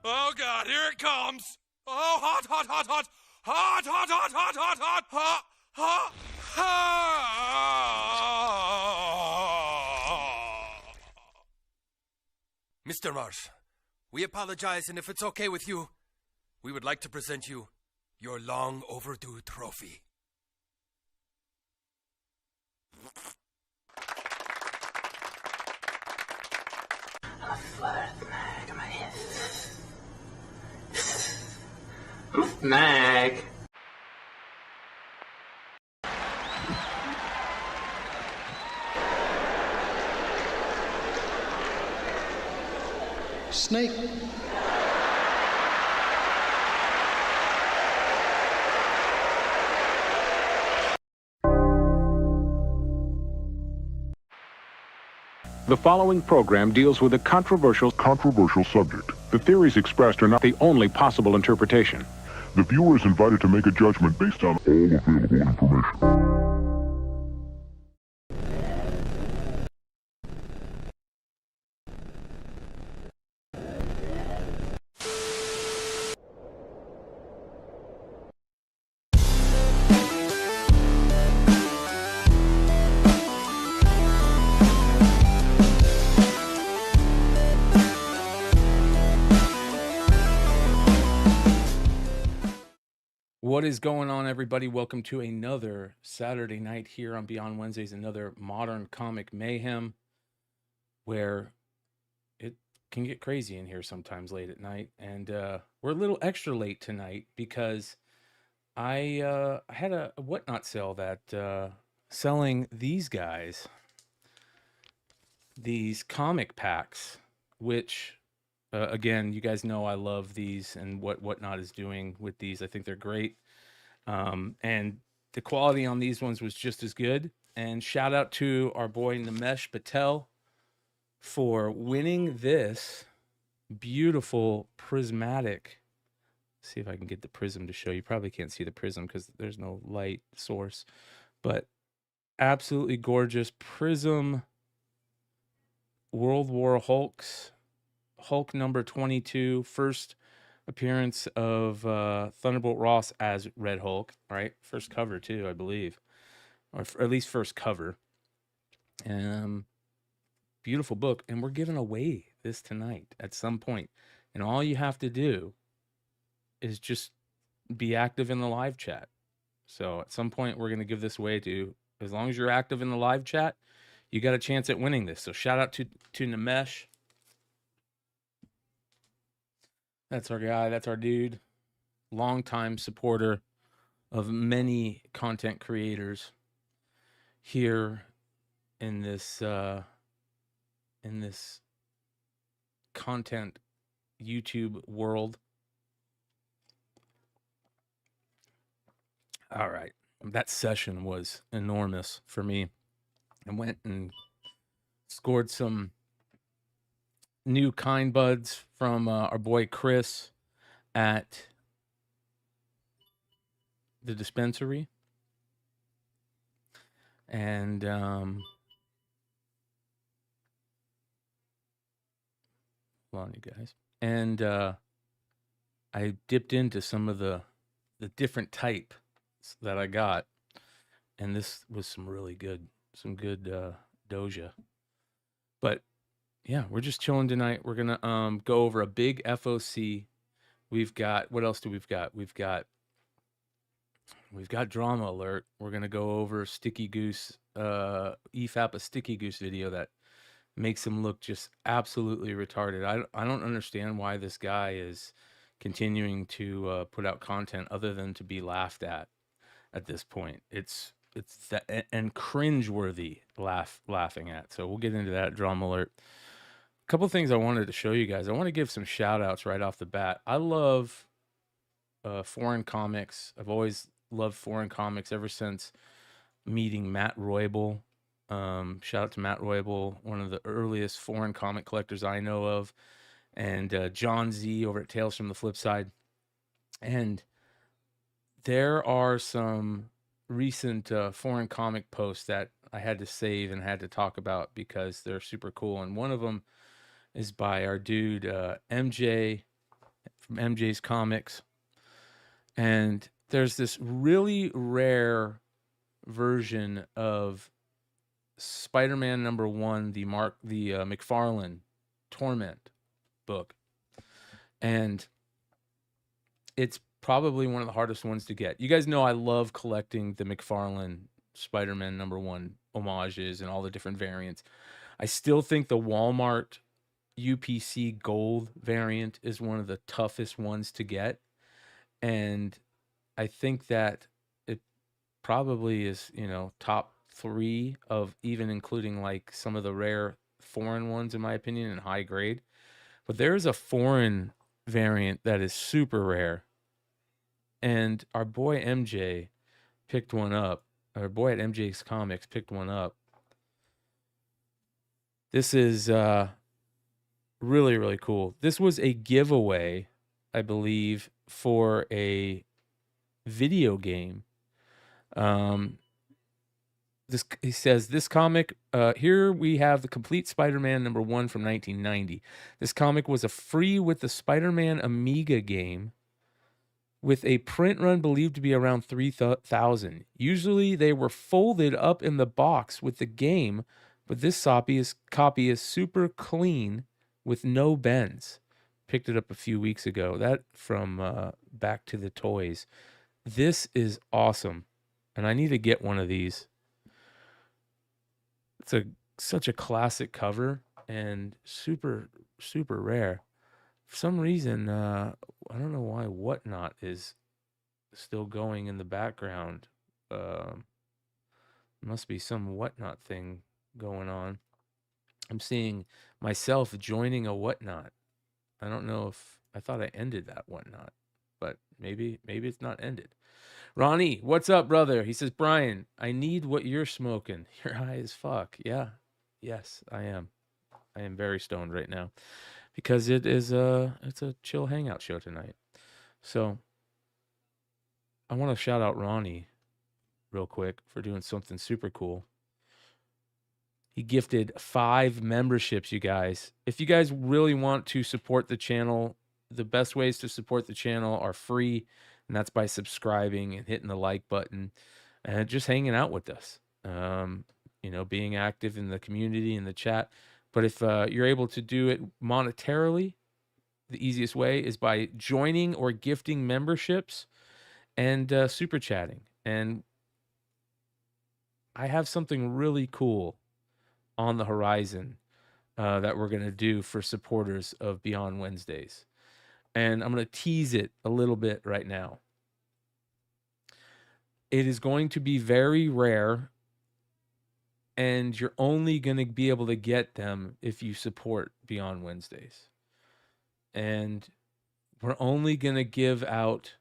Oh God, here it comes. Oh, hot, hot, hot, hot. Hot, hot, hot, hot, hot, hot, hot, hot, hot. Mr. Marsh, we apologize, and if it's okay with you, we would like to present you your long overdue trophy. Mag. Snake. The following program deals with a controversial subject. The theories expressed are not the only possible interpretation. The viewer is invited to make a judgment based on all available information. What is going on, everybody? Welcome to another Saturday night here on Beyond Wednesdays, another modern comic mayhem where it can get crazy in here sometimes late at night. And we're a little extra late tonight because I had a whatnot sale that selling these guys, these comic packs, which again, you guys know I love these and what Whatnot is doing with these. I think they're great. And the quality on these ones was just as good. And shout out to our boy Nimesh Patel for winning this beautiful prismatic. See if I can get the prism to show you. Probably can't see the prism because there's no light source, but absolutely gorgeous prism World War Hulk number 22, first appearance of Thunderbolt Ross as Red Hulk, right? First cover too, I believe, or at least first cover. Beautiful book, and we're giving away this tonight at some point. And all you have to do is just be active in the live chat. So at some point, we're going to give this away to, as long as you're active in the live chat, you got a chance at winning this. So shout out to Nimesh. That's our guy. That's our dude. Longtime supporter of many content creators here in this content YouTube world. All right. That session was enormous for me. I went and scored some new kind buds from our boy Chris at the dispensary, and hold on, you guys. And I dipped into some of the different types that I got, and this was some good Doja. But yeah, we're just chilling tonight. We're gonna go over a big FOC. We've got, what else do we've got? We've got Drama Alert. We're gonna go over StickyGoose EFAP, a StickyGoose video that makes him look just absolutely retarded. I don't understand why this guy is continuing to put out content other than to be laughed at this point. It's that and cringeworthy laughing at. So we'll get into that. Drama Alert. A couple things I wanted to show you guys. I want to give some shout outs right off the bat. I love foreign comics. I've always loved foreign comics ever since meeting Matt Roybal. Shout out to Matt Roybal, one of the earliest foreign comic collectors I know of, and John Z over at Tales from the Flip Side. And there are some recent foreign comic posts that I had to save and had to talk about because they're super cool. And one of them is by our dude MJ from MJ's Comics. And there's this really rare version of Spider-Man #1, the McFarlane Torment book. And it's probably one of the hardest ones to get. You guys know I love collecting the McFarlane Spider-Man #1 homages and all the different variants. I still think the Walmart UPC gold variant is one of the toughest ones to get. And I think that it probably is, top 3 of even including like some of the rare foreign ones, in my opinion, and high grade. But there is a foreign variant that is super rare. And our boy MJ picked one up. Our boy at MJ's Comics picked one up. This is really, really cool. This was a giveaway, I believe, for a video game. He says, this comic, here we have the complete Spider-Man #1 from 1990. This comic was a free with the Spider-Man Amiga game with a print run believed to be around 3,000. Usually they were folded up in the box with the game, but this copy is super clean with no bends. Picked it up a few weeks ago. That from Back to the Toys. This is awesome, and I need to get one of these. It's such a classic cover and super, super rare. For some reason, I don't know why Whatnot is still going in the background. Must be some Whatnot thing going on. I'm seeing myself joining a Whatnot. I don't know if I thought I ended that Whatnot, but maybe it's not ended. Ronnie, what's up, brother? He says, Bryan, I need what you're smoking. You're high as fuck. Yeah. Yes, I am. I am very stoned right now because it's a chill hangout show tonight. So I want to shout out Ronnie real quick for doing something super cool. He gifted 5 memberships, you guys. If you guys really want to support the channel, the best ways to support the channel are free, and that's by subscribing and hitting the like button and just hanging out with us. Being active in the community, in the chat. But if you're able to do it monetarily, the easiest way is by joining or gifting memberships and super chatting. And I have something really cool on the horizon that we're going to do for supporters of Beyond Wednesdays. And I'm going to tease it a little bit right now. It is going to be very rare, and you're only going to be able to get them if you support Beyond Wednesdays. And we're only going to give out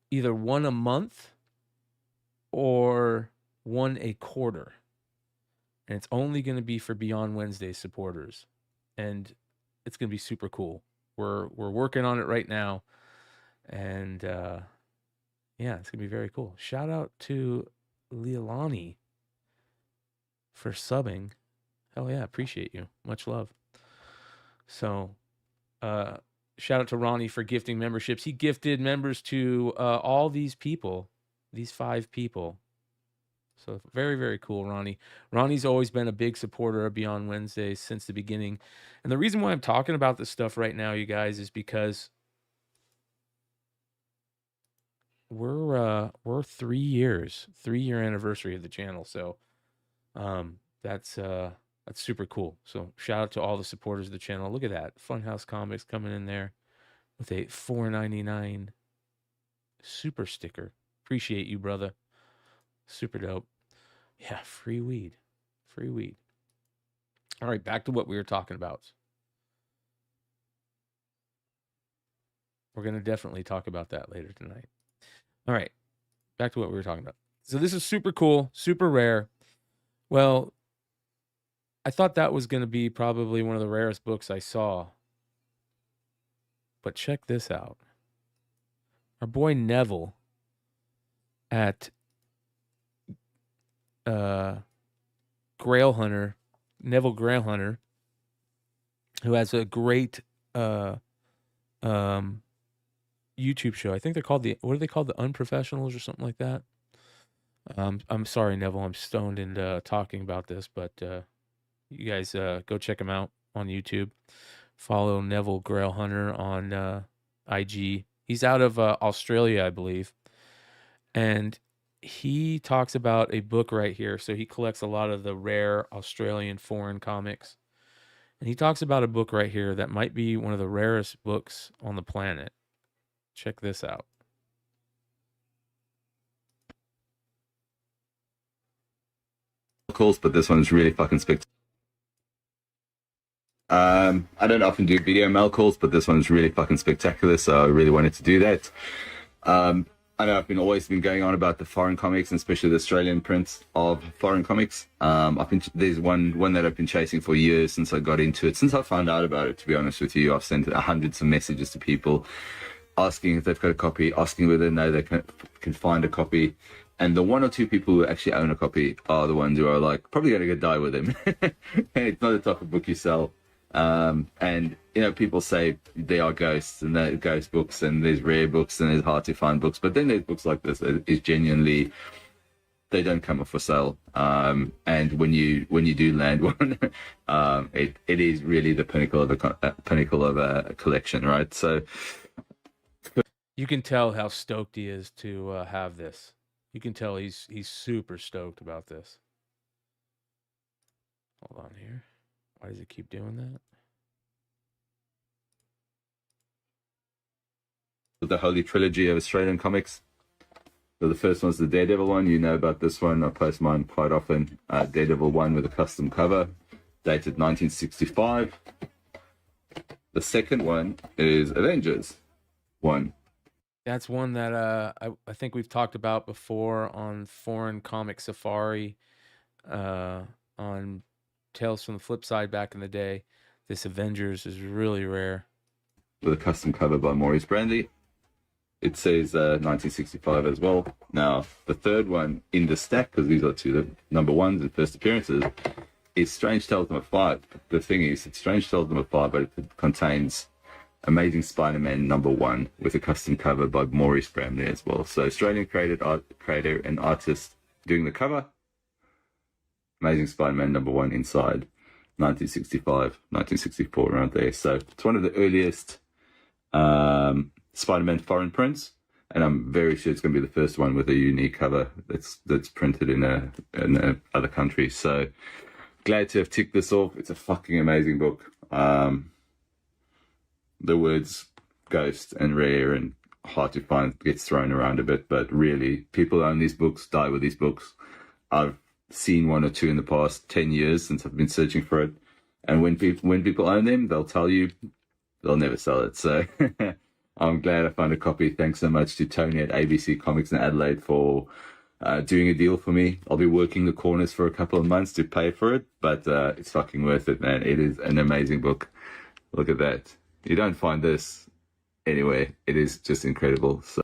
either one a month or one a quarter. And it's only going to be for Beyond Wednesday supporters. And it's going to be super cool. We're working on it right now. And yeah, it's going to be very cool. Shout out to Leilani for subbing. Hell yeah, appreciate you. Much love. So shout out to Ronnie for gifting memberships. He gifted members to all these people, these 5 people. So very, very cool, Ronnie. Ronnie's always been a big supporter of Beyond Wednesdays since the beginning. And the reason why I'm talking about this stuff right now, you guys, is because we're 3 years, 3-year anniversary of the channel. So that's super cool. So shout out to all the supporters of the channel. Look at that. Funhouse Comics coming in there with a $4.99 super sticker. Appreciate you, brother. Super dope. Yeah, free weed. Free weed. All right, back to what we were talking about. We're going to definitely talk about that later tonight. All right, back to what we were talking about. So this is super cool, super rare. Well, I thought that was going to be probably one of the rarest books I saw. But check this out. Our boy Neville at Grail Hunter, Neville Grail Hunter, who has a great YouTube show. I think they're called what are they called? The Unprofessionals or something like that. I'm sorry, Neville. I'm stoned and talking about this, but you guys go check him out on YouTube. Follow Neville Grail Hunter on IG. He's out of Australia, I believe. And he talks about a book right here. So he collects a lot of the rare Australian foreign comics. And he talks about a book right here that might be one of the rarest books on the planet. Check this out. But this one's really fucking spectacular. I don't often do video mail calls, but this one's really fucking spectacular, so I really wanted to do that. I know I've always been going on about the foreign comics, and especially the Australian prints of foreign comics. There's one that I've been chasing for years since I got into it. Since I found out about it, to be honest with you, I've sent hundreds of messages to people asking if they've got a copy, asking whether they know they can find a copy. And the one or two people who actually own a copy are the ones who are like, probably going to go die with them. It's not the type of book you sell. And, you know, people say there are ghosts and there are ghost books and there's rare books and there's hard to find books. But then there's books like this that is genuinely, they don't come up for sale. And when you do land one, it is really the pinnacle of a collection, right? So you can tell how stoked he is to have this. You can tell he's super stoked about this. Hold on here. Why does it keep doing that? The Holy Trilogy of Australian comics. So the first one's the Daredevil one. You know about this one. I post mine quite often. Daredevil 1 with a custom cover, dated 1965. The second one is Avengers 1. That's one that I think we've talked about before on Foreign Comic Safari, on Tales from the Flip Side back in the day. This Avengers is really rare. With a custom cover by Maurice Brandy. It says 1965 as well. Now, the third one in the stack, because these are the number ones and first appearances, is Strange Tales number 5. The thing is, it's Strange Tales number 5, but it contains Amazing Spider-Man number 1 with a custom cover by Maurice Brandy as well. So Australian creator and artist doing the cover. Amazing Spider-Man number 1 inside, 1965, 1964, around there. So it's one of the earliest Spider-Man foreign prints, and I'm very sure it's going to be the first one with a unique cover that's printed in a other country. So glad to have ticked this off. It's a fucking amazing book. The words ghost and rare and hard to find gets thrown around a bit, but really, people own these books, die with these books. I've seen one or two in the past 10 years since I've been searching for it, and when people own them, they'll tell you they'll never sell it. So I'm glad I found a copy. Thanks so much to Tony at ABC Comics in Adelaide for doing a deal for me. I'll be working the corners for a couple of months to pay for it, but it's fucking worth it, man. It is an amazing book. Look at that. You don't find this anywhere. It is just incredible. So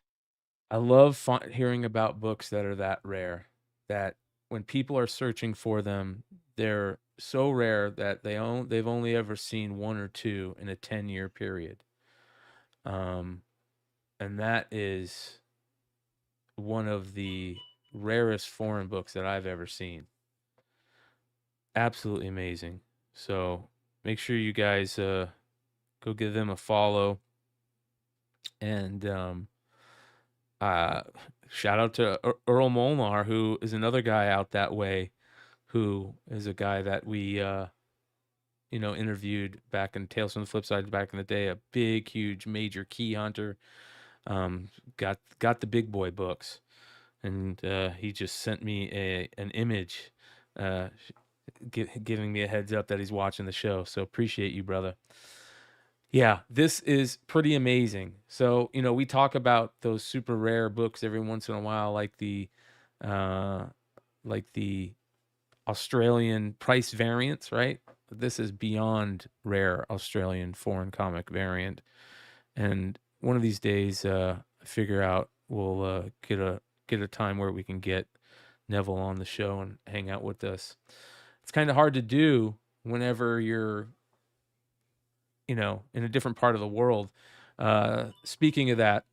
I love hearing about books that are that rare, that when people are searching for them, they're so rare that they've only ever seen one or two in a 10-year period. And that is one of the rarest foreign books that I've ever seen. Absolutely amazing. So make sure you guys go give them a follow. And shout out to Earl Molnar, who is another guy out that way, who is a guy that we interviewed back in Tales from the Flip Side back in the day. A big, huge, major key hunter. Got the big boy books, and he just sent me an image, giving me a heads up that he's watching the show. So appreciate you, brother. Yeah, this is pretty amazing. So, we talk about those super rare books every once in a while, like the Australian price variants, right? This is beyond rare Australian foreign comic variant. And one of these days, I figure out we'll get a time where we can get Neville on the show and hang out with us. It's kind of hard to do whenever you're in a different part of the world. Speaking of that,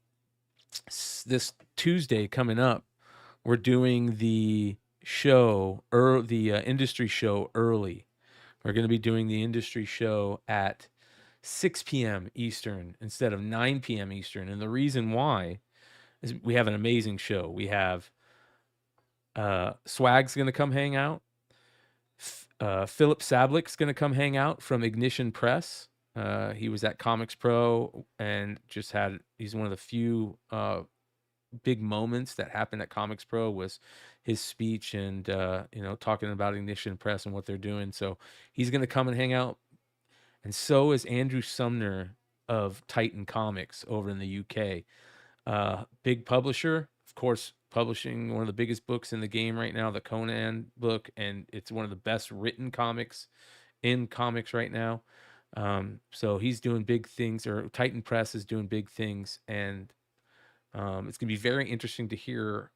this Tuesday coming up, we're doing the show, the industry show early. We're going to be doing the industry show at 6 p.m. Eastern instead of 9 p.m. Eastern. And the reason why is we have an amazing show. We have Swag's going to come hang out. Philip Sablick's going to come hang out from Ignition Press. He was at Comics Pro and he's one of the few big moments that happened at Comics Pro was his speech and, talking about Ignition Press and what they're doing. So he's going to come and hang out. And so is Andrew Sumner of Titan Comics over in the UK. Big publisher, of course, publishing one of the biggest books in the game right now, the Conan book, and it's one of the best written comics in comics right now. So he's doing big things, or Titan Press is doing big things, and it's going to be very interesting to hear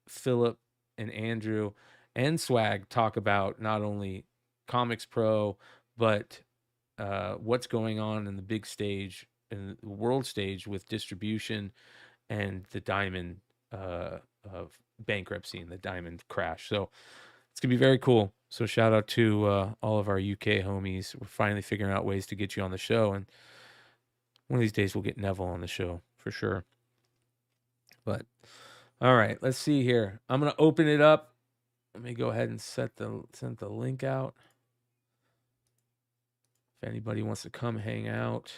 Philip and Andrew and Swag talk about not only Comics Pro, but what's going on in the big stage, in the world stage with distribution and the Diamond of bankruptcy and the Diamond crash. So it's going to be very cool. So shout out to all of our UK homies. We're finally figuring out ways to get you on the show. And one of these days we'll get Neville on the show for sure. But all right, let's see here. I'm going to open it up. Let me go ahead and send the link out. If anybody wants to come hang out,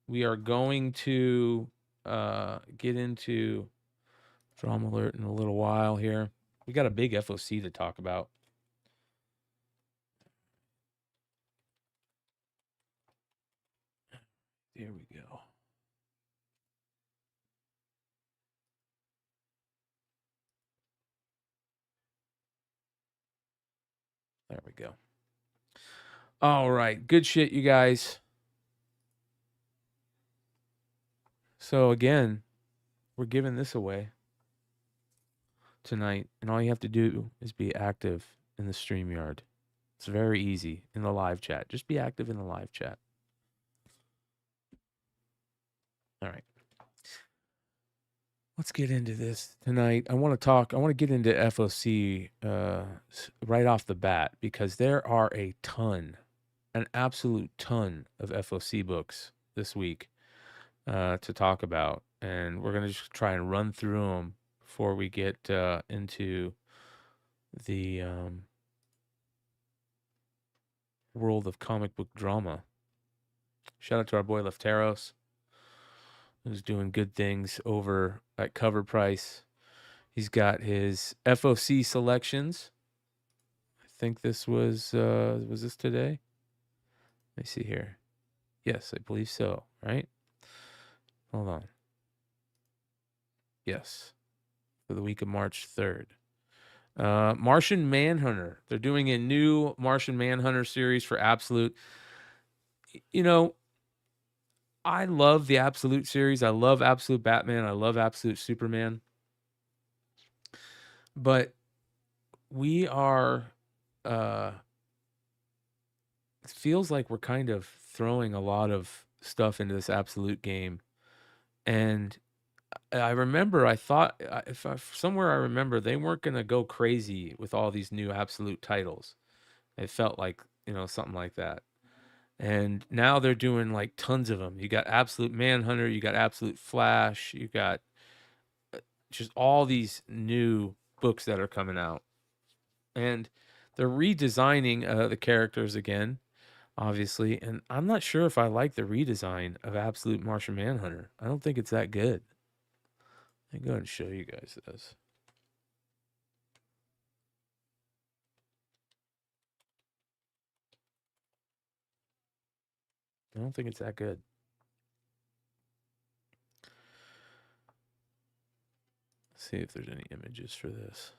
we are going to get into Drama Alert in a little while here. We got a big FOC to talk about. There we go. There we go. All right. Good shit, you guys. So again, we're giving this away tonight, and all you have to do is be active in the StreamYard. It's very easy in the live chat. Just be active in the live chat. All right. Let's get into this tonight. I want to get into FOC right off the bat, because there are an absolute ton of FOC books this week to talk about. And we're going to just try and run through them before we get into the world of comic book drama. Shout out to our boy Lefteros, who's doing good things over at Cover Price. He's got his FOC selections. I think this was this today? Let me see here. Yes, I believe so, right? Hold on. Yes. For the week of March 3rd. Martian Manhunter. They're doing a new Martian Manhunter series for Absolute. You know, I love the Absolute series. I love Absolute Batman. I love Absolute Superman. But we are, it feels like we're kind of throwing a lot of stuff into this Absolute game. And I remember, somewhere I remember they weren't going to go crazy with all these new Absolute titles. It felt like, something like that. And now they're doing like tons of them. You got Absolute Manhunter, you got Absolute Flash, you got just all these new books that are coming out. And they're redesigning the characters again, obviously. And I'm not sure if I like the redesign of Absolute Martian Manhunter. I don't think it's that good. Let me go ahead and show you guys this. I don't think it's that good. Let's see if there's any images for this.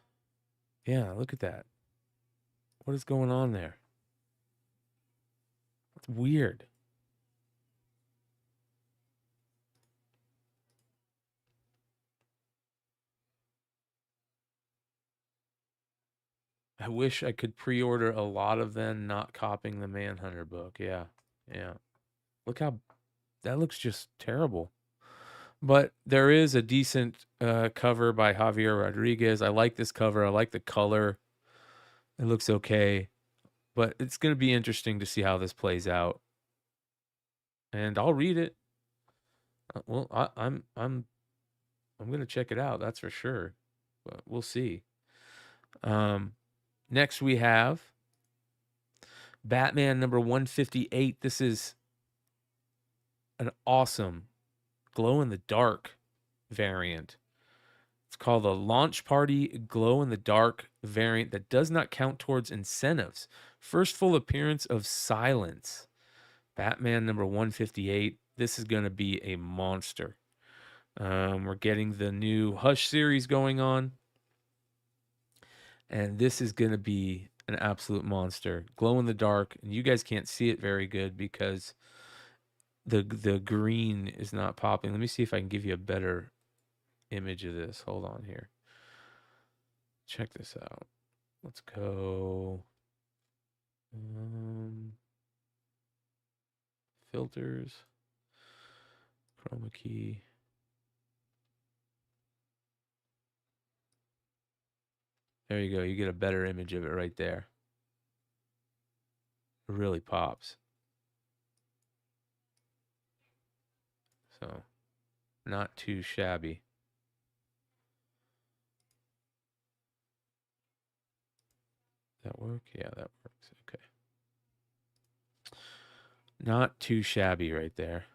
Yeah, look at that. What is going on there? It's weird. I wish I could pre-order a lot of them, not copying the Manhunter book. Yeah. Look how that looks just terrible. But there is a decent cover by Javier Rodriguez. I like this cover. I like the color. It looks okay. But it's going to be interesting to see how this plays out. And I'll read it. Well, I'm going to check it out. That's for sure. But we'll see. Next we have Batman number 158. This is an awesome glow-in-the-dark variant. It's called the Launch Party glow-in-the-dark variant that does not count towards incentives. First full appearance of Silence. Batman number 158. This is going to be a monster. We're getting the new Hush series going on. And this is going to be an absolute monster. Glow in the dark. And you guys can't see it very good because the green is not popping. Let me see if I can give you a better image of this. Hold on here. Check this out. Let's go. Filters. Chroma key. There you go. You get a better image of it right there. It really pops. So, not too shabby. That work? Yeah, that works. Okay. Not too shabby right there.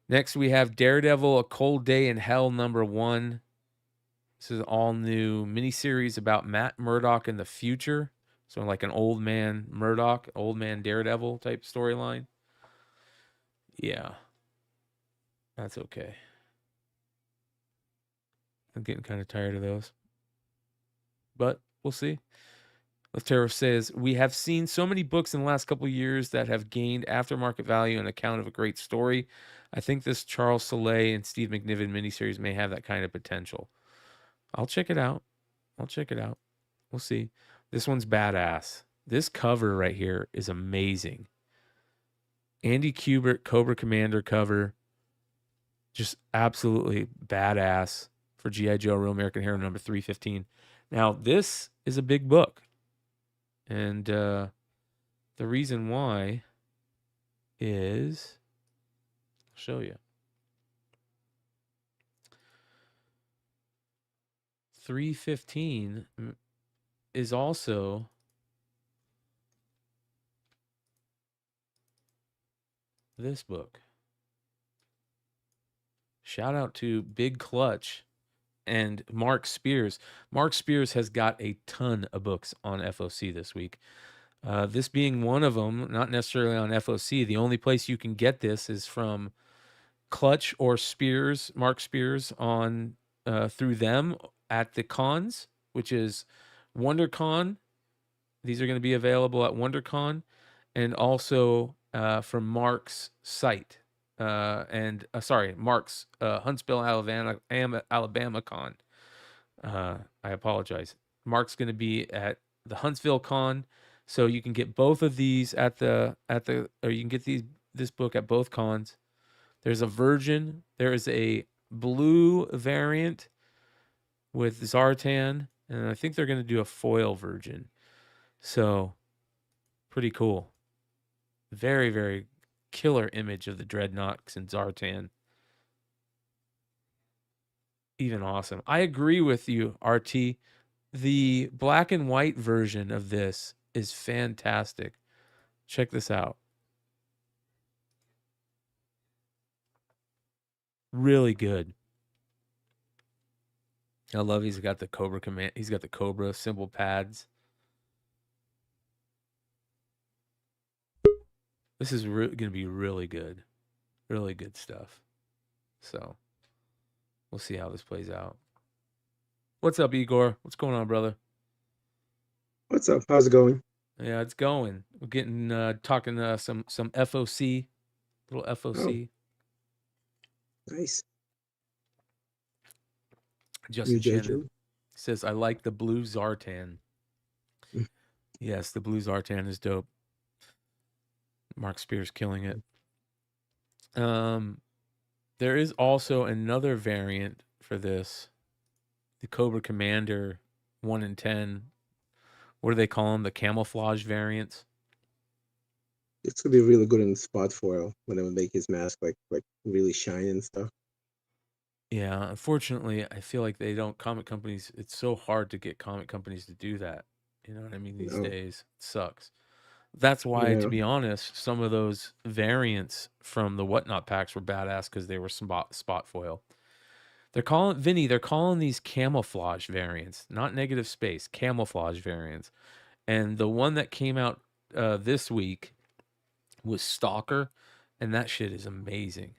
Next, we have Daredevil, A Cold Day in Hell, number 1. This is an all-new miniseries about Matt Murdock in the future. So like an old man Murdock, old man Daredevil type storyline. Yeah. That's okay. I'm getting kind of tired of those. But we'll see. Leftero says, we have seen so many books in the last couple of years that have gained aftermarket value on account of a great story. I think this Charles Soule and Steve McNiven miniseries may have that kind of potential. I'll check it out. We'll see. This one's badass. This cover right here is amazing. Andy Kubert, Cobra Commander cover. Just absolutely badass for G.I. Joe Real American Hero number 315. Now, this is a big book. And the reason why is, I'll show you. 315 is also this book. Shout out to Big Clutch and Mark Spears. Mark Spears has got a ton of books on FOC this week. This being one of them, not necessarily on FOC. The only place you can get this is from Clutch or Spears, Mark Spears, on through them at the cons, which is WonderCon. These are going to be available at WonderCon, and also from Mark's site. Mark's Huntsville, Alabama con. I apologize. Mark's going to be at the Huntsville con, so you can get both of these or you can get this book at both cons. There's a Virgin. There is a blue variant with Zartan, and I think they're going to do a foil Virgin. So, pretty cool. Very, very killer image of the Dreadnoks and Zartan. Even awesome. I agree with you, RT. The black and white version of this is fantastic. Check this out. Really good. I love he's got the Cobra command. He's got the Cobra symbol pads. This is going to be really good. Really good stuff. So, we'll see how this plays out. What's up, Igor? What's going on, brother? What's up? How's it going? Yeah, it's going. We're getting talking some FOC, little FOC. Oh, nice. Justin Shannon says, I like the blue Zartan. Yes, the blue Zartan is dope. Mark Spears killing it. There is also another variant for this, the Cobra Commander 1 in 10. What do they call them? The camouflage variants. It's gonna be really good in spot foil when they would make his mask like really shine and stuff. Yeah, unfortunately, I feel like they don't. Comic companies. It's so hard to get comic companies to do that. You know what I mean? These Oh, days, it sucks. That's why, to yeah. be honest, some of those variants from the Whatnot packs were badass because they were spot foil. They're calling these camouflage variants, not negative space, camouflage variants. And the one that came out this week was Stalker, and that shit is amazing.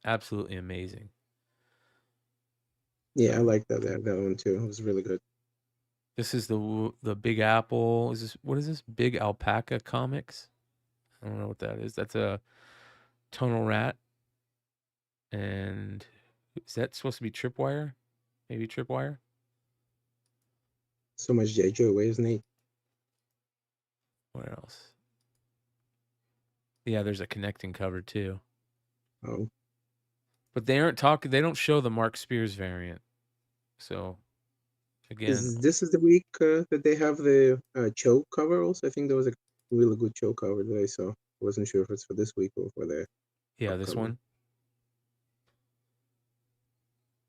Absolutely amazing. Yeah, I So like that one too. It was really good. this is the Big Apple. What is this? Big Alpaca Comics? I don't know what that is. That's a Tonal Rat. And is that supposed to be Tripwire? Maybe Tripwire? So much J. Joe. Where's Nate? What else? Yeah, there's a connecting cover too. Oh, But they aren't talking. They don't show the Mark Spears variant. So again, this is the week that they have the Cho cover also? I think there was a really good Cho cover that I saw. I wasn't sure if it's for this week or for the yeah, this upcoming. one.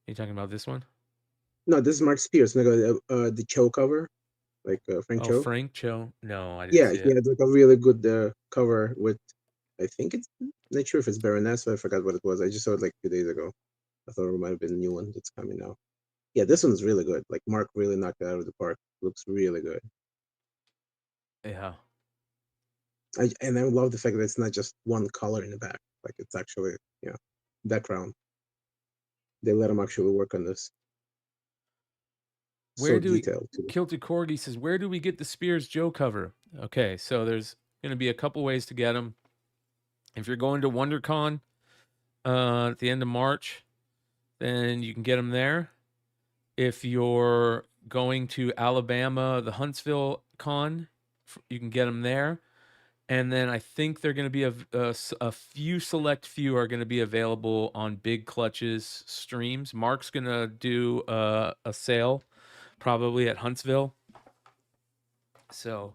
You talking about this one? No, this is Mark Spears. Like the Cho cover, like Frank Oh, Cho. Frank Cho. No, I didn't Yeah, see he it. had like a really good cover with. I think it's not sure if it's Baroness. So I forgot what it was. I just saw it like 2 days ago. I thought it might have been a new one that's coming out. Yeah, this one's really good. Like Mark really knocked it out of the park. Looks really good. Yeah. And I love the fact that it's not just one color in the back. Like it's actually, background. They let him actually work on this. So detailed too. Kilted Corgi says, where do we get the Spears Joe cover? Okay, so there's going to be a couple ways to get them. If you're going to WonderCon at the end of March, then you can get them there. If you're going to Alabama, the Huntsville Con, you can get them there. And then I think they're going to be a few select few are going to be available on Big Clutch's streams. Mark's going to do a sale probably at Huntsville. So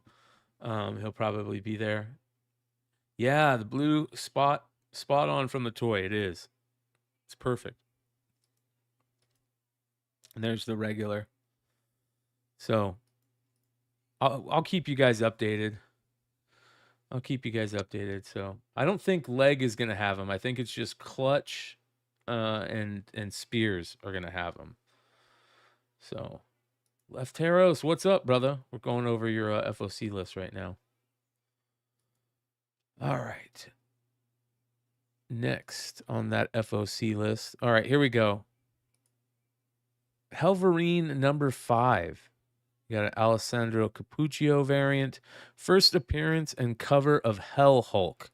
he'll probably be there. Yeah, the blue spot on from the toy. It is. It's perfect. And there's the regular. So I'll keep you guys updated. So I don't think Leg is gonna have them. I think it's just Clutch, and Spears are gonna have them. So, Lefteros, what's up, brother? We're going over your FOC list right now. All right. Next on that FOC list. All right, here we go. Helverine number 5. You got an Alessandro Capuccio variant. First appearance and cover of Hell Hulk.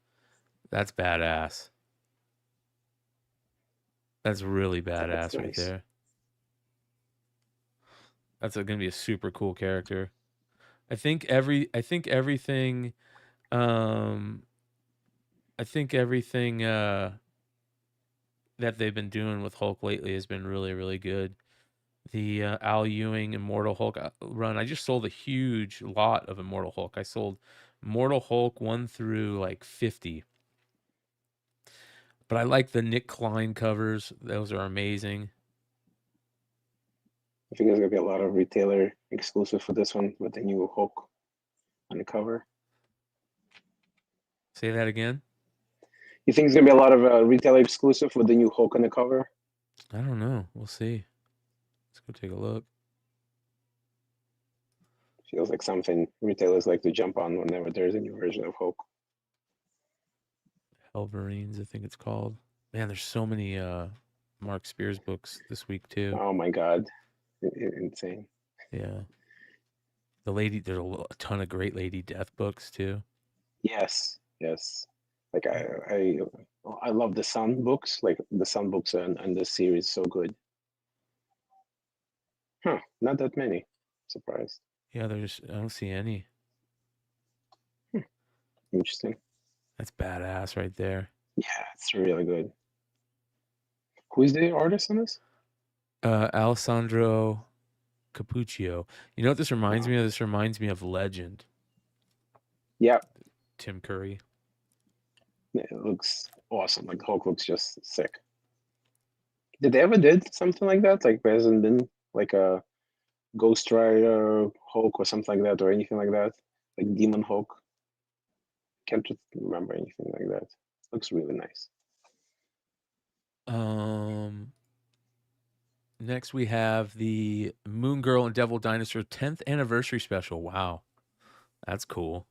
That's badass. That's really badass right there. That's going to be a super cool character. I think everything that they've been doing with Hulk lately has been really, really good. The Al Ewing Immortal Hulk run. I just sold a huge lot of Immortal Hulk. I sold Immortal Hulk 1 through like 50. But I like the Nick Klein covers. Those are amazing. I think there's gonna be a lot of retailer exclusive for this one with the new Hulk on the cover. Say that again? You think there's gonna be a lot of retailer exclusive with the new Hulk on the cover? I don't know. We'll see. Let's go take a look. Feels like something retailers like to jump on whenever there's a new version of Hulk. Elverines, I think it's called. Man, there's so many Mark Spears books this week too. Oh my god, insane! Yeah, there's a ton of great Lady Death books too. Yes. Like I love the Sun books. Like the Sun books and this series so good. Huh? Not that many. Surprised. Yeah, I don't see any. Interesting. That's badass right there. Yeah, it's really good. Who's the artist on this? Alessandro Capuccio. You know what this reminds Oh, me of? This reminds me of Legend. yeah, Tim Curry. it looks awesome. Like the Hulk looks just sick. Did they ever did something like that? Like there hasn't been like a Ghost Rider Hulk or something like that, or anything like that, like Demon Hulk. Can't remember anything like that. Looks really nice. Next we have the Moon Girl and Devil Dinosaur 10th anniversary special. Wow, that's cool.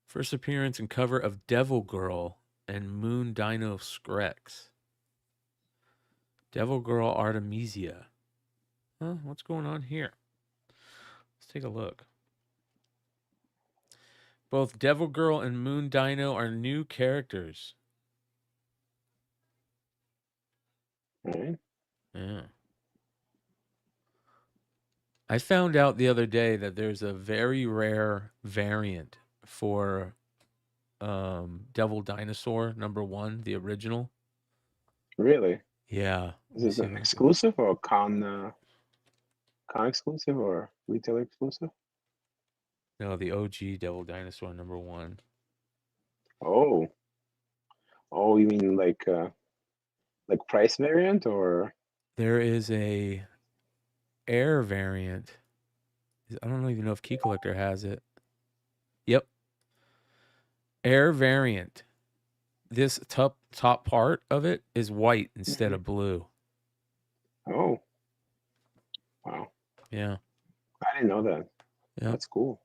First appearance and cover of Devil Girl and Moon Dino Skrex. Devil Girl Artemisia. Huh? What's going on here? Let's take a look. Both Devil Girl and Moon Dino are new characters. All right. Yeah. I found out the other day that there's a very rare variant for Devil Dinosaur #1, the original. Really? Yeah. Is it an exclusive or con exclusive or retail exclusive? No, the OG Devil Dinosaur #1. Oh. Oh, you mean like price variant or? There is a air variant. I don't even know if Key Collector has it. Yep. Air variant. This top part of it is white instead of blue. Oh. Wow. Yeah. I didn't know that. Yeah. That's cool.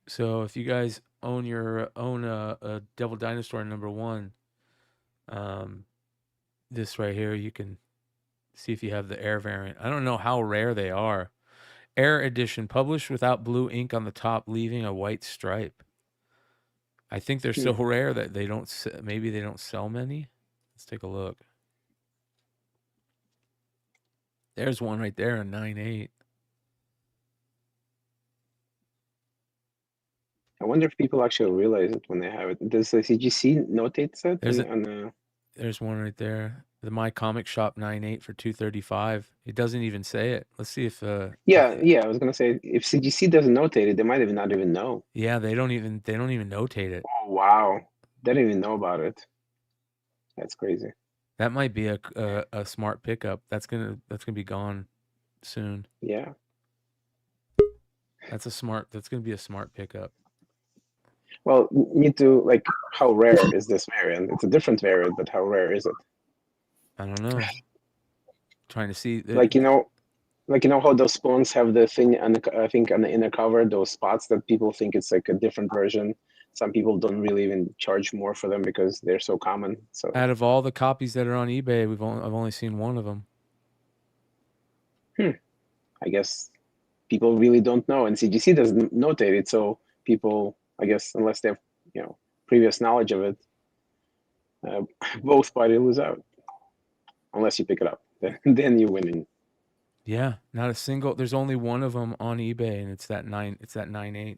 So if you guys own a Devil Dinosaur #1, this right here, you can see if you have the air variant. I don't know how rare they are. Air edition, published without blue ink on the top, leaving a white stripe. I think they're so rare that they don't. Maybe they don't sell many. Let's take a look. There's one right there, a 9.8. I wonder if people actually realize it when they have it. Does the CGC notate that? There's one right there. The My Comic Shop 9.8 for $235. It doesn't even say it. Let's see if Yeah, I was gonna say if CGC doesn't notate it, they might even not even know. Yeah, they don't even notate it. Oh wow. They didn't even know about it. That's crazy. That might be a smart pickup. That's gonna be gone soon. Yeah. That's gonna be a smart pickup. Well, need to like how rare is this variant? It's a different variant, but how rare is it? I don't know. Trying to see. Like you know how those spawns have the thing, and I think on the inner cover, those spots that people think it's like a different version. Some people don't really even charge more for them because they're so common. So out of all the copies that are on eBay, I've only seen one of them. I guess people really don't know, and CGC doesn't notate it, so people, I guess, unless they have previous knowledge of it, both parties lose out. Unless you pick it up, then you're winning. Yeah, not a single. There's only one of them on eBay, and it's that 9.8,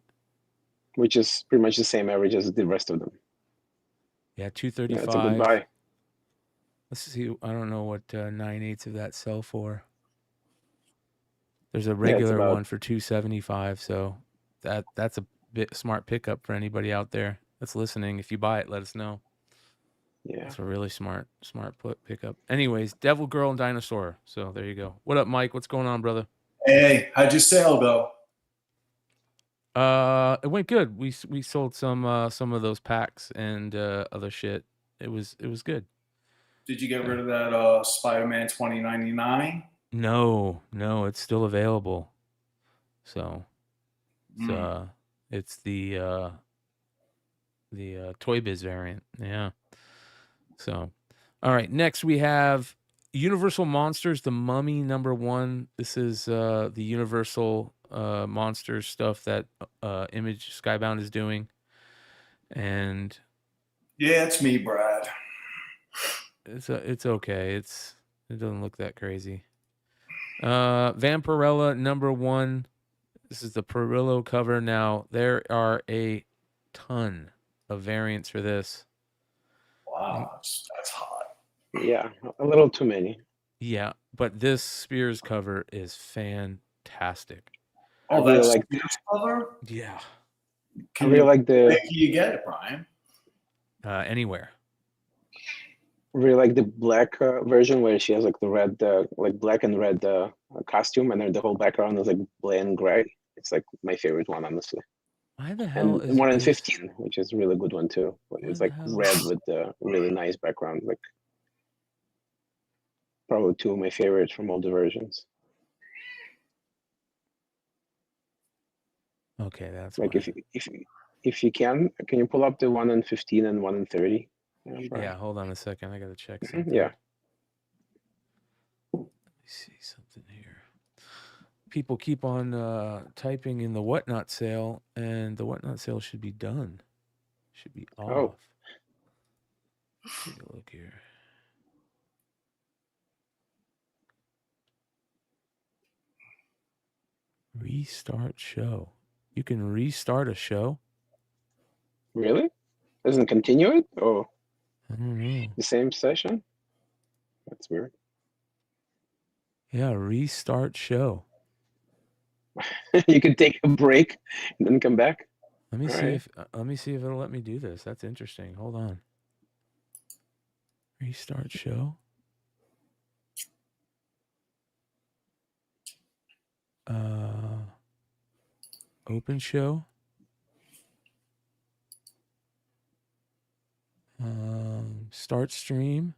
which is pretty much the same average as the rest of them. Yeah, $235. Yeah, it's a good buy. Let's see. I don't know what 9.8s of that sell for. There's a regular one for $275. So that's a bit smart pickup for anybody out there that's listening. If you buy it, let us know. Yeah, it's a really smart pickup. Anyways, Devil Girl and Dinosaur. So there you go. What up, Mike? What's going on, brother? Hey, how'd your sale go? It went good. We sold some of those packs and other shit. It was good. Did you get rid of that Spider-Man 2099? No, it's still available. So it's the Toy Biz variant. Yeah. So, all right. Next we have Universal Monsters, the Mummy #1. This is the Universal Monsters stuff that Image Skybound is doing. And yeah, it's me, Brad. It's okay. It doesn't look that crazy. Vampirella #1. This is the Perillo cover. Now there are a ton of variants for this. Wow, that's hot. Yeah, a little too many. Yeah, but this Spears cover is fantastic. Oh, really that's like- Spears cover? Yeah. I really like Where the can you get it, Brian? Anywhere. the black version where she has like the red, like black and red costume, and then the whole background is like black and gray. It's like my favorite one, honestly. Why the hell And is 1 in this- 15, which is a really good one too. It's the like hell? red with the really nice background. Like probably two of my favorites from all the versions. Okay, that's Like why. if you can you pull up the 1 in 15 and 1 in 30? Yeah, hold on a second. I gotta check Mhm, something. yeah. Let me see something here. People keep on typing in the whatnot sale, and the whatnot sale should be done. Should be off. Oh. Take a look here. Restart show. You can restart a show? Really? Doesn't continue it? Oh, I don't know. the same session? That's weird. Yeah, restart show. You could take a break and then come back. Let me see Alright. if it'll let me do this. That's interesting. Hold on. Restart show. Open show. Start stream.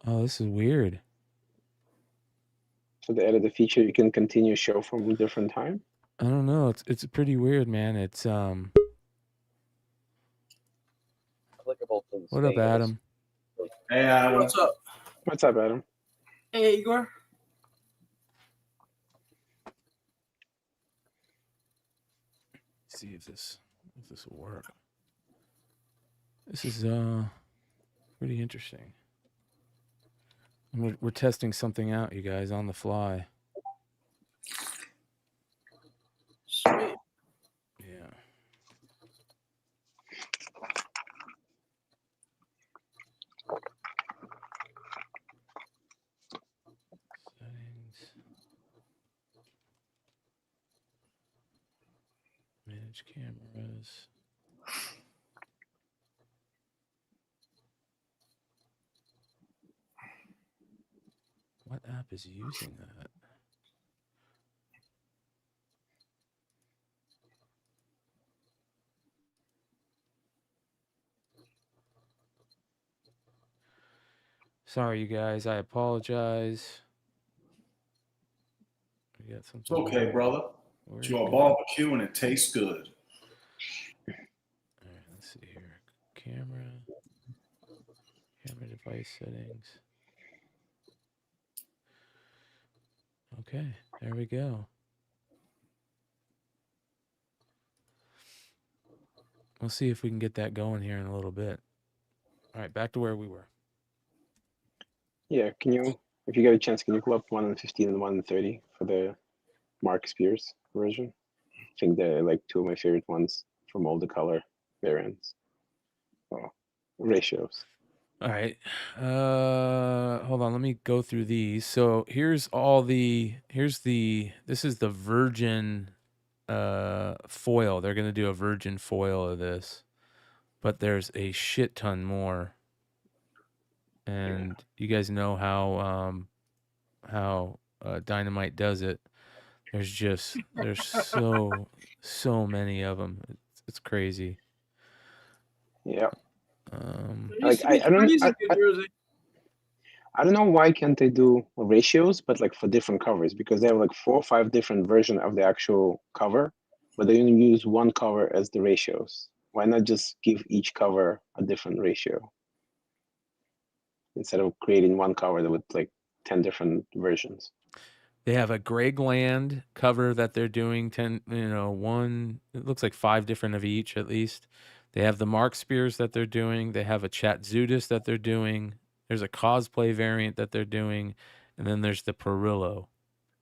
Oh, this is weird. So they added a feature you can continue show from a different time. I don't know. It's pretty weird, man. It's What up, Adam? Hey, Adam. What's up? What's up, Adam? Hey, Igor. See if this will work. This is pretty interesting. We're testing something out, you guys, on the fly. Sweet. Yeah. Settings. Manage cameras. What app is using that? Sorry, you guys. I apologize. We got something. It's okay, brother. Where It's it your go? barbecue and it tastes good. All right, let's see here. Camera device settings. Okay, there we go. We'll see if we can get that going here in a little bit. All right, back to where we were. Yeah, can you, if you get a chance, can you pull up 1 in 15 and 1 in 30 for the Mark Spears version? I think they're like two of my favorite ones from all the color variants. Oh, ratios. All right. Hold on. Let me go through these. So this is the virgin foil. They're going to do a virgin foil of this, but there's a shit ton more. And you guys know how Dynamite does it. There's so many of them. It's crazy. Yeah. There used to be crazy good Jersey. I don't know why can't they do ratios, but like for different covers, because they have like 4 or 5 different versions of the actual cover, but they only use one cover as the ratios. Why not just give each cover a different ratio instead of creating one cover with like 10 different versions? They have a Greg Land cover that they're doing 10, it looks like 5 different of each at least. They have the Mark Spears that they're doing. They have a Chat Zudis that they're doing. There's a cosplay variant that they're doing, and then there's the Perillo.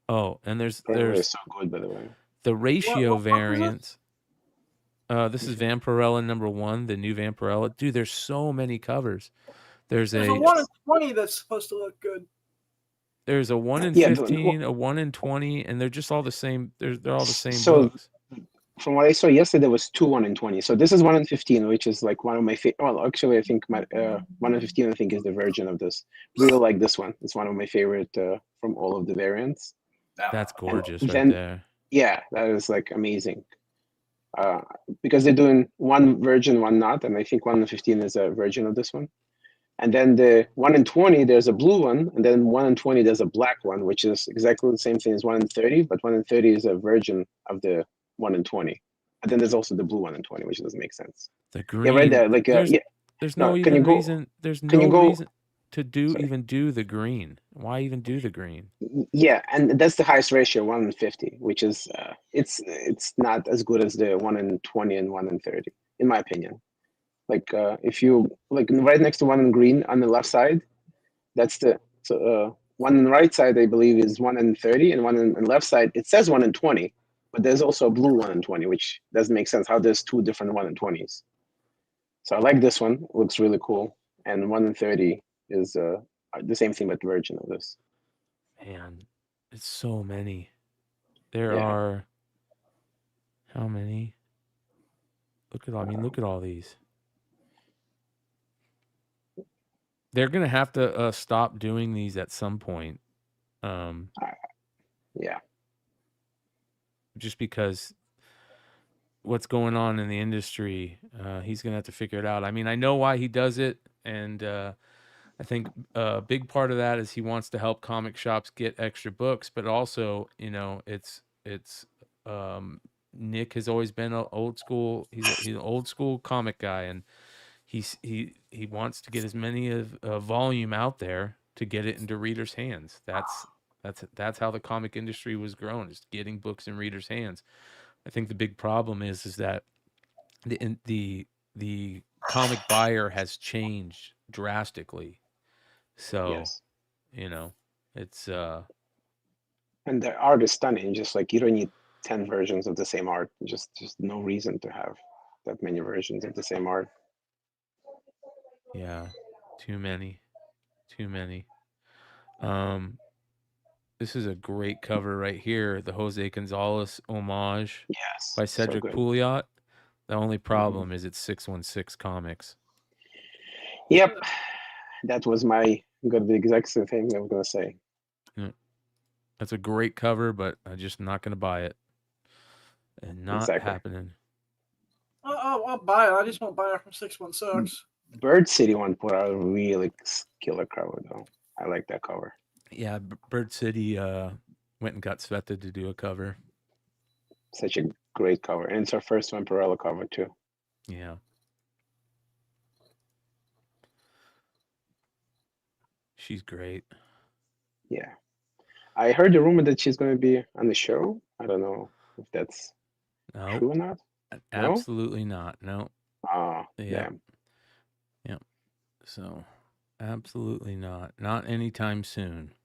Oh, and It's there's so good, by the way. the ratio what book is variant. This is Vampirella #1, the new Vampirella. Dude, there's so many covers. There's There's a a 1 in 20 that's supposed to look good. there's a 1 in Yeah, 15, a 1 in 20, and they're just all the same. They're all the same so books. from what I saw yesterday, there was 2 1 in 20. So this is 1 in 15, which is like one of my favorite. Well, actually, I think my 1 in 15, I think, is the version of this. Really like this one. It's one of my favorite from all of the variants. That's gorgeous And right then- there. Yeah, that is like amazing. Because they're doing one version, one not, and I think 1 in 15 is a version of this one. And then the 1 in 20, there's a blue one, and then 1 in 20, there's a black one, which is exactly the same thing as 1 in 30, but 1 in 30 is a version of the 1 in 20. And then there's also the blue 1 in 20, which doesn't make sense. The green. Yeah, right there. Like, there's no, no can you even go- reason. There's can no you go- reason to Sorry. even do the green. Why even do the green? Yeah, and that's the highest ratio, 1 in 50, which is it's not as good as the 1 in 20 and 1 in 30, in my opinion. Like if you like right next to 1 in green on the left side, that's the 1 on the right side, I believe, is 1 in 30, and 1 in the left side, it says 1 in 20, but there's also a blue 1 in 20, which doesn't make sense how there's 2 different 1 in 20s. So I like this one, it looks really cool, and 1 in 30 is the same thing but version of this. Man, it's so many. There Yeah. are how many? Look at all these. They're gonna have to stop doing these at some point. Yeah. Just because what's going on in the industry, he's gonna have to figure it out. I mean, I know why he does it, and I think a big part of that is he wants to help comic shops get extra books, but also, it's Nick has always been an old school. He's an old school comic guy, and he wants to get as many of volume out there to get it into readers' hands. That's how the comic industry was grown, is getting books in readers' hands. I think the big problem is that the comic buyer has changed drastically. So, Yes. it's And the art is stunning. Just like you don't need 10 versions of the same art. Just no reason to have that many versions of the same art. yeah, too many. This is a great cover right here, the Jose Gonzalez homage Yes. by so Cedric good. Pouliot. The only problem is it's 616 Comics. Yep. That was the exact same thing I was gonna say. That's a great cover, but I'm just not going to buy it. And not Exactly. happening. I'll buy it. I just won't buy it from 616. Bird City one put out a really killer cover though. I like that cover. Yeah, Bird City went and got Sveta to do a cover. Such a great cover. And it's our first Vampirella cover too. Yeah. She's great. Yeah. I heard the rumor that she's gonna be on the show. I don't know if that's No, true or not. absolutely not. No. Oh, Yeah. damn. So, absolutely not. Not anytime soon.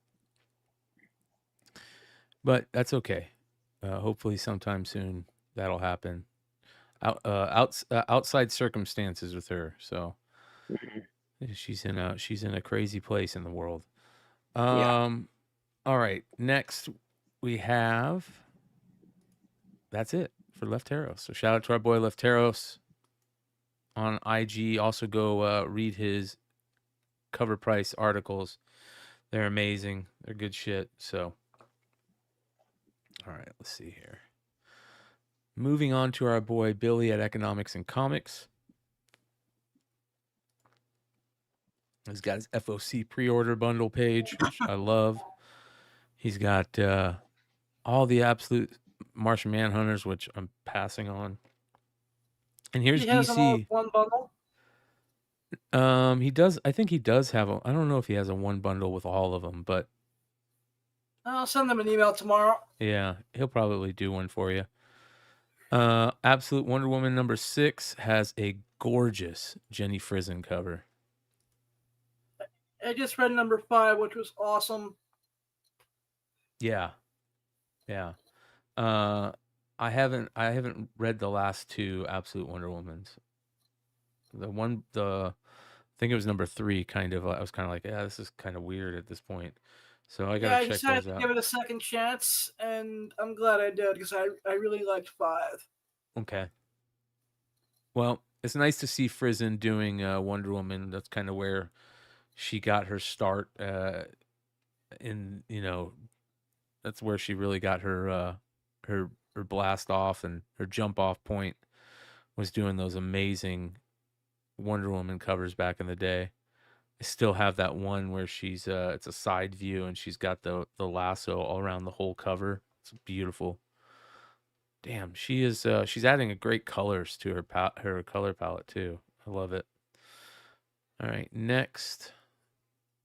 But that's okay. Hopefully, sometime soon that'll happen. Outside circumstances with her. So, she's in a crazy place in the world. Yeah. All right. Next, we have. That's it for Lefteros. So shout out to our boy Lefteros on IG. Also go read his cover price articles. They're amazing. They're good shit. So, all right, let's see here. Moving on to our boy Billy at Economics and Comics. He's got his FOC pre-order bundle page, which I love. He's got all the absolute Martian Manhunters, which I'm passing on. And here's He has them all in DC. one bundle. He does. I think he does have a. I don't know if he has a one bundle with all of them, but I'll send them an email tomorrow. yeah, he'll probably do one for you. Absolute Wonder Woman #6 has a gorgeous Jenny Frison cover. I just read number 5, which was awesome. Yeah. I haven't read the last 2 Absolute Wonder Womans. I think it was number 3. Kind of, I was kind of like, yeah, this is kind of weird at this point. So I gotta I check decided those to out. give it a second chance, and I'm glad I did because I really liked 5. Okay. Well, it's nice to see Frison doing Wonder Woman. That's kind of where she got her start. That's where she really got her blast off, and her jump off point was doing those amazing Wonder Woman covers back in the day. I still have that one where she's it's a side view and she's got the lasso all around the whole cover. It's beautiful. Damn, she's adding a great colors to her color palette too. I love it. All right, next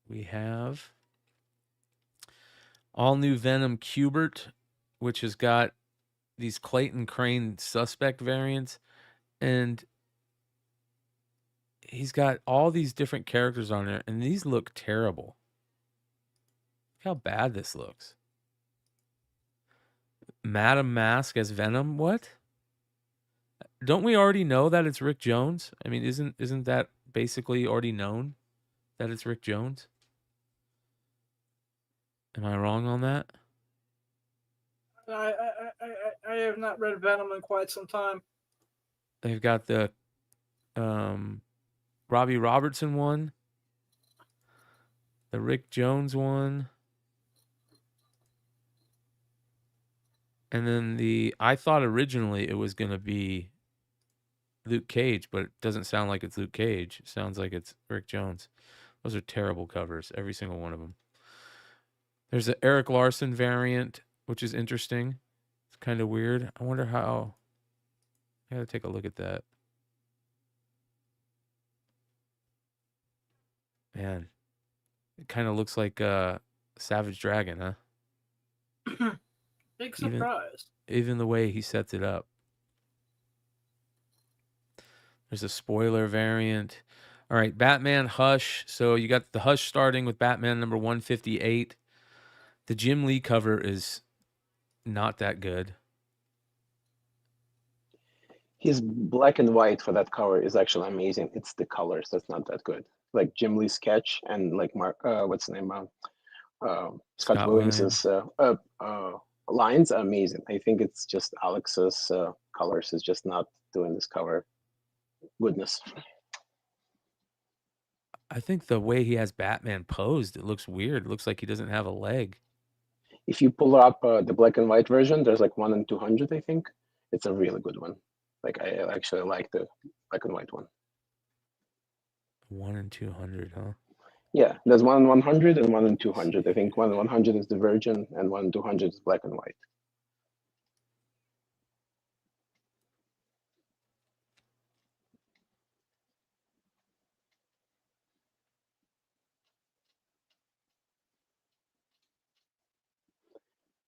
we have all new Venom Cubert, which has got these Clayton Crane suspect variants, and he's got all these different characters on there, and these look terrible. Look how bad this looks. Madam Mask as Venom? What? Don't we already know that it's Rick Jones? I mean, isn't that basically already known that it's Rick Jones? Am I wrong on that? I have not read Venom in quite some time. They've got the Robbie Robertson one, the Rick Jones one, and then I thought originally it was going to be Luke Cage, but it doesn't sound like it's Luke Cage. It sounds like it's Rick Jones. Those are terrible covers, every single one of them. There's an Eric Larson variant, which is interesting. It's kind of weird. I wonder how. I gotta take a look at that. Man, it kind of looks like Savage Dragon, huh? Big surprise. Even the way he sets it up. There's a spoiler variant. All right, Batman Hush. So you got the Hush starting with Batman number 158. The Jim Lee cover is not that good. His black and white for that cover is actually amazing. It's the colors that's not that good. Like Jim Lee's sketch and like what's the name? Scott Williams' lines are amazing. I think it's just Alex's colors is just not doing this cover goodness. I think the way he has Batman posed, it looks weird. It looks like he doesn't have a leg. If you pull up the black and white version, there's like 1 in 200, I think. It's a really good one. Like I actually like the black and white one. 1 in 200, huh? Yeah, there's 1 in 100 and 1 in 200. I think 1 in 100 is the virgin and 1 in 200 is black and white.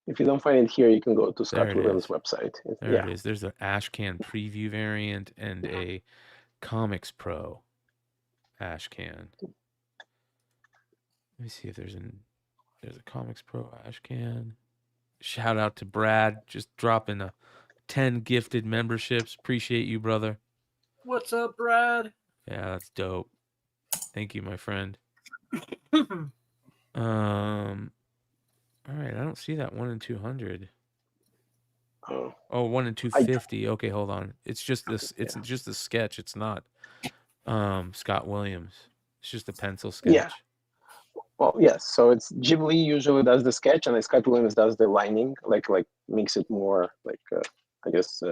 If you don't find it here, you can go to Scott Williams' website. There it is. There's an Ashcan preview variant and a Comics Pro Ashcan. Let me see if there's a Comics Pro Ashcan. Shout out to Brad, just dropping 10 gifted memberships. Appreciate you, brother. What's up, Brad? Yeah, that's dope. Thank you, my friend. All right, I don't see that 1 in 200. Oh, 1 in 250. Okay, hold on. It's just this. It's just a sketch. It's not Scott Williams. It's just a pencil sketch. Yeah. Well, yes. So it's Jim Lee usually does the sketch, and Scott Williams does the lining, like makes it more like I guess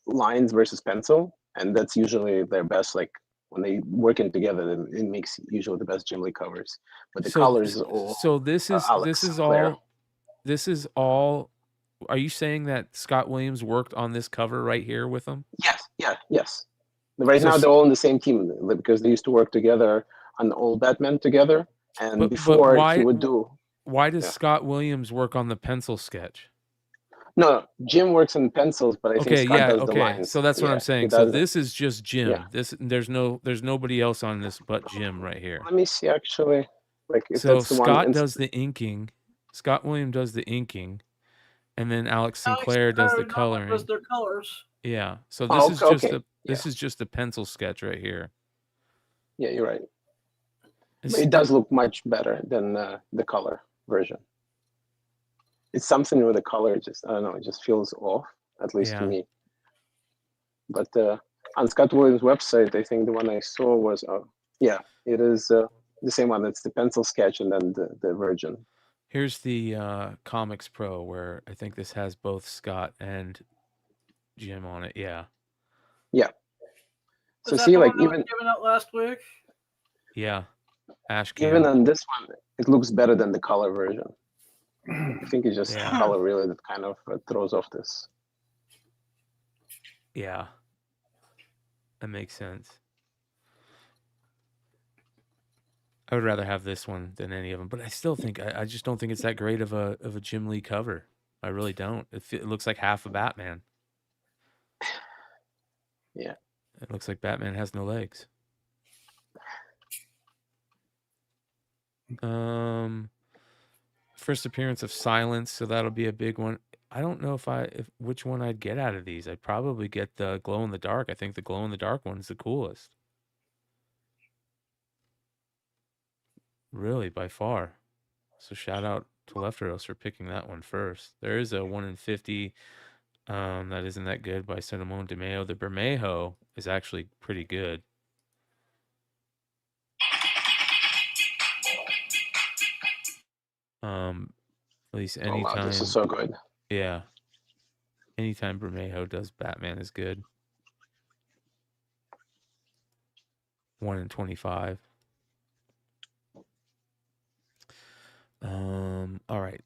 lines versus pencil, and that's usually their best. Like when they working together, it makes usually the best Jim Lee covers. But the colors is all. So this is This is all. Are you saying that Scott Williams worked on this cover right here with them? Yes. Yes. Right now they're all in the same team because they used to work together on Old Batman together. And before he would do. Why does Scott Williams work on the pencil sketch? No, Jim works in pencils, but I think Okay, Scott yeah, does the okay. lines. So that's what Yeah, I'm he saying. So does it. this is just Jim. Yeah. There's nobody else on this but Jim right here. Let me see, actually. Like, if So that's the one. Scott does the inking. Scott William does the inking, and then Alex Sinclair does the coloring. Does their colors. Yeah. So Oh, this is just okay. a this is just a pencil sketch right here. Yeah, you're right. But it does look much better than the color version. It's something with the color, just I don't know, it just feels off, at least to Yeah. me. But on Scott Williams' website, I think the one I saw was, yeah, it is the same one. It's the pencil sketch and then the version. Here's the Comics Pro, where I think this has both Scott and Jim on it. Yeah. Yeah. So Is that see, the like one that was even given out last week? Yeah. Ash even can. on this one, it looks better than the color version. I think it's just the Yeah. color really that kind of throws off this. Yeah. That makes sense. I would rather have this one than any of them, but I still think I just don't think it's that great of a Jim Lee cover. I really don't. It looks like half a Batman. Yeah. It looks like Batman has no legs. First appearance of Silence, so that'll be a big one. I don't know if which one I'd get out of these. I'd probably get the glow in the dark. I think the glow in the dark one is the coolest. Really, by far. So shout out to Lefteros for picking that one first. There is a 1 in 50 that isn't that good by Cinnamon DeMeo. The Bermejo is actually pretty good. At least anytime. Oh, wow, this is so good. Yeah. Anytime Bermejo does Batman is good. 1 in 25. All right.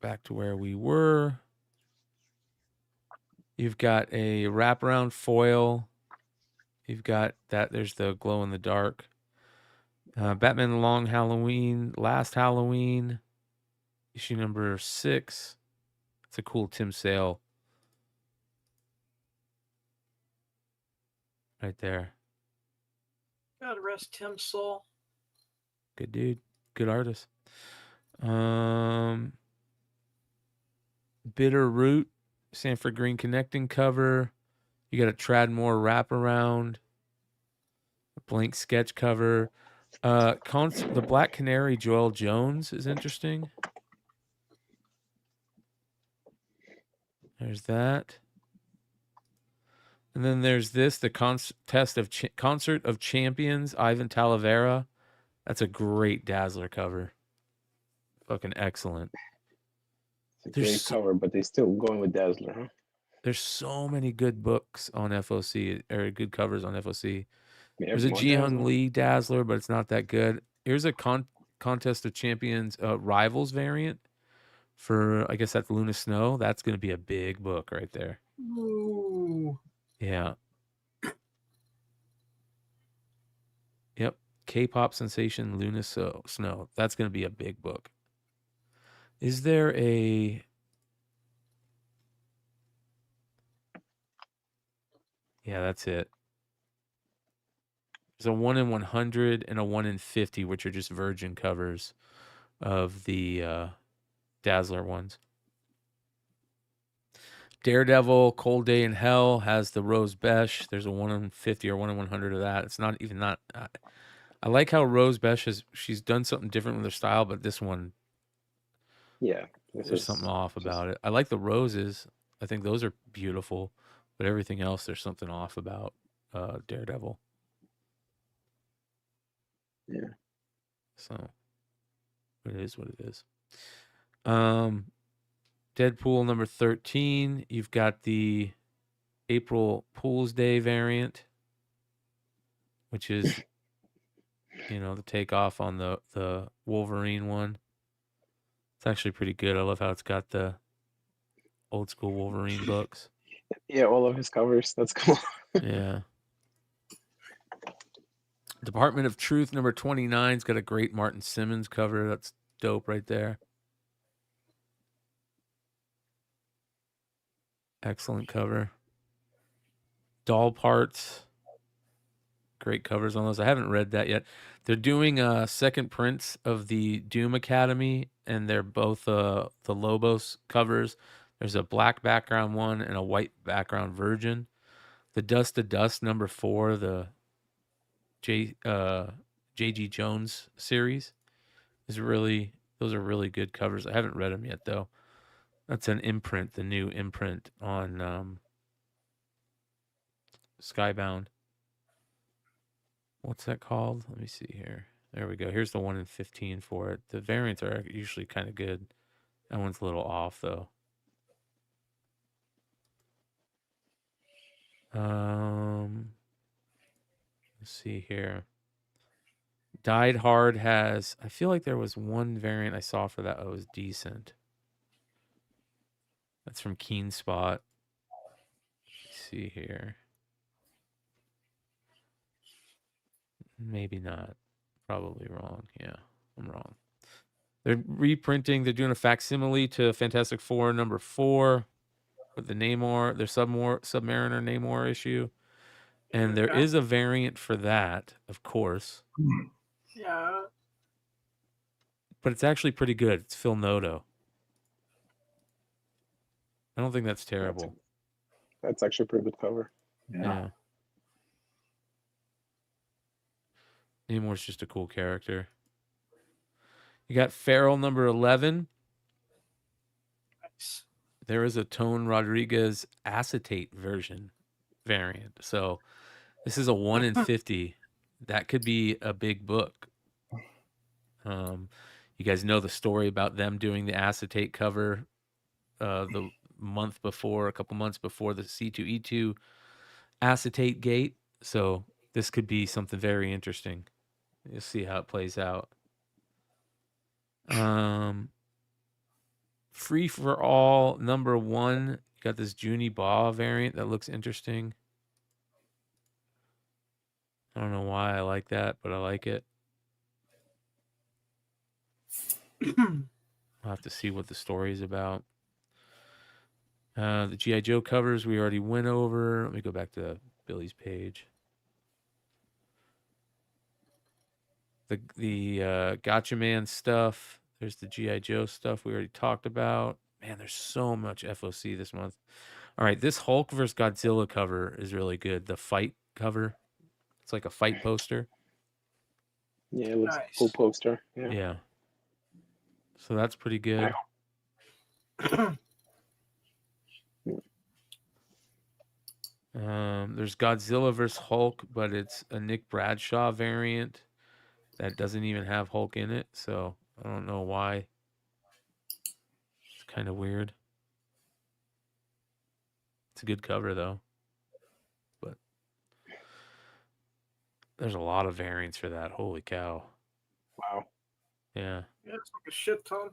Back to where we were. You've got a wraparound foil. You've got that. There's the glow in the dark. Batman Long Halloween, Last Halloween, issue number 6. It's a cool Tim Sale. Right there. God rest Tim's soul. Good dude. Good artist. Bitter Root, Sanford Green Connecting cover. You got a Tradmore wraparound. A blank sketch cover. The Black Canary Joel Jones is interesting. There's that. And then there's this, the Concert of Champions, Ivan Talavera. That's a great Dazzler cover. Fucking excellent. It's a great cover, but they're still going with Dazzler, huh? There's so many good books on FOC, or good covers on FOC. Yeah, There's a more Ji-Hung Dazzler. Lee Dazzler, but it's not that good. Here's a Contest of Champions Rivals variant for, I guess that's Luna Snow. That's going to be a big book right there. Ooh. Yeah. Yep. K-pop sensation Luna Snow. That's going to be a big book. Is there a... Yeah, that's it. There's a 1 in 100 and a 1 in 50, which are just virgin covers of the Dazzler ones. Daredevil, Cold Day in Hell has the Rose Besh. There's a 1 in 50 or 1 in 100 of that. It's not even that. I like how Rose Besh she's done something different with her style, but this one, yeah, there's something off about it. I like the roses. I think those are beautiful, but everything else, there's something off about Daredevil. Yeah. So it is what it is. Deadpool number 13. You've got the April Fool's Day variant, which is, the takeoff on the Wolverine one. It's actually pretty good. I love how it's got the old school Wolverine books. Yeah, all of his covers. That's cool. Yeah. Department of Truth number 29's got a great Martin Simmons cover. That's dope right there. Excellent cover. Doll Parts. Great covers on those. I haven't read that yet. They're doing second prints of the Doom Academy, and they're both the Lobos covers. There's a black background one and a white background version. The Dust to Dust #4, the J.G. Jones series, those are really good covers. I haven't read them yet though. That's an imprint, the new imprint on Skybound. What's that called? Let me see here. There we go. Here's the 1 in 15 for it. The variants are usually kind of good. That one's a little off though. Let's see here. Died Hard has, I feel like there was one variant I saw for that was decent. That's from Keen Spot. Let's see here. Maybe not. Probably wrong. Yeah, I'm wrong. They're reprinting. They're doing a facsimile to Fantastic Four #4 with the Namor, their Submariner Namor issue. And there is a variant for that, of course. Yeah. But it's actually pretty good. It's Phil Noto. I don't think that's terrible. That's actually a pretty good cover. Yeah. Namor's just a cool character. You got Feral #11. Nice. There is a Tone Rodriguez acetate variant. So this is a 1 in 50. That could be a big book. You guys know the story about them doing the acetate cover the month before, a couple months before the C2E2 acetate gate. So this could be something very interesting. You'll see how it plays out. Free for All #1. You got this Junie Baugh variant that looks interesting. I don't know why I like that, but I like it. I'll have to see what the story is about. The G.I. Joe covers we already went over. Let me go back to Billy's page. The Gotcha Man stuff. There's the G.I. Joe stuff we already talked about. Man, there's so much FOC this month. All right, this Hulk vs. Godzilla cover is really good. The fight cover. It's like a fight poster. Yeah, it looks Nice. cool poster. Yeah. So that's pretty good. There's Godzilla vs. Hulk, but it's a Nick Bradshaw variant that doesn't even have Hulk in it. So I don't know why. It's kind of weird. It's a good cover though. But there's a lot of variants for that. Holy cow. Wow. Yeah. Yeah, it's like a shit ton.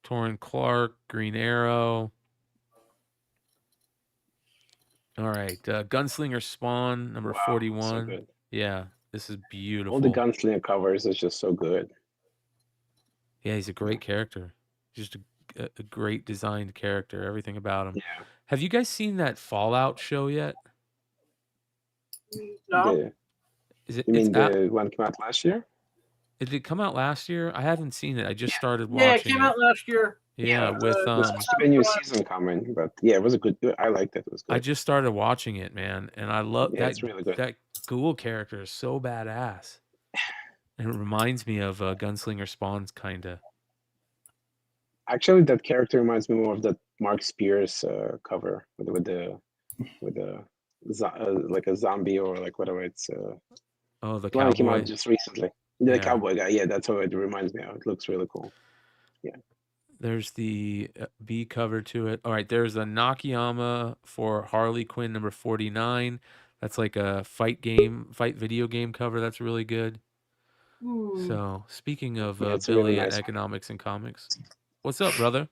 Torrin Clark, Green Arrow. All right. Gunslinger Spawn, #41. So good. Yeah, this is beautiful. All the Gunslinger covers is just so good. Yeah, he's a great character. Just a great designed character. Everything about him. Yeah. Have you guys seen that Fallout show yet? No. You mean the one came out last year? Did it come out last year? I haven't seen it. I just started watching Yeah, it came out last year. Yeah, with There's supposed to be a new season coming, but yeah, it was a good. I liked it. It was good. I just started watching it, man, and I love that. It's really good. That Ghoul character is so badass, and it reminds me of Gunslinger Spawn's kinda. Actually, that character reminds me more of that Mark Spears cover with the like a zombie or like whatever it's. The one that cowboy came out just recently. The cowboy guy. Yeah, that's what it reminds me of. It looks really cool. Yeah. There's the B cover to it. All right, there's a Nakayama for Harley Quinn #49. That's like a fight video game cover. That's really good. Ooh. So speaking of it's Billy really at nice. Economics and Comics, what's up, brother?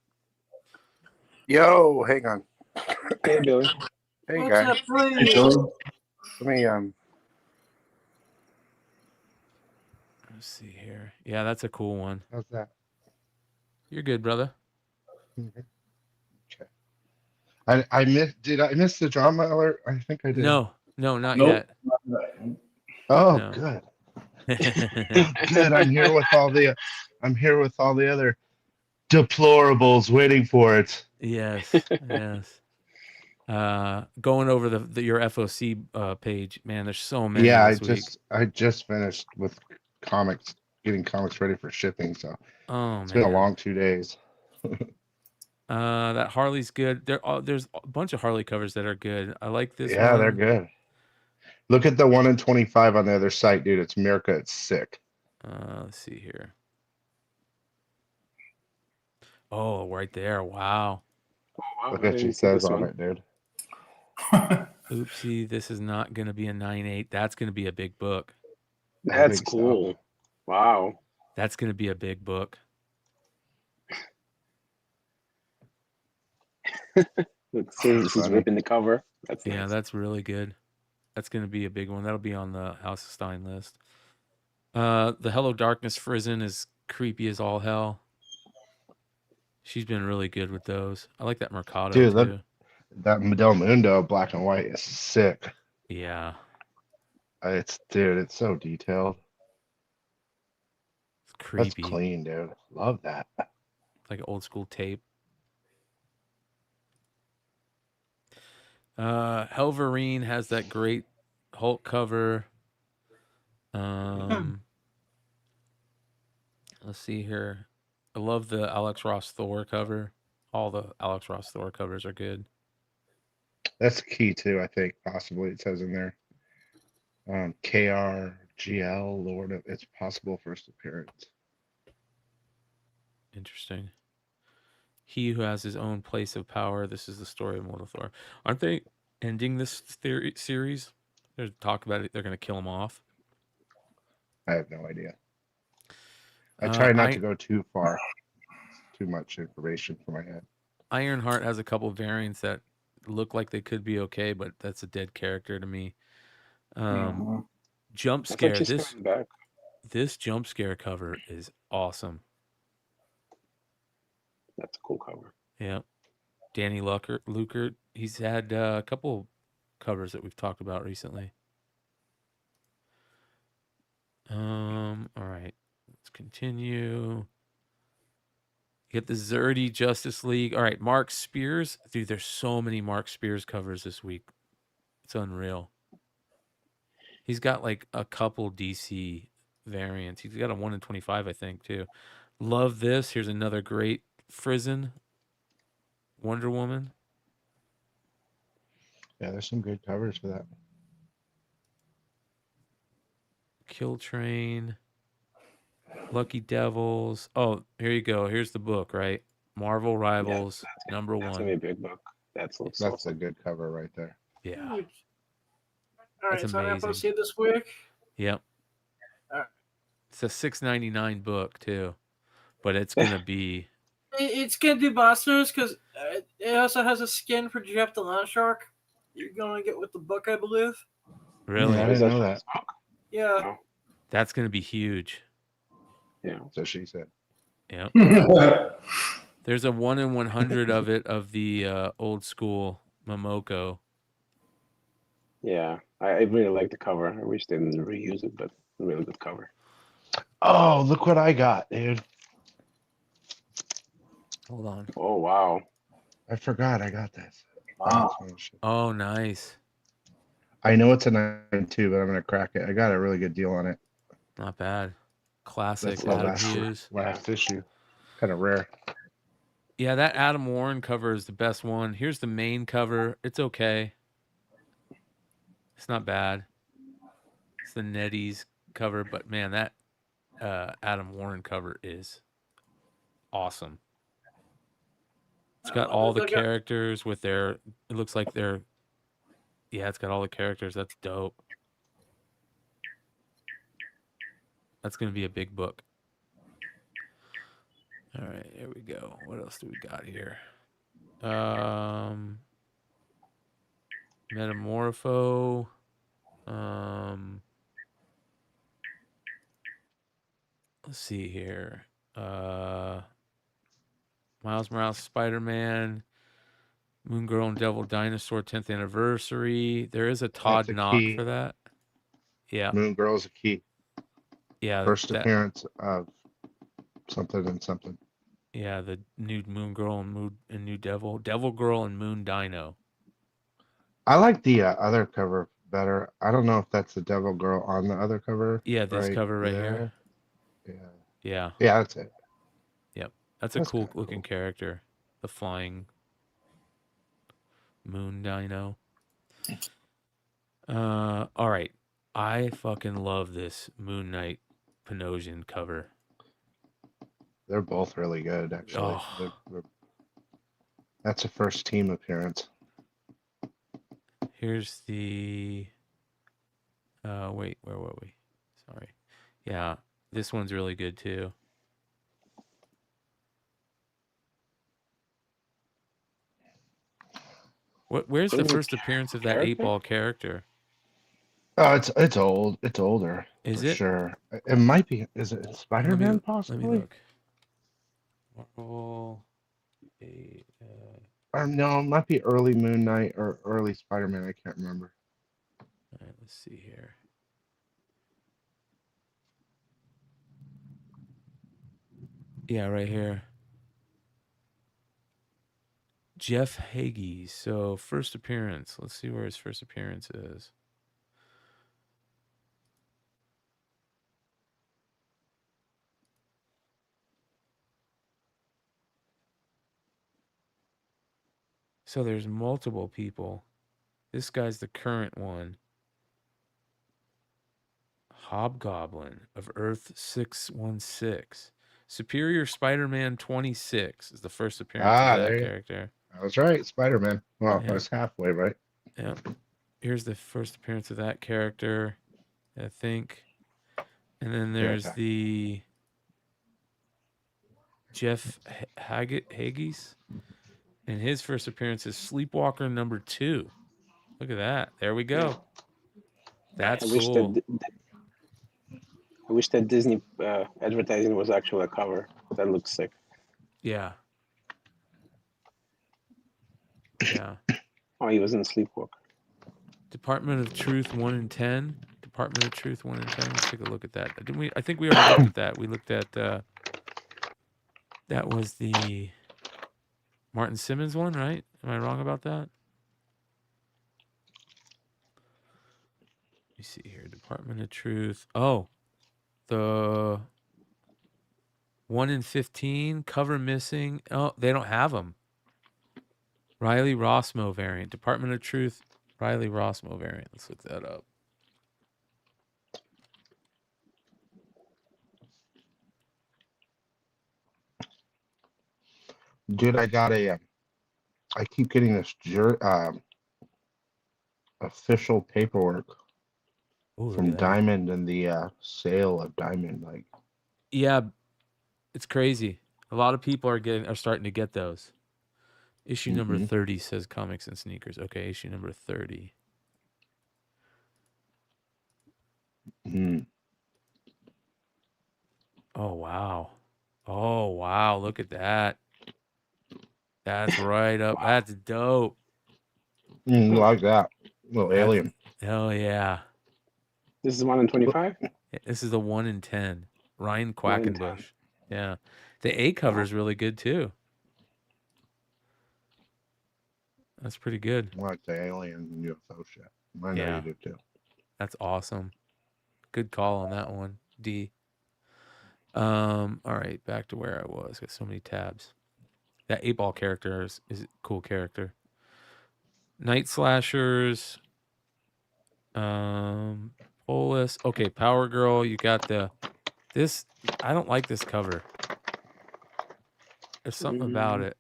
Yo, hang on. Hey, Billy. Hey, What's guys. up, Bryan? Let me Let's see here. Yeah, that's a cool one. How's that? You're good, brother. Okay. I missed. Did I miss the drama alert? I think I did. No, not Nope. yet. Oh, No. good. Good. I'm here with all the. I'm here with all the other deplorables waiting for it. Yes. Going over your FOC page, man. There's so many Yeah, this week. I just finished with comics, getting comics ready for shipping. So Oh it's man, been a long 2 days. that Harley's good. There's a bunch of Harley covers that are good. I like this Yeah, one. they're good. Look at the 1 in 25 on the other site, dude. It's Mirka. It's sick. Let's see here. Oh, right there. Wow. Wow, Look I what she didn't see says this on one. it, dude. Oopsie, this is not going to be a 9.8. That's going to be a big book. That's think so. cool. Wow. That's going to be a big book. Let's see, he's Funny. ripping the cover. That's Yeah, nice. that's really good. That's going to be a big one. That'll be on the House of Stein list. The Hello Darkness Frizzen is creepy as all hell. She's been really good with those. I like that Mercado Dude, too. that Del Mundo black and white is sick. Yeah, It's so detailed. it's That's creepy. clean, dude. Love that. Like old school tape. Helverine has that great Hulk cover. Let's see here. I love the Alex Ross Thor cover. All the Alex Ross Thor covers are good. That's key too, I think, possibly it says in there. KRGL, Lord of It's Possible First Appearance. Interesting. He who has his own place of power. This is the story of Mortal Thor. Aren't they ending this series? There's talk about it. They're going to kill him off. I have no idea. I try not to go too far. Too much information for my head. Ironheart has a couple variants that look like they could be okay, but that's a dead character to me. Jump I thought scare. she's coming back. This jump scare cover is awesome. That's a cool cover. Yeah. Danny Lukert. He's had a couple covers that we've talked about recently. All right. Let's continue. You get the Zerdy Justice League. All right, Mark Spears. Dude, there's so many Mark Spears covers this week. It's unreal. He's got like a couple DC variants. He's got a 1 in 25, I think, too. Love this. Here's another great Frizzen Wonder Woman. Yeah, there's some good covers for that. Kill Train. Lucky Devils. Oh, here you go. Here's the book, right? Marvel Rivals, number That's 1. gonna be a big book. That's a good cover right there. Yeah. All right, That's so I'm amazing. FOC this week. Yep. All right. It's a $6.99 book too, but it's gonna be. It's gonna do monsters because it also has a skin for Jeff the Land Shark. You're gonna get with the book, I believe. Really? Yeah, I didn't know that. Yeah. That's gonna be huge. Yeah. So she said. Yep. There's a 1 in 100 of it of the old school Momoko. Yeah, I really like the cover. I wish they didn't reuse it, but a really good cover. Oh, look what I got, dude. Hold on. Oh, wow. I forgot I got this. Wow. Oh, nice. I know it's a 9.2, but I'm gonna crack it. I got a really good deal on it. Not bad. Classic That's the Adam last, Hughes. last issue. Kind of rare. Yeah, that Adam Warren cover is the best one. Here's the main cover. It's okay. It's not bad. It's the Nettie's cover, but man, that Adam Warren cover is awesome. It's got all the characters with their. It looks like they're. Yeah, it's got all the characters. That's dope. That's gonna be a big book. All right, here we go. What else do we got here? Metamorpho. Let's see here. Miles Morales, Spider-Man. Moon Girl and Devil Dinosaur 10th anniversary. There is a Todd That's a Knock key. for that. Yeah. Moon Girl's a key. Yeah. First appearance of something and something. Yeah, the new Moon Girl and new Devil Girl and Moon Dino. I like the other cover better. I don't know if that's the Devil Girl on the other cover. Yeah, this cover right there. here. Yeah. Yeah. That's it. Yep. That's a cool looking character. The flying Moon Dino. All right. I fucking love this Moon Knight Panosian cover. They're both really good, actually. Oh. That's a first team appearance. Here's the wait, where were we? Sorry. Yeah, this one's really good too. Where's the first appearance of that 8-ball character? Oh, it's old. It's older. Is for it? Sure. It might be. Is it Spider-Man possibly? Let me look. Marvel. No, it might be early Moon Knight or early Spider-Man. I can't remember. All right, let's see here. Yeah, right here. Jeff Hagee. So first appearance. Let's see where his first appearance is. So there's multiple people. This guy's the current one. Hobgoblin of Earth 616. Superior Spider-Man 26 is the first appearance of that character. I was right, Spider-Man. Well, I was halfway right. Yeah. Here's the first appearance of that character, I think. And then there's the Jeff Haggees. And his first appearance is Sleepwalker #2. Look at that. There we go. That's cool. I wish that Disney advertising was actually a cover. That looks sick. Yeah. Yeah. Oh, he was in Sleepwalker. Department of Truth 1 in 10. Department of Truth 1 in 10. Let's take a look at that. Didn't we? I think we already looked at that. We looked at that was the Martin Simmons one, right? Am I wrong about that? Let me see here. Department of Truth. Oh, the 1 in 15 cover missing. Oh, they don't have them. Riley Rossmo variant. Department of Truth. Riley Rossmo variant. Let's look that up. Dude, I got I keep getting this official paperwork from Diamond and the sale of Diamond. Like, yeah, it's crazy. A lot of people are starting to get those. Issue number 30 says Comics and Sneakers. Okay, issue number 30. Oh wow. Oh wow, look at that. That's right up. That's dope. Like that. Little alien. Hell yeah. This is 1 in 25? This is the 1 in 10. Ryan Quackenbush. Yeah. The A cover is really good too. That's pretty good. I like the alien and UFO shit. I know you do too. That's awesome. Good call on that one, D. All right, back to where I was. Got so many tabs. That 8-ball character is a cool character. Night Slashers. Polis. Okay, Power Girl. You got this. I don't like this cover. There's something about it.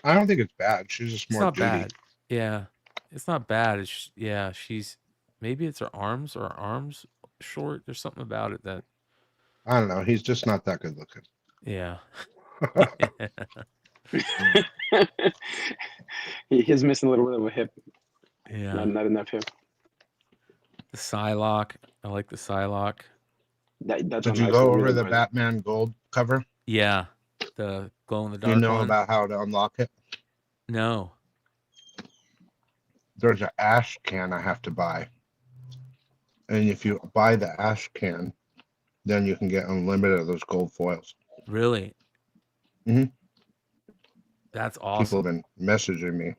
I don't think it's bad. She's just more. It's not bad. Yeah, it's not bad. She's maybe it's her arms or her arms short. There's something about it that I don't know. He's just not that good looking. Yeah. He's missing a little bit of a hip. Yeah. Not enough hip. The Psylocke. I like the Psylocke. Did you go over the Batman Gold cover? Yeah. The glow in the dark. Do you know about how to unlock it? No. there's an ash can I have to buy. And if you buy the ash can, then you can get unlimited of those gold foils. Really? Mm-hmm. That's People awesome. have been messaging me.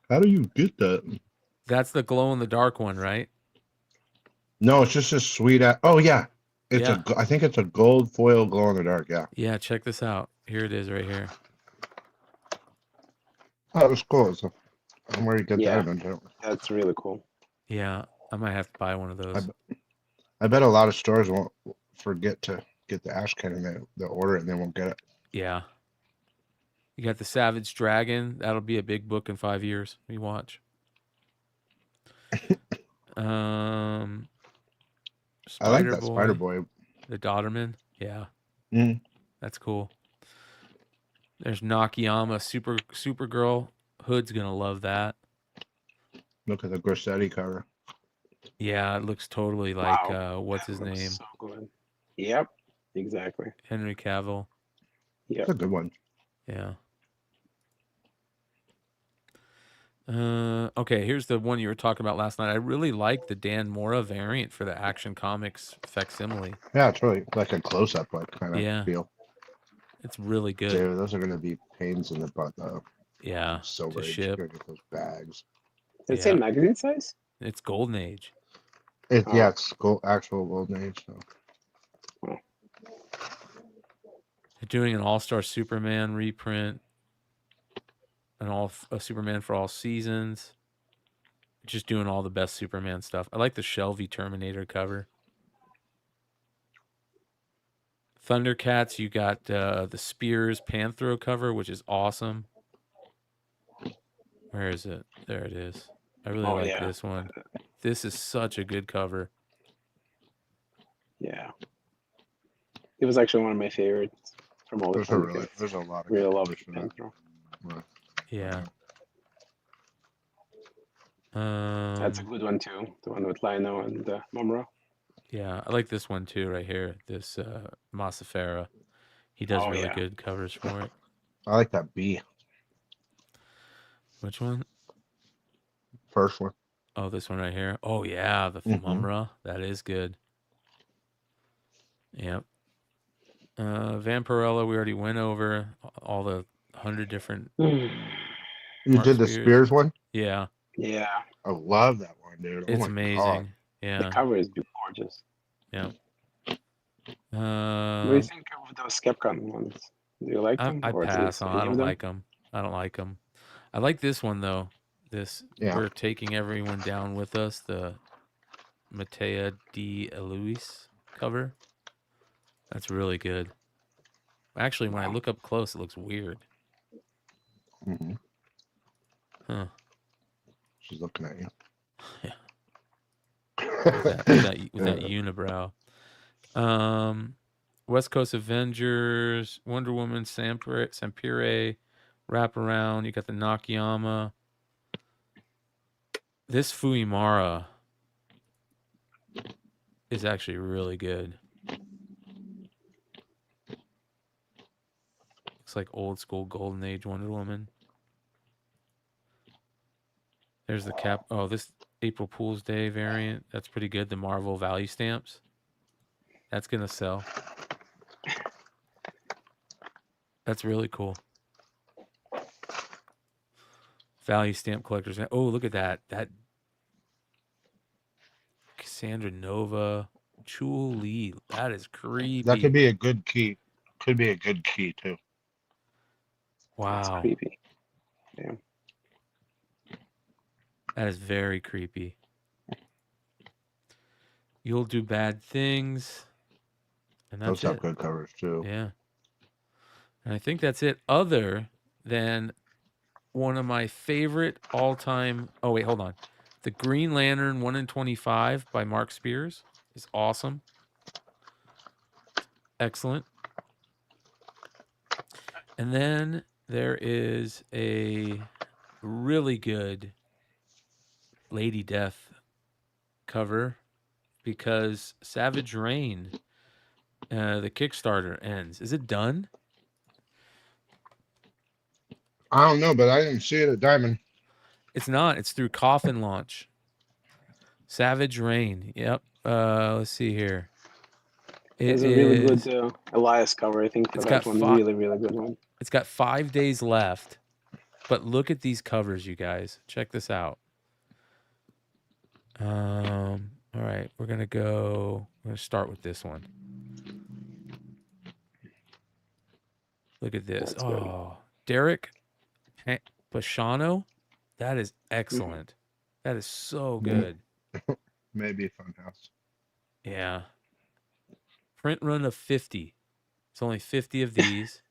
How do you get that? That's the glow in the dark one, right? No, it's just a sweet. Oh yeah, it's Yeah. I think it's a gold foil glow in the dark. Yeah. Yeah, check this out. Here it is, right here. Oh, it's cool. It's where you get Yeah. that into. That's really cool. Yeah, I might have to buy one of those. I bet a lot of stores won't forget to get the ash can and they'll order it and they won't get it. Yeah. You got the Savage Dragon. That'll be a big book in 5 years. You watch. I like that Spider Boy. The Dodderman. Yeah. Mm. That's cool. There's Nakayama Supergirl. Hood's gonna love that. Look at the Grossetti cover. Yeah, it looks totally like Wow. what's his That looks name? So good. Yep. Exactly. Henry Cavill. Yep. It's a good one. Yeah. Okay, here's the one you were talking about last night. I really like the Dan Mora variant for the Action Comics facsimile. Yeah, it's really like a close-up, like kind of feel. It's really good. Dude, those are going to be pains in the butt, though. Yeah, So to rich. ship. You're gonna get those bags. Does it say magazine size? It's Golden Age. Yeah, it's actual Golden Age. So. They're doing an All-Star Superman reprint. A Superman for all seasons. Just doing all the best Superman stuff. I like the Shelby Terminator cover. Thundercats, you got the Spears Panthro cover, which is awesome. Where is it? There it is. I really like this one. This is such a good cover. Yeah. It was actually one of my favorites from all the There's there's a lot of really love covers it. for that. Yeah. That's a good one too. The one with Lino and Mumra. Yeah, I like this one too, right here. This Masafera. He does really good covers for it. I like that B. Which one? First one. Oh, this one right here. Oh yeah, the Mumra. That is good. Yep. Vampirella, we already went over all the 100 different. You did the Spears one? Yeah. Yeah. I love that one, dude. It's amazing. God. Yeah. The cover is gorgeous. Yeah. What do you think of those Capcom ones? Do you like them? I pass on. I don't like them. I don't like them. I like this one though. We're taking everyone down with us. The Matea D. Eloise cover. That's really good. Actually, when I look up close, it looks weird. Mm-hmm. Huh. She's looking at you. Yeah. with that unibrow. West Coast Avengers, Wonder Woman, Sampire, Wraparound. You got the Nakayama. This Fuimara is actually really good. Looks like old school Golden Age Wonder Woman. There's the cap. Oh, this April Fool's Day variant. That's pretty good. The Marvel value stamps. That's going to sell. That's really cool. Value stamp collectors. Oh, look at that. That Cassandra Nova. Chul Lee. That is creepy. That could be a good key. Could be a good key, too. Wow. That's creepy. Yeah. That is very creepy. You'll Do Bad Things. And that's Those have good covers, too. Yeah. And I think that's it, other than one of my favorite all-time... Oh, wait, hold on. The Green Lantern 1 in 25 by Mark Spears is awesome. Excellent. And then there is a really good Lady Death cover because Savage Rain, the Kickstarter ends. Is it done? I don't know, but I didn't see it at Diamond. It's not. It's through Coffin Launch. Savage Rain. Yep. Let's see here. There's a really good Elias cover, I think, for that one. Really, really good one. It's got 5 days left. But look at these covers, you guys. Check this out. All right, we're gonna start with this one. Look at this. That's good. Derek Pashano. That is excellent. That is so good. Maybe Funhouse. Yeah. Print run of 50. It's only 50 of these.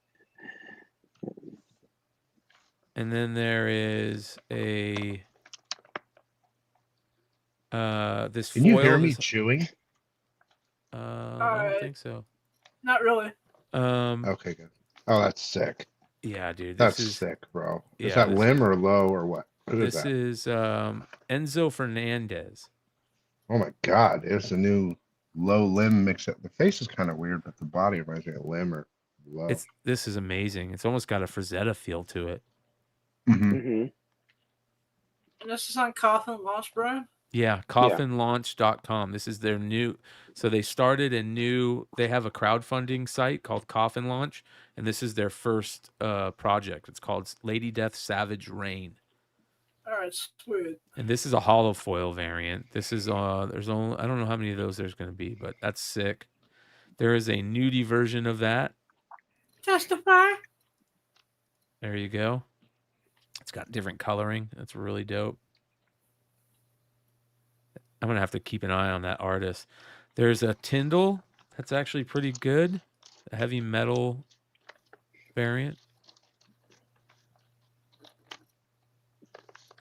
And then there is a this Can foil. you hear me chewing? I don't think so. Not really. Okay, good. Oh, that's sick. Yeah, dude. That's sick, bro. Yeah, Is that limb or low or what? This is Enzo Fernandez. Oh my God, it's a new low limb mix up. The face is kind of weird, but the body reminds me of limb or low. This is amazing. It's almost got a Frazetta feel to it. And this is on Coffin Launch, Brian? Yeah, coffinlaunch.com. This is their new. So they started they have a crowdfunding site called Coffin Launch, and this is their first project. It's called Lady Death Savage Rain. All right, sweet. And this is a hollow foil variant. This is there's only, I don't know how many of those there's going to be, but that's sick. There is a nudie version of that. Testify. There you go. It's got different coloring. That's really dope. I'm going to have to keep an eye on that artist. There's a Tyndall. That's actually pretty good. A heavy metal variant.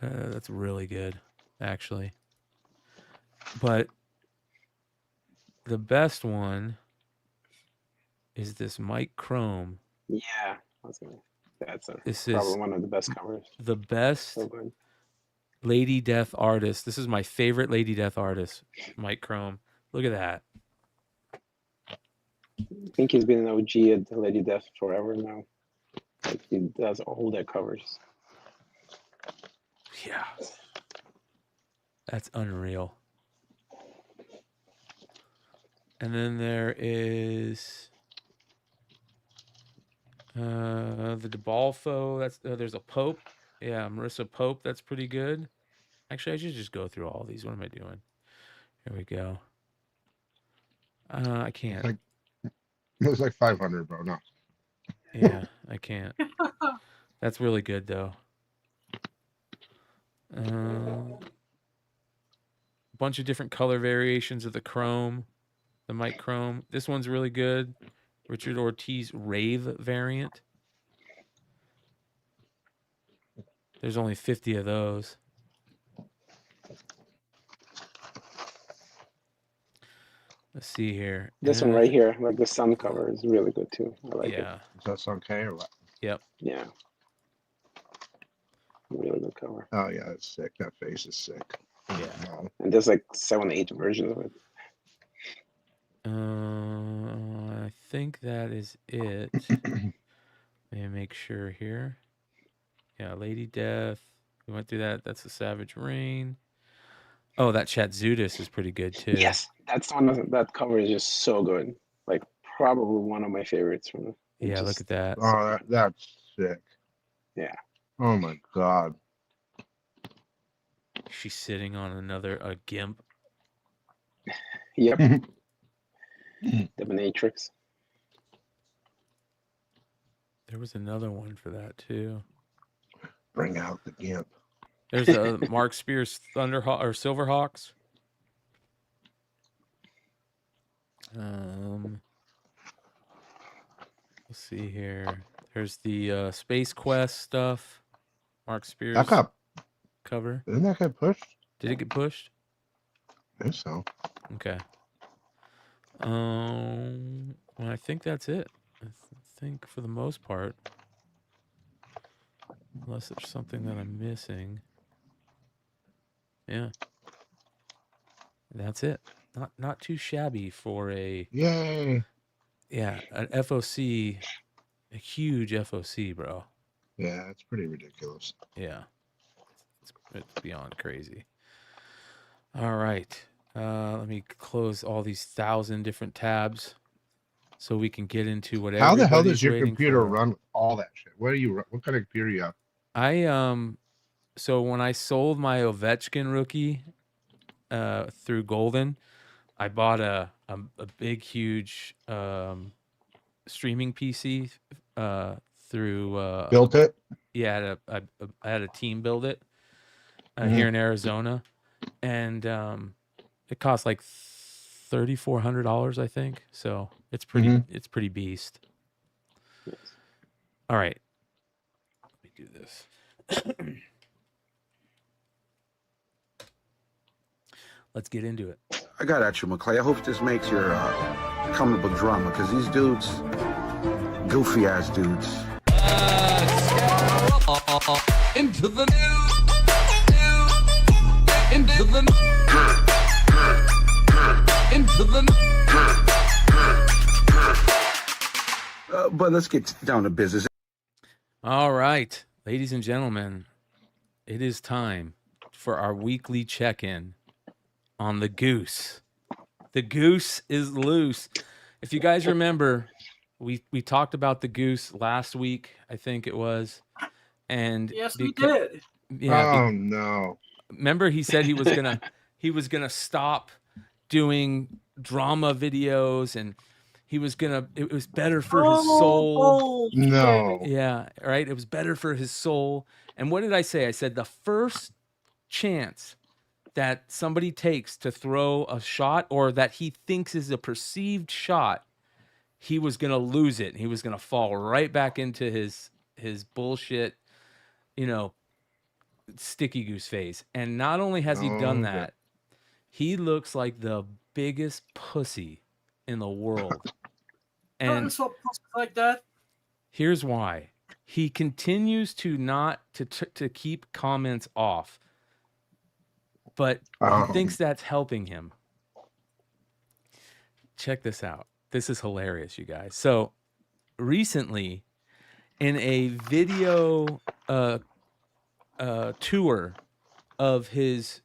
That's really good, actually. But the best one is this Mike Chrome. Yeah. That's This probably is one of the best covers. The best So good. Lady Death artist. This is my favorite Lady Death artist, Mike Chrome. Look at that. I think he's been an OG at the Lady Death forever now. Like he does all their covers. Yeah. That's unreal. And then there is the DeBalfo. That's there's a Pope. Yeah, Marissa Pope. That's pretty good. Actually, I should just go through all these. What am I doing? Here we go. I can't. It was like 500, bro. No. Yeah, I can't. That's really good though. Bunch of different color variations of the Chrome, the Mike Chrome. This one's really good. Richard Ortiz Rave variant. There's only 50 of those. Let's see here. This one right here, like the sun cover, is really good too. I like it. Yeah. Is that Sun K or what? Yep. Yeah. Really good cover. Oh yeah, it's sick. That face is sick. Yeah. Wow. And there's like 7, 8 versions of it. I think that is it. Let me make sure here. Yeah, Lady Death. We went through that. That's the Savage Rain. Oh, that Chatzudis is pretty good too. Yes, that's one. That cover is just so good. Like probably one of my favorites from it. Yeah, look at that. Oh, that's sick. Yeah. Oh my God. She's sitting on a gimp. Yep. The Matrix. There was another one for that too. Bring out the gimp. There's a Mark Spears Thunderhawk or Silverhawks. Let's see here. There's the Space Quest stuff. Mark Spears That got cover. Didn't that get pushed? Did it get pushed? I think so. Okay. Well, I think that's it. I think for the most part, unless there's something that I'm missing. Yeah. That's it. Not too shabby for a Yay. yeah, an FOC, a huge FOC, bro. Yeah, it's pretty ridiculous. Yeah. It's beyond crazy. All right. Let me close all these 1,000 different tabs so we can get into what How the hell does everybody's your waiting computer for. run all that shit? What kind of computer you have? So when I sold my Ovechkin rookie through Golden, I bought a big, huge streaming PC through Built it? yeah, I had a team build it here in Arizona, and it cost like $3,400, I think. So it's pretty beast. All right, let me do this. Let's get into it. I got at you, McClay. I hope this makes your comic book drama, because these dudes, goofy ass dudes. Into the news. Into the into the But let's get down to business. All right, ladies and gentlemen, it is time for our weekly check-in on the Goose. The Goose is loose. If you guys remember, we talked about the Goose last week, I think it was. And yes, we did. Yeah. Oh no. Remember he said he was gonna stop doing drama videos, and it was better for his soul. No. Yeah, right. It was better for his soul. And what did I say? I said the first chance that somebody takes to throw a shot, or that he thinks is a perceived shot, he was gonna lose it. He was gonna fall right back into his bullshit, sticky goose phase. And not only has he done that, he looks like the biggest pussy in the world. And like that. Here's why. He continues to keep comments off, but he thinks that's helping him. Check this out. This is hilarious, you guys. So recently, in a video tour of his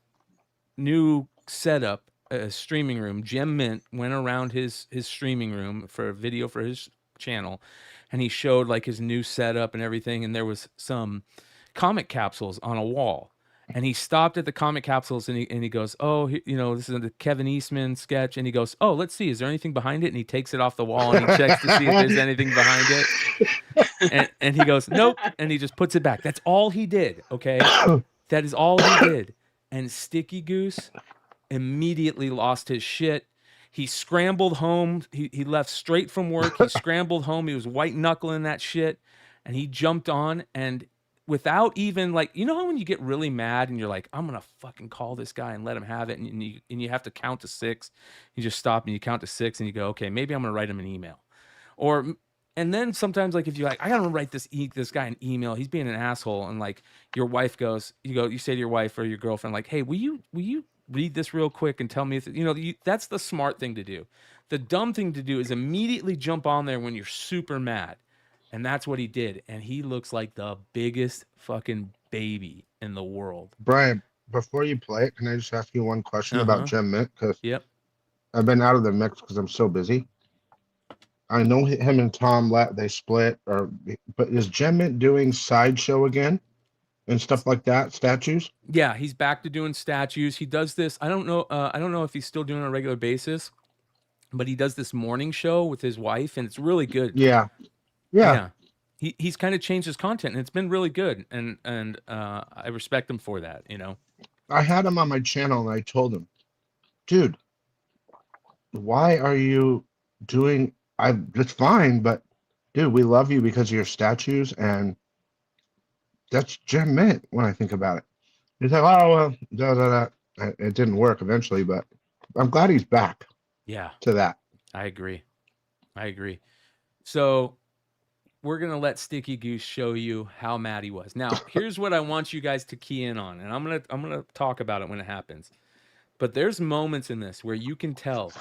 new setup, streaming room, Gem Mint went around his streaming room for a video for his channel, and he showed like his new setup and everything, and there was some comic capsules on a wall, and he stopped at the comic capsules, and he goes, oh, this is the Kevin Eastman sketch, and he goes, oh, let's see, is there anything behind it? And he takes it off the wall and he checks to see if there's anything behind it, and he goes, nope, and he just puts it back. That's all he did. Okay, that is all he did. And Sticky Goose immediately lost his shit. He scrambled home. He left straight from work. He scrambled home. He was white knuckling that shit, and he jumped on, and without even like, how when you get really mad and you're like, I'm gonna fucking call this guy and let him have it, and you have to count to 6. You just stop and you count to 6 and you go, okay, maybe I'm gonna write him an email, and then sometimes like if you're like, I gotta write this guy an email, he's being an asshole, and like your wife goes, you say to your wife or your girlfriend like, hey, will you read this real quick and tell me if that's the smart thing to do. The dumb thing to do is immediately jump on there when you're super mad. And that's what he did. And he looks like the biggest fucking baby in the world. Brian, before you play it, can I just ask you one question about Gem Mint? Because I've been out of the mix because I'm so busy. I know him and Tom they split, but is Gem Mint doing Sideshow again and stuff like that? Statues? Yeah, he's back to doing statues. He does this. I don't know if he's still doing it on a regular basis, but he does this morning show with his wife, and it's really good. Yeah. He's kind of changed his content, and it's been really good, and I respect him for that. I had him on my channel, and I told him, dude, why are you doing? It's fine, but dude, we love you because of your statues, and that's Gem Mint when I think about it. He's like, oh well, it didn't work eventually, but I'm glad he's back. Yeah. To that. I agree. So we're gonna let Sticky Goose show you how mad he was. Now, here's what I want you guys to key in on, and I'm gonna talk about it when it happens. But there's moments in this where you can tell,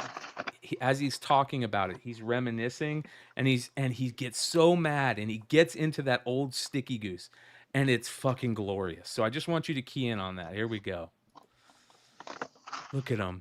as he's talking about it, he's reminiscing, and he gets so mad, and he gets into that old Sticky Goose. and it's fucking glorious. So I just want you to key in on that. Here we go. Look at him.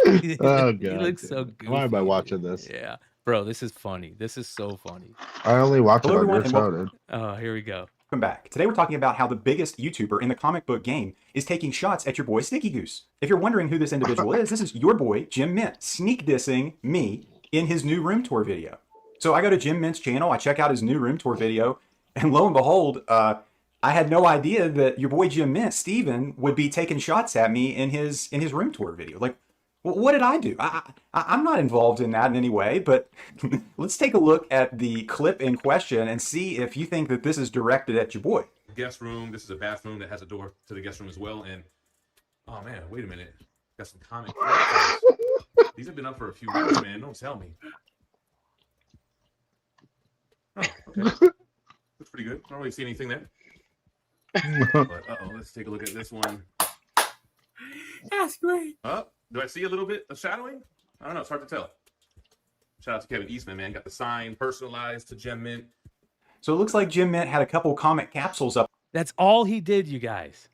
Oh He god. looks so Dude. goofy. Why am I watching dude. this? Yeah. Bro, this is funny. This is so funny. I only watch it Hello, on your everyone, and show, welcome dude. Oh, here we go. back. Today we're talking about how the biggest YouTuber in the comic book game is taking shots at your boy Sticky Goose. If you're wondering who this individual is, this is your boy Jim Mint sneak dissing me in his new room tour video. So I go to Jim Mint's channel, I check out his new room tour video, and lo and behold, I had no idea that your boy Jim Mint, Steven, would be taking shots at me in his room tour video. Like, what did I do? I'm not involved in that in any way, but let's take a look at the clip in question and see if you think that this is directed at your boy. Guest room. This is a bathroom that has a door to the guest room as well. And oh man, wait a minute. Got some comic characters. These have been up for a few weeks, man. Don't tell me. Oh, okay. Looks pretty good. I don't really see anything there. But let's take a look at this one. That's great. Do I see a little bit of shadowing? I don't know. It's hard to tell. Shout out to Kevin Eastman, man. Got the sign personalized to Jim Mint. So it looks like Jim Mint had a couple comic capsules up. That's all he did, you guys.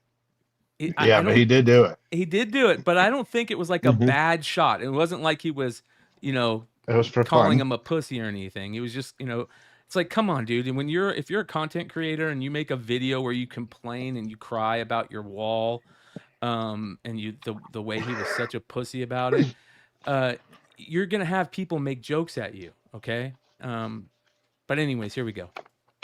But he did do it. He did do it, but I don't think it was like a bad shot. It wasn't like he was, It was for calling fun. him a pussy or anything. It was just, it's like, come on, dude. And if you're a content creator and you make a video where you complain and you cry about your wall, and the way he was such a pussy about it, you're gonna have people make jokes at you, okay? But anyways, here we go.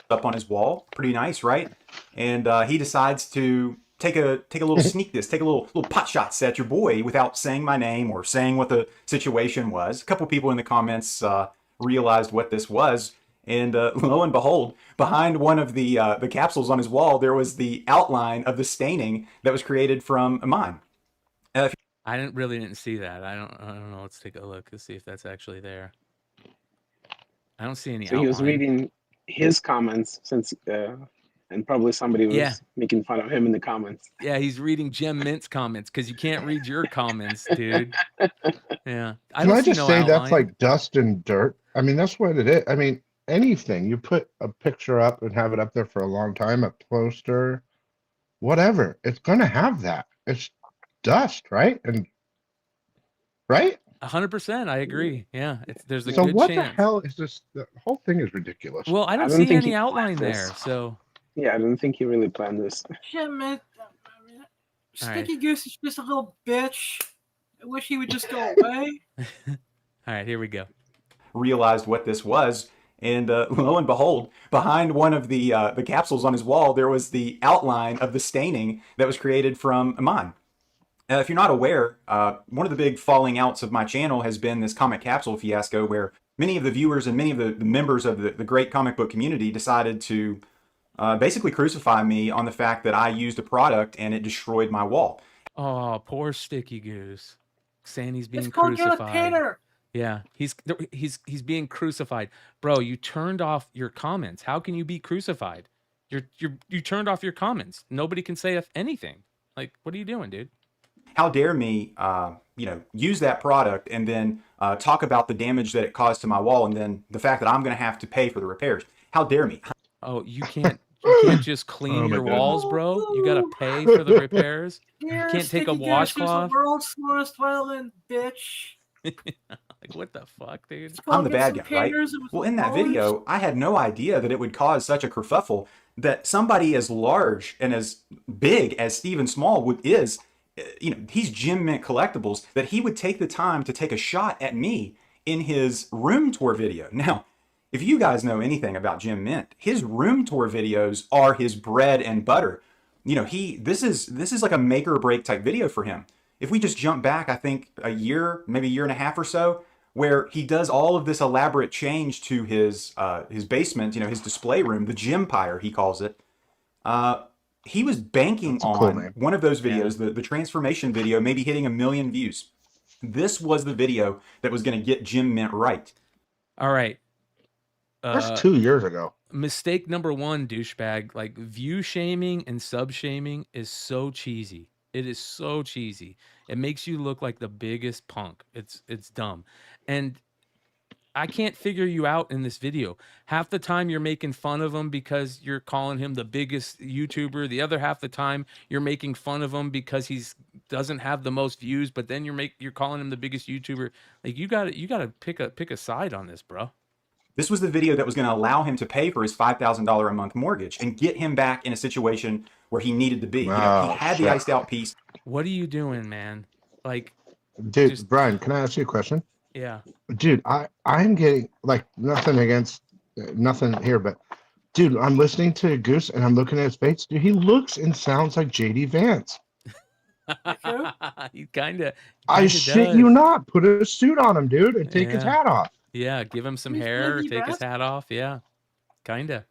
Up on his wall, pretty nice, right? And he decides to take a little sneak this, take a little pot shots at your boy without saying my name or saying what the situation was. A couple people in the comments realized what this was. And lo and behold, behind one of the capsules on his wall, there was the outline of the staining that was created from mine. I didn't see that. I don't know. Let's take a look. Let's see if that's actually there. I don't see any. So he was reading his comments since, and probably somebody was making fun of him in the comments. Yeah, he's reading Jim Mint's comments because you can't read your comments, dude. Yeah. Can I just say that's like dust and dirt? I mean, that's what it is. I mean, anything you put a picture up and have it up there for a long time, a poster, whatever, it's gonna have that. It's dust, right? And right? 100%. I agree. Yeah, there's a so good what chance. the hell is this? The whole thing is ridiculous. Well, I don't see any outline there. So yeah, I don't think he really planned this. Shit, man. Sticky Goose is just a little bitch. I wish he would just go away. All right, here we go. Realized what this was. And lo and behold, behind one of the capsules on his wall, there was the outline of the staining that was created from mine. If you're not aware, one of the big falling outs of my channel has been this comic capsule fiasco, where many of the viewers and many of the members of the great comic book community decided to basically crucify me on the fact that I used a product and it destroyed my wall. Oh, poor Sticky Goose. Saying he's being It's called crucified. Painter. Yeah, he's being crucified, bro. You turned off your comments. How can you be crucified? You turned off your comments. Nobody can say anything. Like, what are you doing, dude? How dare me, use that product and then talk about the damage that it caused to my wall, and then the fact that I'm going to have to pay for the repairs. How dare me? Oh, you can't just clean your walls, bro. You gotta pay for the repairs. You can't take a washcloth. The world's smartest violin, bitch. Like, what the fuck, dude? I'm the bad guy, right? Well, in that video, I had no idea that it would cause such a kerfuffle that somebody as large and as big as Stephen Small is, he's Jim Mint Collectibles, that he would take the time to take a shot at me in his room tour video. Now, if you guys know anything about Jim Mint, his room tour videos are his bread and butter. This is like a make or break type video for him. If we just jump back, I think a year, maybe a year and a half or so, where he does all of this elaborate change to his basement, his display room, the Gympire, he calls it. He was banking on one of those videos, the transformation video, maybe hitting 1 million views. This was the video that was going to get Jim Mint right. All right. That's 2 years ago. Mistake number one, douchebag. Like, view shaming and sub shaming is so cheesy. It is so cheesy. It makes you look like the biggest punk. It's dumb. And I can't figure you out in this video. Half the time you're making fun of him because you're calling him the biggest YouTuber. The other half the time you're making fun of him because he's doesn't have the most views, but then you're calling him the biggest YouTuber. Like you gotta pick a side on this, bro. This was the video that was going to allow him to pay for his $5,000 a month mortgage and get him back in a situation where he needed to be. You know, he had the iced out piece. What are you doing, man? Like, dude, Brian, can I ask you a question? Yeah. Dude, I'm getting like nothing here, but dude, I'm listening to Goose and I'm looking at his face. Dude, he looks and sounds like JD Vance. He kinda I shit does. you not. Put a suit on him, dude, and take his hat off. Yeah, give him some hair, take his hat off. Yeah, kinda.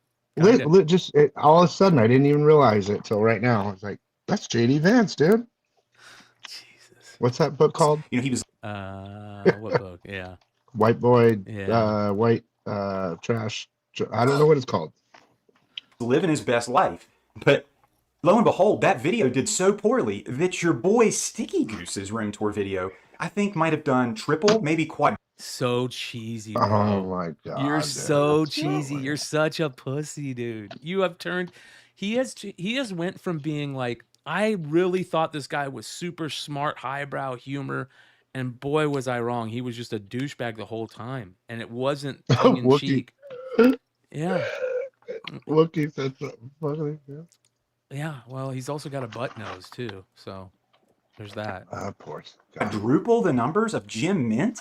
All of a sudden, I didn't even realize it till right now. I was like, "That's JD Vance, dude." Jesus. What's that book called? You know, he was. What book? Yeah. White boy. Yeah. White trash. I don't know what it's called. Living his best life, but lo and behold, that video did so poorly that your boy Sticky Goose's room tour video, I think, might have done triple, maybe quad. So cheesy, bro. Oh my god. You're so cheesy. You're such a pussy, dude. You have turned. He has went from being like, I really thought this guy was super smart, highbrow humor, and boy was I wrong. He was just a douchebag the whole time, and it wasn't tongue in cheek. Yeah. Wookie said something funny. Yeah. Yeah. Well, he's also got a butt nose too, so there's that. Of course. Quadruple the numbers of Jim Mint.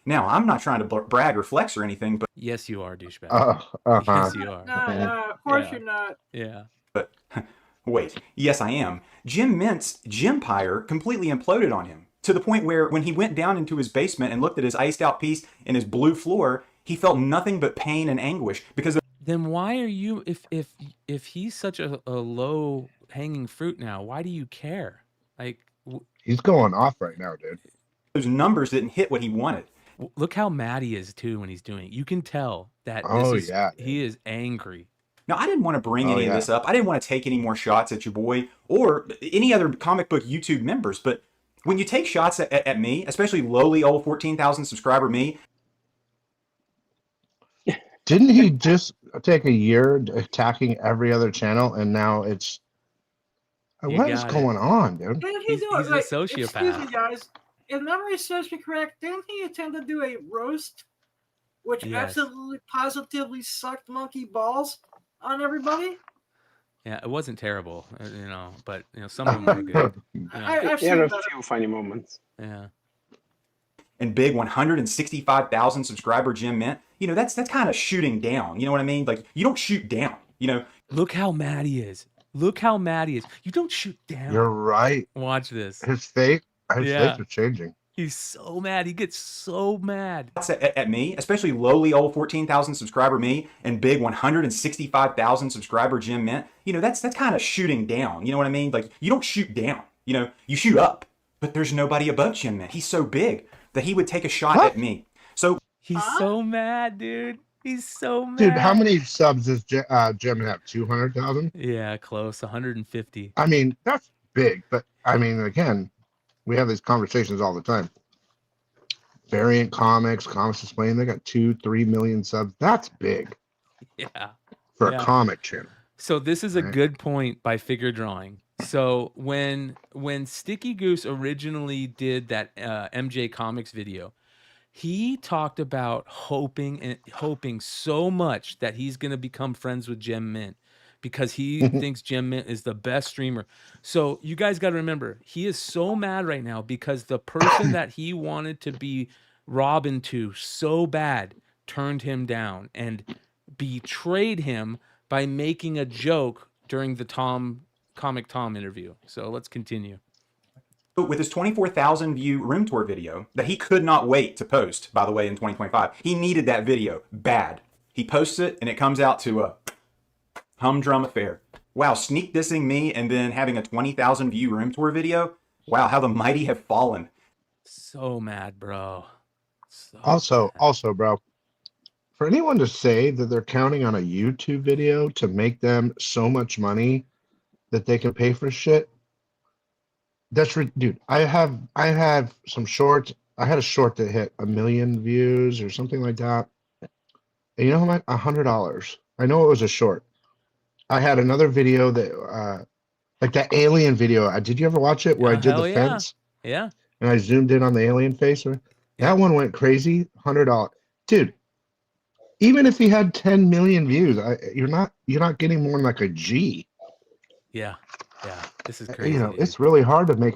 Now, I'm not trying to brag or flex or anything, but yes, you are, douchebag. Yes, you are. No, of course you're not. Yeah. But wait, yes, I am. Jim Mint's Gympire completely imploded on him to the point where when he went down into his basement and looked at his iced out piece and his blue floor, he felt nothing but pain and anguish because. Then why are you, if he's such a low hanging fruit now, why do you care? Like he's going off right now, dude. Those numbers didn't hit what he wanted. Look how mad he is too when he's doing it. You can tell that he is angry. Now, I didn't want to bring any of this up. I didn't want to take any more shots at your boy or any other comic book YouTube members. But when you take shots at me, especially lowly old 14,000 subscriber me. Didn't he just take a year attacking every other channel and now it's. What is going on, dude? He's a sociopath. Excuse me, guys. If memory serves me correct, didn't he attempt to do a roast, which absolutely positively sucked monkey balls on everybody? Yeah, it wasn't terrible, but some of them were good. I've seen a few funny moments. Yeah. And big 165,000 subscriber Jim Mint, that's kind of shooting down. You know what I mean? Like you don't shoot down. Look how mad he is. Look how mad he is. You don't shoot down. You're right. Watch this. His face is changing. He's so mad. He gets so mad. At me, especially lowly old 14,000 subscriber me and big 165,000 subscriber Jim Mint, that's kind of shooting down. You know what I mean? Like you don't shoot down. You shoot up. But there's nobody above Jim Mint. He's so big that he would take a shot at me. So he's so mad, dude. He's so mad. Dude, how many subs does Jim have? 200,000? Yeah, close. 150. I mean, that's big. But, I mean, again, we have these conversations all the time. Variant Comics Displaying, they got 2-3 million subs. That's big. Yeah. For a comic channel. So this is a good point by Figure Drawing. So when Sticky Goose originally did that MJ Comics video, he talked about hoping so much that he's going to become friends with Gem Mint because he thinks Gem Mint is the best streamer. So you guys got to remember, he is so mad right now because the person that he wanted to be Robin to so bad turned him down and betrayed him by making a joke during the Comic Tom interview. So let's continue. With his 24,000 view room tour video that he could not wait to post, by the way, in 2025, he needed that video bad. He posts it and it comes out to a humdrum affair. Wow, sneak dissing me and then having a 20,000 view room tour video. Wow, how the mighty have fallen. So mad, bro. Also, bro, for anyone to say that they're counting on a YouTube video to make them so much money that they can pay for shit, dude. I have some shorts I had a short that hit 1 million views or something like that. And you know how much? $100. I know it was a short. I had another video that, like that alien video. Did you ever watch it where I did hell the yeah. fence Yeah. and I zoomed in on the alien face? That one went crazy. $100, dude. Even if he had 10 million views, you're not getting more than like a G. Yeah. This is crazy. You know, dude. it's really hard to make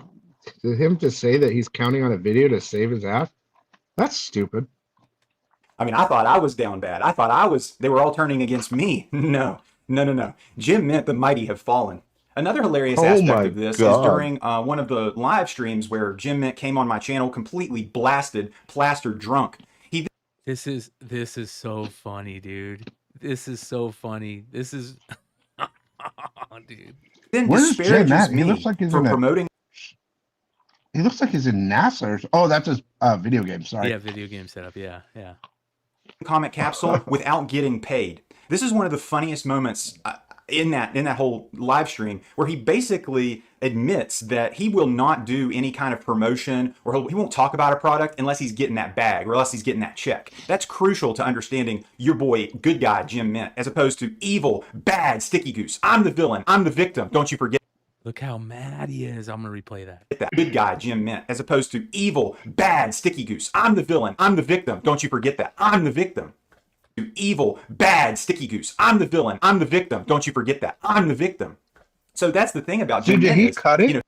him to say that he's counting on a video to save his ass. That's stupid. I mean, I thought I was down bad. I thought they were all turning against me. No. Jim Mint, the mighty have fallen. Another hilarious aspect of this is during one of the live streams where Jim Mint came on my channel completely blasted, plastered drunk. This is so funny, dude. This is so funny. This is dude. Then where's Jim at? He looks like he's for promoting. He looks like he's in NASA. Oh, that's his video game. Sorry. Yeah, video game setup. Yeah. Comic capsule without getting paid. This is one of the funniest moments in that whole live stream where he basically admits that he will not do any kind of promotion or he won't talk about a product unless he's getting that bag or unless he's getting that check. That's crucial to understanding your boy, good guy Jim Mint, as opposed to evil, bad Sticky Goose. I'm the villain. I'm the victim. Don't you forget. Look how mad he is. I'm gonna replay that. That good guy Jim Mint, as opposed to evil, bad Sticky Goose. I'm the villain. I'm the victim. Don't you forget that. I'm the victim. Evil, bad Sticky Goose. I'm the villain. I'm the victim. Don't you forget that. I'm the victim. So that's the thing about Jim Mint. Did he cut it? You know,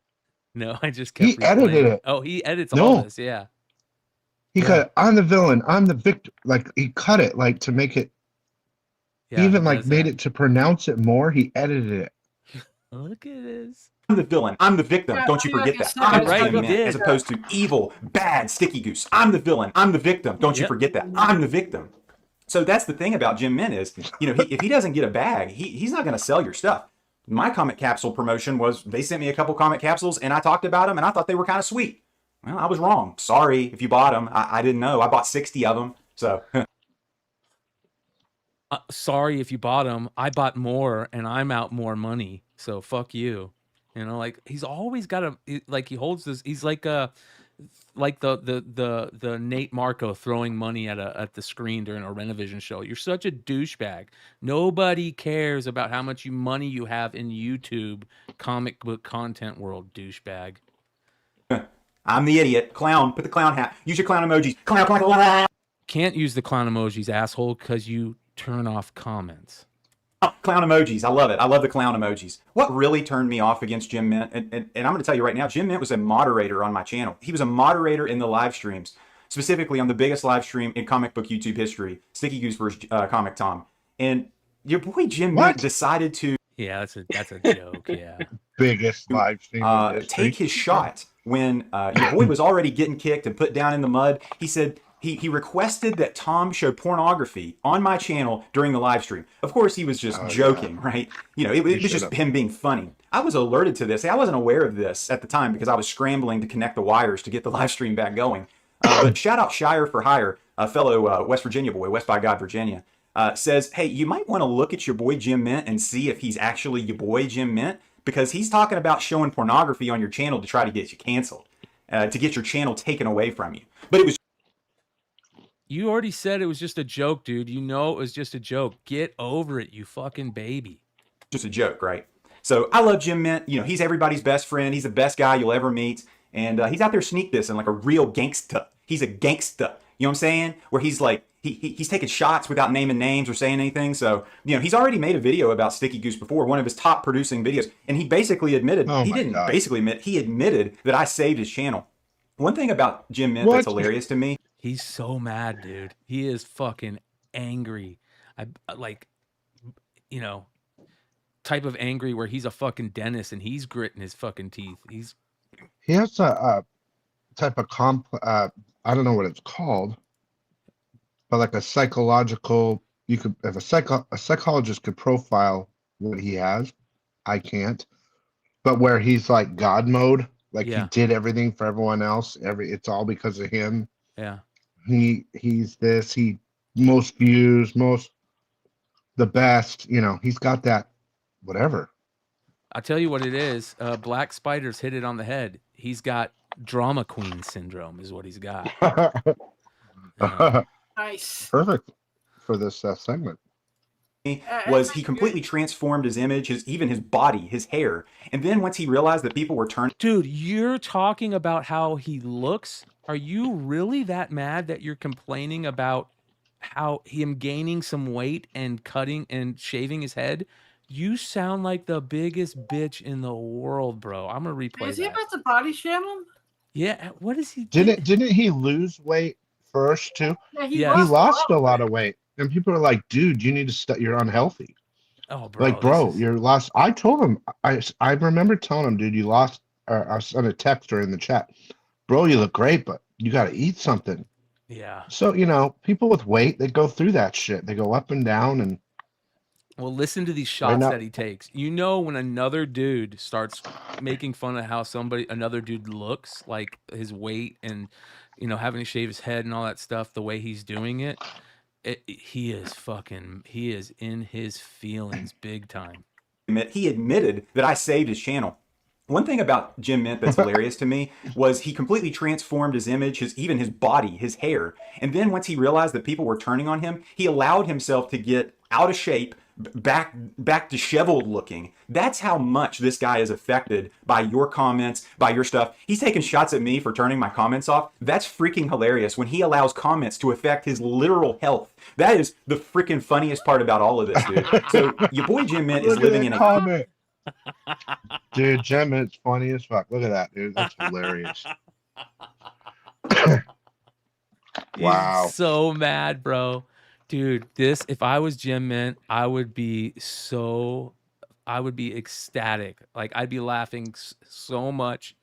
No, I just kept He edited it. Oh, he edits all this. Yeah. He cut it. I'm the villain. I'm the victim. Like he cut it like to make it. Yeah, he even he like does made that. it to pronounce it more. He edited it. Look at this. I'm the villain. I'm the victim. Don't you forget that. I'm Right, Jim he Mint, did. as opposed to evil, bad Sticky Goose. I'm the villain. I'm the victim. Don't you forget that. I'm the victim. So that's the thing about Jim Mint is, you know, if he doesn't get a bag, he's not going to sell your stuff. My comic capsule promotion was they sent me a couple comic capsules and I talked about them and I thought they were kind of sweet. Well, I was wrong. Sorry if you bought them. I didn't know. I bought 60 of them. So Sorry if you bought them. I bought more and I'm out more money. So fuck you. You know, like he's always got like he holds this. He's like the Nate Marco throwing money at the screen during a Renovision show. You're such a douchebag. Nobody cares about how much money you have in YouTube comic book content world, douchebag. I'm the idiot. Clown. Put the clown hat. Use your clown emojis. Clown. Can't use the clown emojis, asshole, because you turn off comments. Clown emojis. I love it. I love the clown emojis. What really turned me off against Jim Mint, and I'm going to tell you right now, Jim Mint was a moderator on my channel. He was a moderator in the live streams, specifically on the biggest live stream in comic book YouTube history, Sticky Goose vs. Comic Tom. And your boy Jim Mint decided to that's a joke. Yeah. Biggest live stream in history. Take his shot when your boy was already getting kicked and put down in the mud. He said he requested that Tom show pornography on my channel during the live stream. Of course, he was just joking, right? You know, it was just him being funny. I was alerted to this. I wasn't aware of this at the time because I was scrambling to connect the wires to get the live stream back going. But shout out Shire for Hire, a fellow West Virginia boy, West by God, Virginia, says, hey, you might want to look at your boy Jim Mint and see if he's actually your boy Jim Mint, because he's talking about showing pornography on your channel to try to get you canceled, to get your channel taken away from you. But it was. You already said it was just a joke, dude. You know it was just a joke. Get over it, you fucking baby. Just a joke, right? So I love Jim Mint. You know, he's everybody's best friend. He's the best guy you'll ever meet. And he's out there sneak dissing like a real gangsta. He's a gangsta. You know what I'm saying? Where he's like, he's taking shots without naming names or saying anything. So, you know, he's already made a video about Sticky Goose before, one of his top producing videos. And he basically admitted, he admitted that I saved his channel. One thing about Jim Mint that's hilarious to me. He's so mad, dude. He is fucking angry. I like, you know, type of angry where he's a fucking dentist and he's gritting his fucking teeth. He has a type of I don't know what it's called, but like a psychological. You could, if a psychologist could profile what he has, I can't. But where he's like God mode, like he did everything for everyone else. It's all because of him. Yeah. He's this. He most views, the best. You know, he's got that. Whatever. I'll tell you what it is. Black Spiders hit it on the head. He's got drama queen syndrome is what he's got. Nice. Perfect for this segment. Was he completely transformed his image, even his body, his hair. And then once he realized that people were turning... Dude, you're talking about how he looks? Are you really that mad that you're complaining about how him gaining some weight and cutting and shaving his head? You sound like the biggest bitch in the world, bro. I'm gonna replay Is he that. about to body sham him? Yeah, what is he Didn't he lose weight first too? Yeah, He lost a lot of weight. And people are like, dude, you need to you're unhealthy. Oh, bro. Like, bro, you're lost. I told him, I remember telling him, dude, you lost. I sent a text or in the chat, bro, you look great, but you got to eat something. Yeah. So, people with weight, they go through that shit. They go up and down. And well, listen to these shots that he takes. When another dude starts making fun of how another dude looks, like his weight and, having to shave his head and all that stuff, the way he's doing it, he is in his feelings big time. He admitted that I saved his channel. One thing about Jim Mint that's hilarious to me was he completely transformed his image, even his body, his hair. And then once he realized that people were turning on him, he allowed himself to get out of shape, back disheveled looking. That's how much this guy is affected by your comments, by your stuff. He's taking shots at me for turning my comments off. That's freaking hilarious when he allows comments to affect his literal health. That is the freaking funniest part about all of this, dude. So your boy Jim Mint is living in a comment. Dude, Jim Mint's funny as fuck. Look at that, dude. That's hilarious. Wow. He's so mad, bro. Dude, if I was Jim Mint, I would be ecstatic. Like, I'd be laughing so much.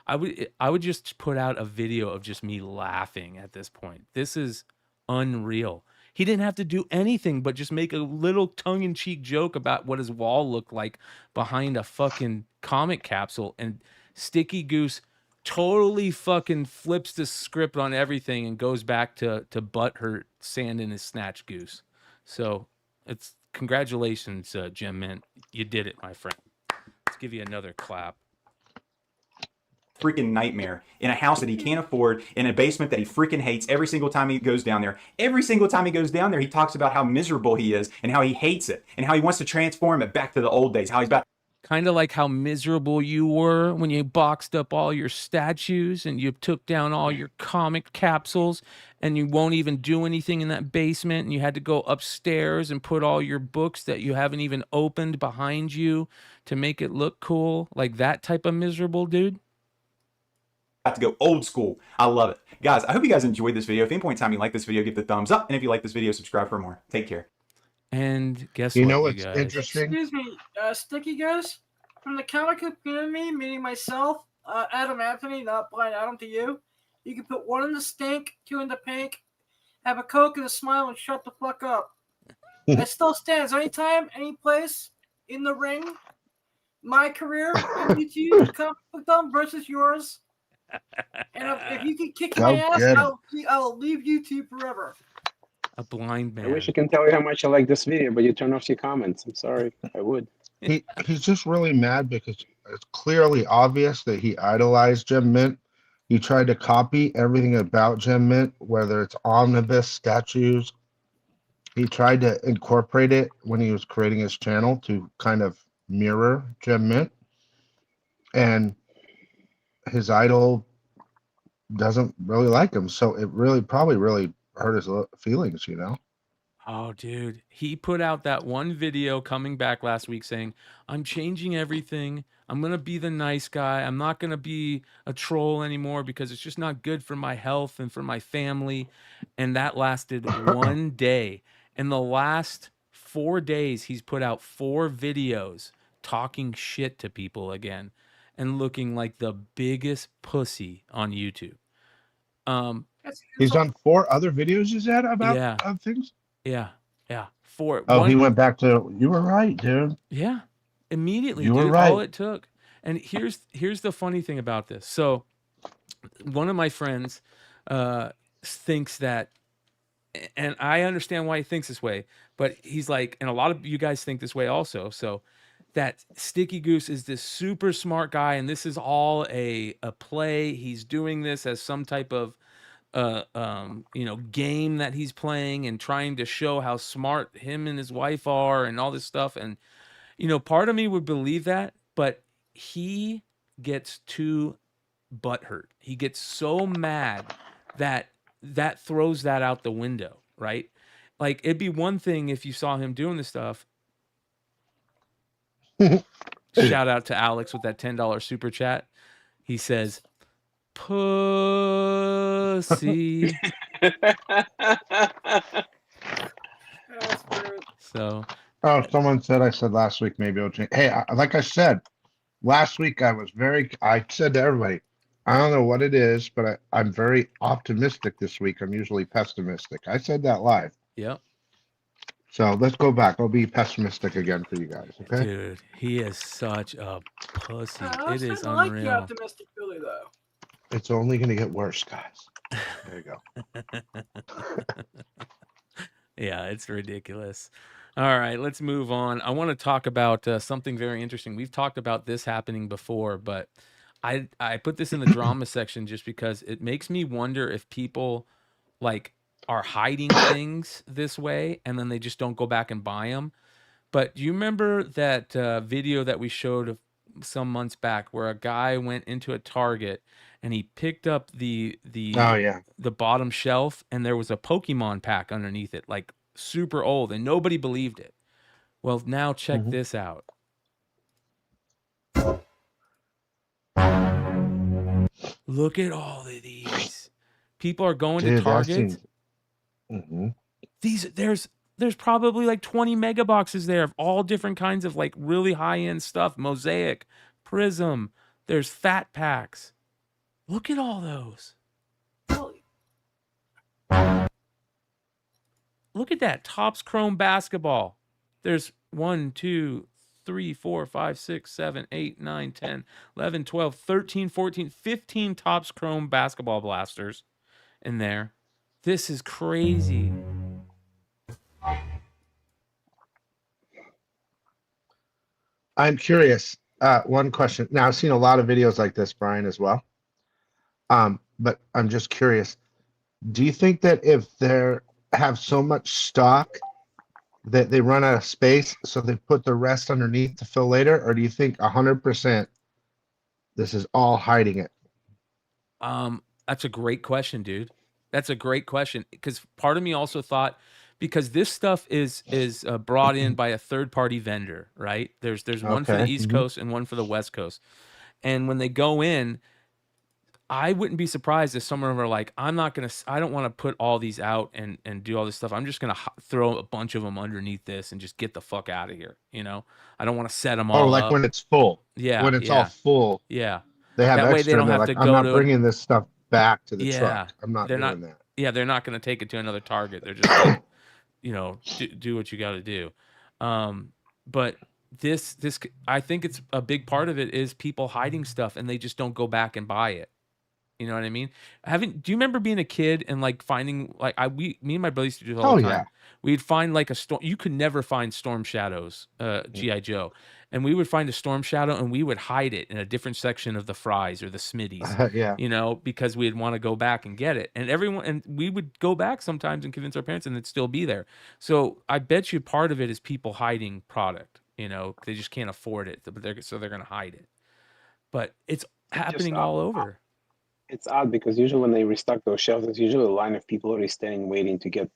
I would just put out a video of just me laughing at this point. This is unreal. He didn't have to do anything but just make a little tongue-in-cheek joke about what his wall looked like behind a fucking comic capsule, and Sticky Goose totally fucking flips the script on everything and goes back to butthurt sand in his snatch goose. So it's congratulations, Jim Mint. You did it, my friend. Let's give you another clap. Freaking nightmare in a house that he can't afford, in a basement that he freaking hates every single time he goes down there. Every single time he goes down there, he talks about how miserable he is and how he hates it and how he wants to transform it back to the old days, how he's about... Kind of like how miserable you were when you boxed up all your statues and you took down all your comic capsules and you won't even do anything in that basement, and you had to go upstairs and put all your books that you haven't even opened behind you to make it look cool. Like that type of miserable dude. About to go old school. I love it. Guys, I hope you guys enjoyed this video. If at any point in time you like this video, give the thumbs up. And if you like this video, subscribe for more. Take care. And guess you what, know you what's guys? interesting? Excuse me, Sticky Goose, from the comic community, meaning myself, Adam Anthony, not Blind Adam to you. You can put 1 in the stink, 2 in the pink, have a Coke and a smile, and shut the fuck up. It still stands. Anytime, any place, in the ring, my career, YouTube, comic book dumb versus yours. And if you can kick my ass, I'll leave YouTube forever. A blind man. I wish I can tell you how much I like this video, but you turn off your comments. I'm sorry. I would. He's just really mad because it's clearly obvious that he idolized Jim Mint. He tried to copy everything about Jim Mint, whether it's omnibus, statues. He tried to incorporate it when he was creating his channel to kind of mirror Jim Mint. And his idol doesn't really like him. So it probably really hurt his feelings, Oh, dude. He put out that one video coming back last week saying, I'm changing everything. I'm going to be the nice guy. I'm not going to be a troll anymore because it's just not good for my health and for my family. And that lasted one day. In the last 4 days, he's put out 4 videos talking shit to people again and looking like the biggest pussy on YouTube. He's done 4 other videos, is that about things? Yeah. 4. Oh, he went back to, you were right, dude. Yeah. Immediately, you dude. Were right. All it took. And here's the funny thing about this. So one of my friends thinks that, and I understand why he thinks this way, but he's like, and a lot of you guys think this way also. So that Sticky Goose is this super smart guy, and this is all a play. He's doing this as some type of game that he's playing and trying to show how smart him and his wife are and all this stuff. And part of me would believe that, but he gets too butthurt. He gets so mad that throws that out the window, right? Like, it'd be one thing if you saw him doing this stuff. Shout out to Alex with that $10 super chat. He says, pussy. So. Oh, someone said I said last week maybe it'll change. Hey, like I said, last week I said to everybody, I don't know what it is, but I'm very optimistic this week. I'm usually pessimistic. I said that live. Yep. So let's go back. I'll be pessimistic again for you guys, okay? Dude, he is such a pussy. It is I like the unreal. optimistic Billy, though. It's only going to get worse, guys. There you go. Yeah, it's ridiculous. All right, let's move on. I want to talk about something very interesting. We've talked about this happening before, but I put this in the drama section just because it makes me wonder if people are hiding things this way and then they just don't go back and buy them. But do you remember that video that we showed some months back where a guy went into a Target and he picked up the bottom shelf and there was a Pokemon pack underneath it, like super old, and nobody believed it? Well, now check this out. Look at all of these. People are going to Target. There's probably like 20 mega boxes there of all different kinds of like really high-end stuff. Mosaic, Prism. There's fat packs. Look at all those. Look at that. Topps Chrome basketball. There's 1, 2, 3, 4, 5, 6, 7, 8, 9, 10, 11, 12, 13, 14, 15 Topps Chrome basketball blasters in there. This is crazy. I'm curious. One question. Now, I've seen a lot of videos like this, Bryan, as well. But I'm just curious. Do you think that if they have so much stock that they run out of space, so they put the rest underneath to fill later? Or do you think 100% this is all hiding it? That's a great question, dude. That's a great question, because part of me also thought, because this stuff is brought in by a third-party vendor, right? There's one for the East Coast and one for the West Coast. And when they go in, I wouldn't be surprised if some of them are like, I don't want to put all these out and do all this stuff. I'm just going to throw a bunch of them underneath this and just get the fuck out of here. I don't want to set them all up. Oh, like when it's full. Yeah. When it's all full. Yeah. They have that extra. Way they don't have like, to go I'm not to bringing this stuff back to the truck. I'm not doing that. Yeah, they're not going to take it to another Target. They're just like, do what you got to do. But this, I think it's a big part of it is people hiding stuff and they just don't go back and buy it. You know what I mean? Do you remember being a kid and like finding me and my brother used to do this all the time. Yeah. We'd find like a storm. You could never find Storm Shadows, G.I. Joe. And we would find a Storm Shadow and we would hide it in a different section of the Fries or the Smitties. Yeah. Because we'd want to go back and get it. And we would go back sometimes and convince our parents and it'd still be there. So I bet you part of it is people hiding product. They just can't afford it, so they're going to hide it. But it's happening all over. It's odd because usually when they restock those shelves, there's usually a line of people already standing waiting to get,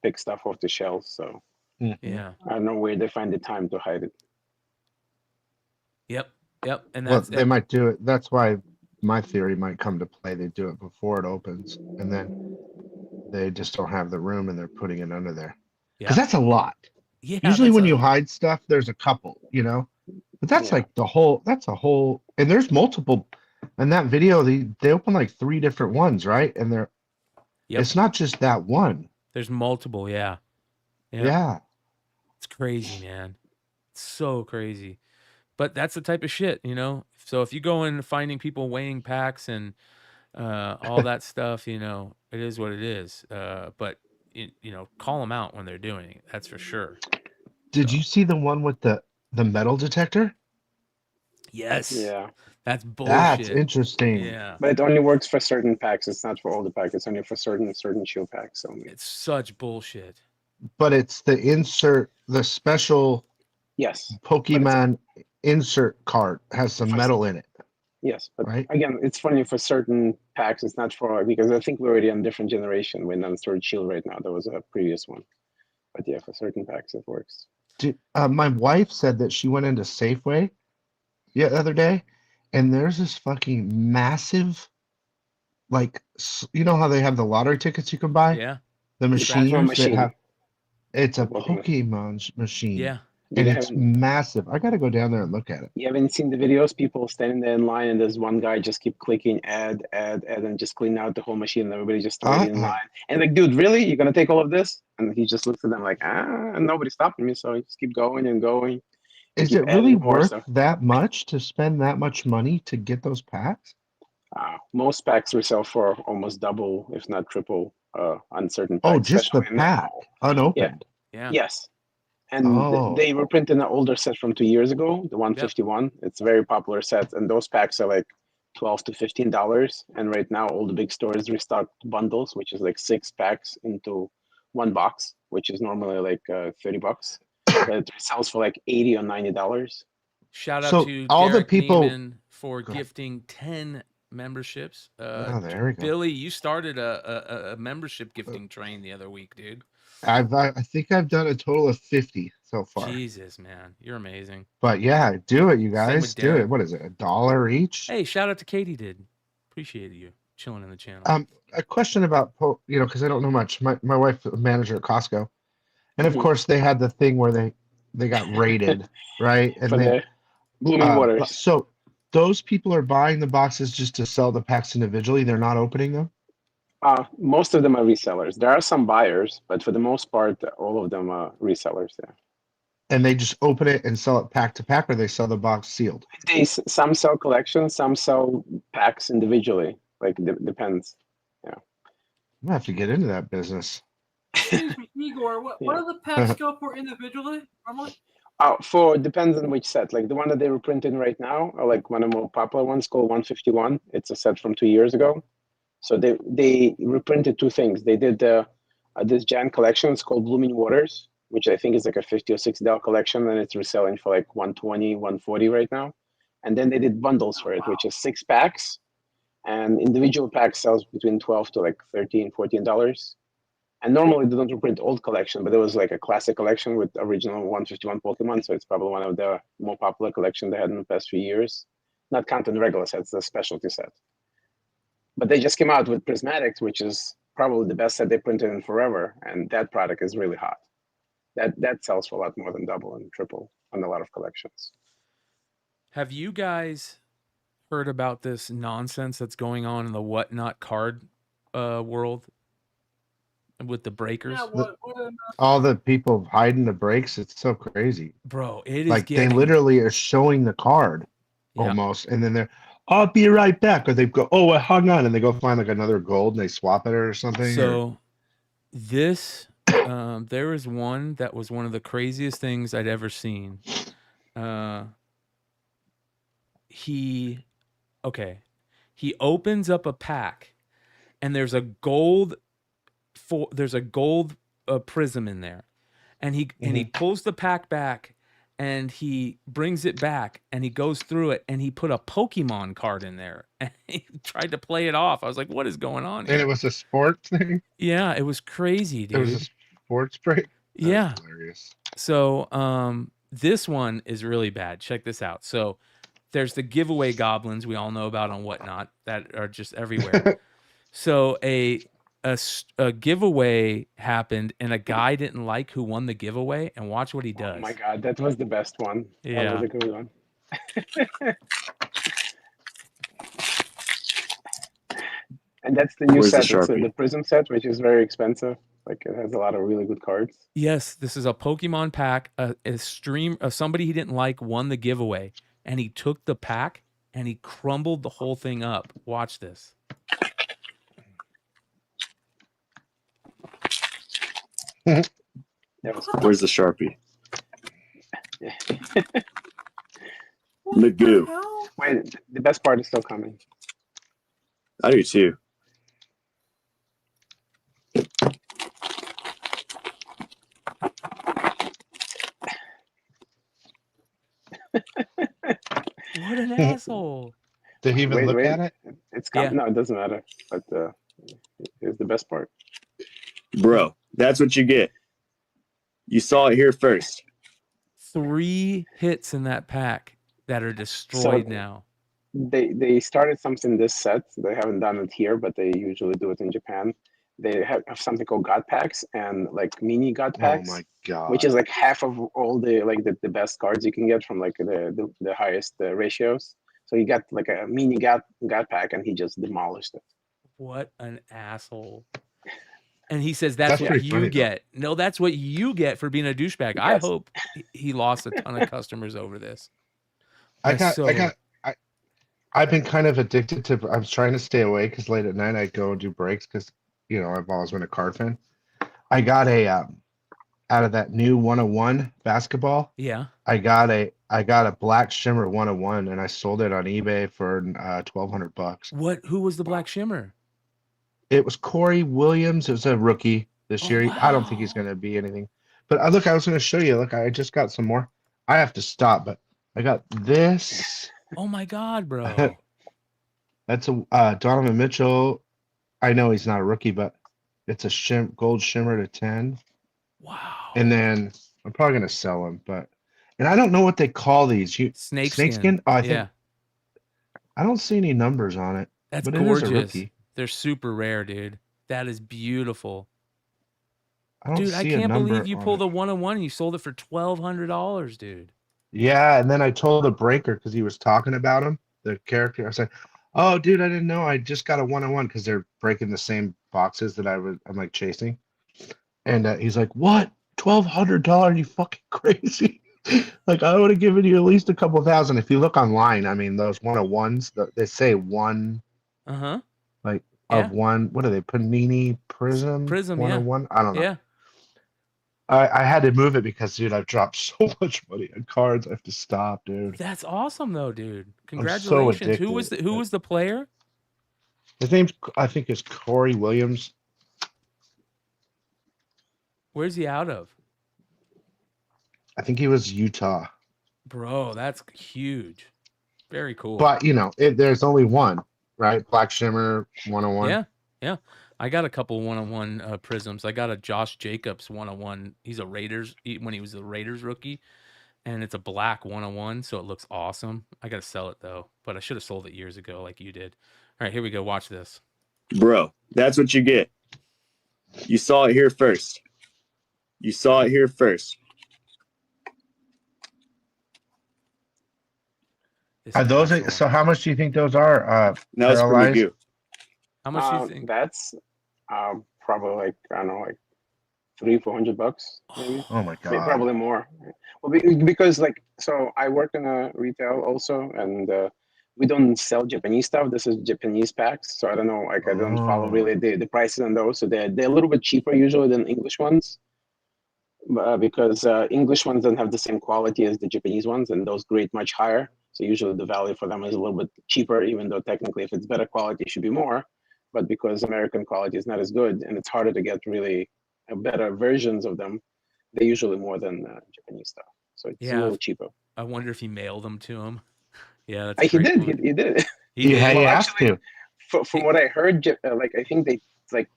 pick stuff off the shelves. So yeah, I don't know where they find the time to hide it. Yep. And they might do it. That's why my theory might come to play. They do it before it opens, and then they just don't have the room, and they're putting it under there. Because that's a lot. Yeah. Usually when you hide stuff, there's a couple, but that's like that's a whole, and there's multiple. In that video, they open like 3 different ones, right? And it's not just that one. There's multiple, yeah. It's crazy, man. It's so crazy. But that's the type of shit, So if you go in finding people weighing packs and all that stuff, it is what it is. But call them out when they're doing it. That's for sure. Did you see the one with the the metal detector? Yes. Yeah. That's bullshit. That's interesting. Yeah. But it only works for certain packs. It's not for all the packs. It's only for certain shield packs only. It's such bullshit. But it's the insert, the special Yes. Pokemon insert card has some metal in it. Yes, but right? again, it's funny for certain packs. It's not for, because I think we're already on a different generation. We're on Sword Shield right now. There was a previous one, but yeah, for certain packs it works. My wife said that she went into Safeway the other day, and there's this fucking massive, like, you know how they have the lottery tickets you can buy? Yeah. The machines machine. that have, it's a Pokemon. Pokemon machine. Yeah. And You it's haven't- massive. I got to go down there and look at it. You haven't seen the videos? People standing there in line, and there's one guy just keep clicking add, and just clean out the whole machine, and everybody just waiting in line. And like, dude, really? You're gonna take all of this? And he just looks at them like, and nobody's stopping me, so you just keep going and going. and Is keep it really adding more worth stuff. that much to spend that much money to get those packs? Most packs resell for almost double, if not triple, on certain packs. Oh, just the especially in pack, unopened. Yeah. Yes. And Oh. they reprinted an older set from 2 years ago, the 151. It's a very popular set, and those packs are like $12 to $15. And right now, all the big stores restock bundles, which is like 6 packs into one box, which is normally like $30. But it sells for like $80 or $90. Shout out So to all the Derek people- Neiman for Go ahead. gifting 10 memberships. Oh, there we go. Billy, you started a membership gifting train the other week, dude. I think I've done a total of 50 so far. Jesus, man, you're amazing. But yeah, do it, you Same guys. with Do Derek. it. What is it? $1 each? Hey, shout out to Katie. Did appreciate you chilling in the channel. A question about, because I don't know much. My wife's a manager at Costco, and of Mhm. course they had the thing where they got rated, right? And For they, the Blooming Waters. So those people are buying the boxes just to sell the packs individually. They're not opening them. Most of them are resellers. There are some buyers, but for the most part, all of them are resellers. Yeah. And they just open it and sell it pack to pack, or they sell the box sealed. Some sell collections, some sell packs individually. Like depends. Yeah. I'm gonna have to get into that business. Excuse me, Igor. What do the packs go for individually? Normally? Depends on which set. Like the one that they were printing right now, or like one of the more popular ones called 151. It's a set from 2 years ago. So they reprinted 2 things. They did this giant collection. It's called Blooming Waters, which I think is like a $50 or $60 collection, and it's reselling for like $120, $140 right now. And then they did bundles for it, which is 6 packs, and individual packs sells between $12 to like $13, $14. And normally they don't reprint old collection, but there was like a classic collection with original 151 Pokemon, so it's probably one of the more popular collection they had in the past few years. Not counting the regular sets, the specialty set. But they just came out with Prismatics, which is probably the best set they printed in forever, and that product is really hot. That sells for a lot more than double and triple on a lot of collections. Have you guys heard about this nonsense that's going on in the whatnot card world with the breakers? All the people hiding the breaks, it's so crazy. Bro, it is like getting... they literally are showing the card almost, and then they're, I'll be right back. Or they go, oh, I hung on, and they go find like another gold and they swap it or something. So this, there is one that was one of the craziest things I'd ever seen. He opens up a pack, and there's a gold prism in there, and he pulls the pack back, and he brings it back, and he goes through it, and he put a Pokemon card in there, and he tried to play it off. I was like, what is going on here? And it was a sports thing. Yeah, it was crazy, dude. It was a sports break. Yeah. That's hilarious. So this one is really bad. Check this out. So there's the giveaway goblins we all know about on Whatnot that are just everywhere. So a giveaway happened, and a guy didn't like who won the giveaway, and watch what he does. Oh my God, that was the best one. Yeah. That was a good one. And that's the new Where's the set. It's Sharpie? the Prism set, which is very expensive. Like it has a lot of really good cards. Yes, this is a Pokemon pack. Somebody he didn't like won the giveaway, and he took the pack and he crumbled the whole thing up. Watch this. Where's the Sharpie? Magoo. Wait, the best part is still coming. I do too. What an asshole. Did he even look at it? It's coming. Yeah. No, it doesn't matter. But here's the best part. Bro, that's what you get. You saw it here first. 3 hits in that pack that are destroyed now. They started something this set. They haven't done it here, but they usually do it in Japan. They have something called God packs and like mini God packs. Oh my god! Which is like half of all the best cards you can get from like the highest ratios. So you got like a mini God pack, and he just demolished it. What an asshole. And he says that's what pretty you funny, get. No, that's what you get for being a douchebag. I Yes. hope he lost a ton of customers over this. I've been kind of addicted to. I was trying to stay away because late at night I go and do breaks because I've always been a card fan. I got a out of that new 101 basketball. Yeah. I got a black shimmer 101 and I sold it on eBay for $1,200. Who was the Black Shimmer? It was Corey Williams. It was a rookie this year. I don't think he's going to be anything. But look, I was going to show you. Look, I just got some more. I have to stop, but I got this. Oh my god, bro. That's a Donovan Mitchell. I know he's not a rookie, but it's a gold shimmer to 10. Wow. And then I'm probably going to sell them, and I don't know what they call these. Snakeskin? Oh, I think. I don't see any numbers on it. That's but gorgeous. It is a rookie. They're super rare, dude. That is beautiful. Dude, I can't believe you pulled a 101 and you sold it for $1,200, dude. Yeah, and then I told the breaker because he was talking about him, the character. I said, "Oh, dude, I didn't know. I just got a 101 because they're breaking the same boxes that I'm like chasing." And he's like, "What? $1,200? You fucking crazy!" Like I would have given you at least a couple thousand. If you look online, I mean, those 101s, they say one. Like of one. What are they? Panini Prism. 101. I don't know. Yeah. I had to move it because, dude, I've dropped so much money on cards. I have to stop, dude. That's awesome, though, dude. so Congratulations. Who addicted. was the player? His name, I think, is Corey Williams. Where's he out of? I think he was Utah. Bro, that's huge. Very cool. But there's only one, right? Black Shimmer 101. Yeah. I got a couple 101 prisms. I got a Josh Jacobs 101. He's a Raiders when he was a Raiders rookie, and it's a black 101, so it looks awesome. I got to sell it though, but I should have sold it years ago like you did. All right, here we go. Watch this. Bro, that's what you get. You saw it here first. You saw it here first. So how much do you think those are? Now it's for Magoo. How much do you think? That's probably like, I don't know, like $300-400 maybe. Oh my god. Maybe probably more. Well, because so I work in a retail also, and we don't sell Japanese stuff. This is Japanese packs, so I don't know. Like I don't follow really the prices on those. So they're a little bit cheaper usually than English ones, because English ones don't have the same quality as the Japanese ones, and those grade much higher. So usually the value for them is a little bit cheaper, even though technically if it's better quality, it should be more. But because American quality is not as good and it's harder to get really better versions of them, they're usually more than Japanese stuff. So it's a little cheaper. I wonder if he mailed them to him. Yeah, he did. He did. He did. Well, has to. From what I heard, I think they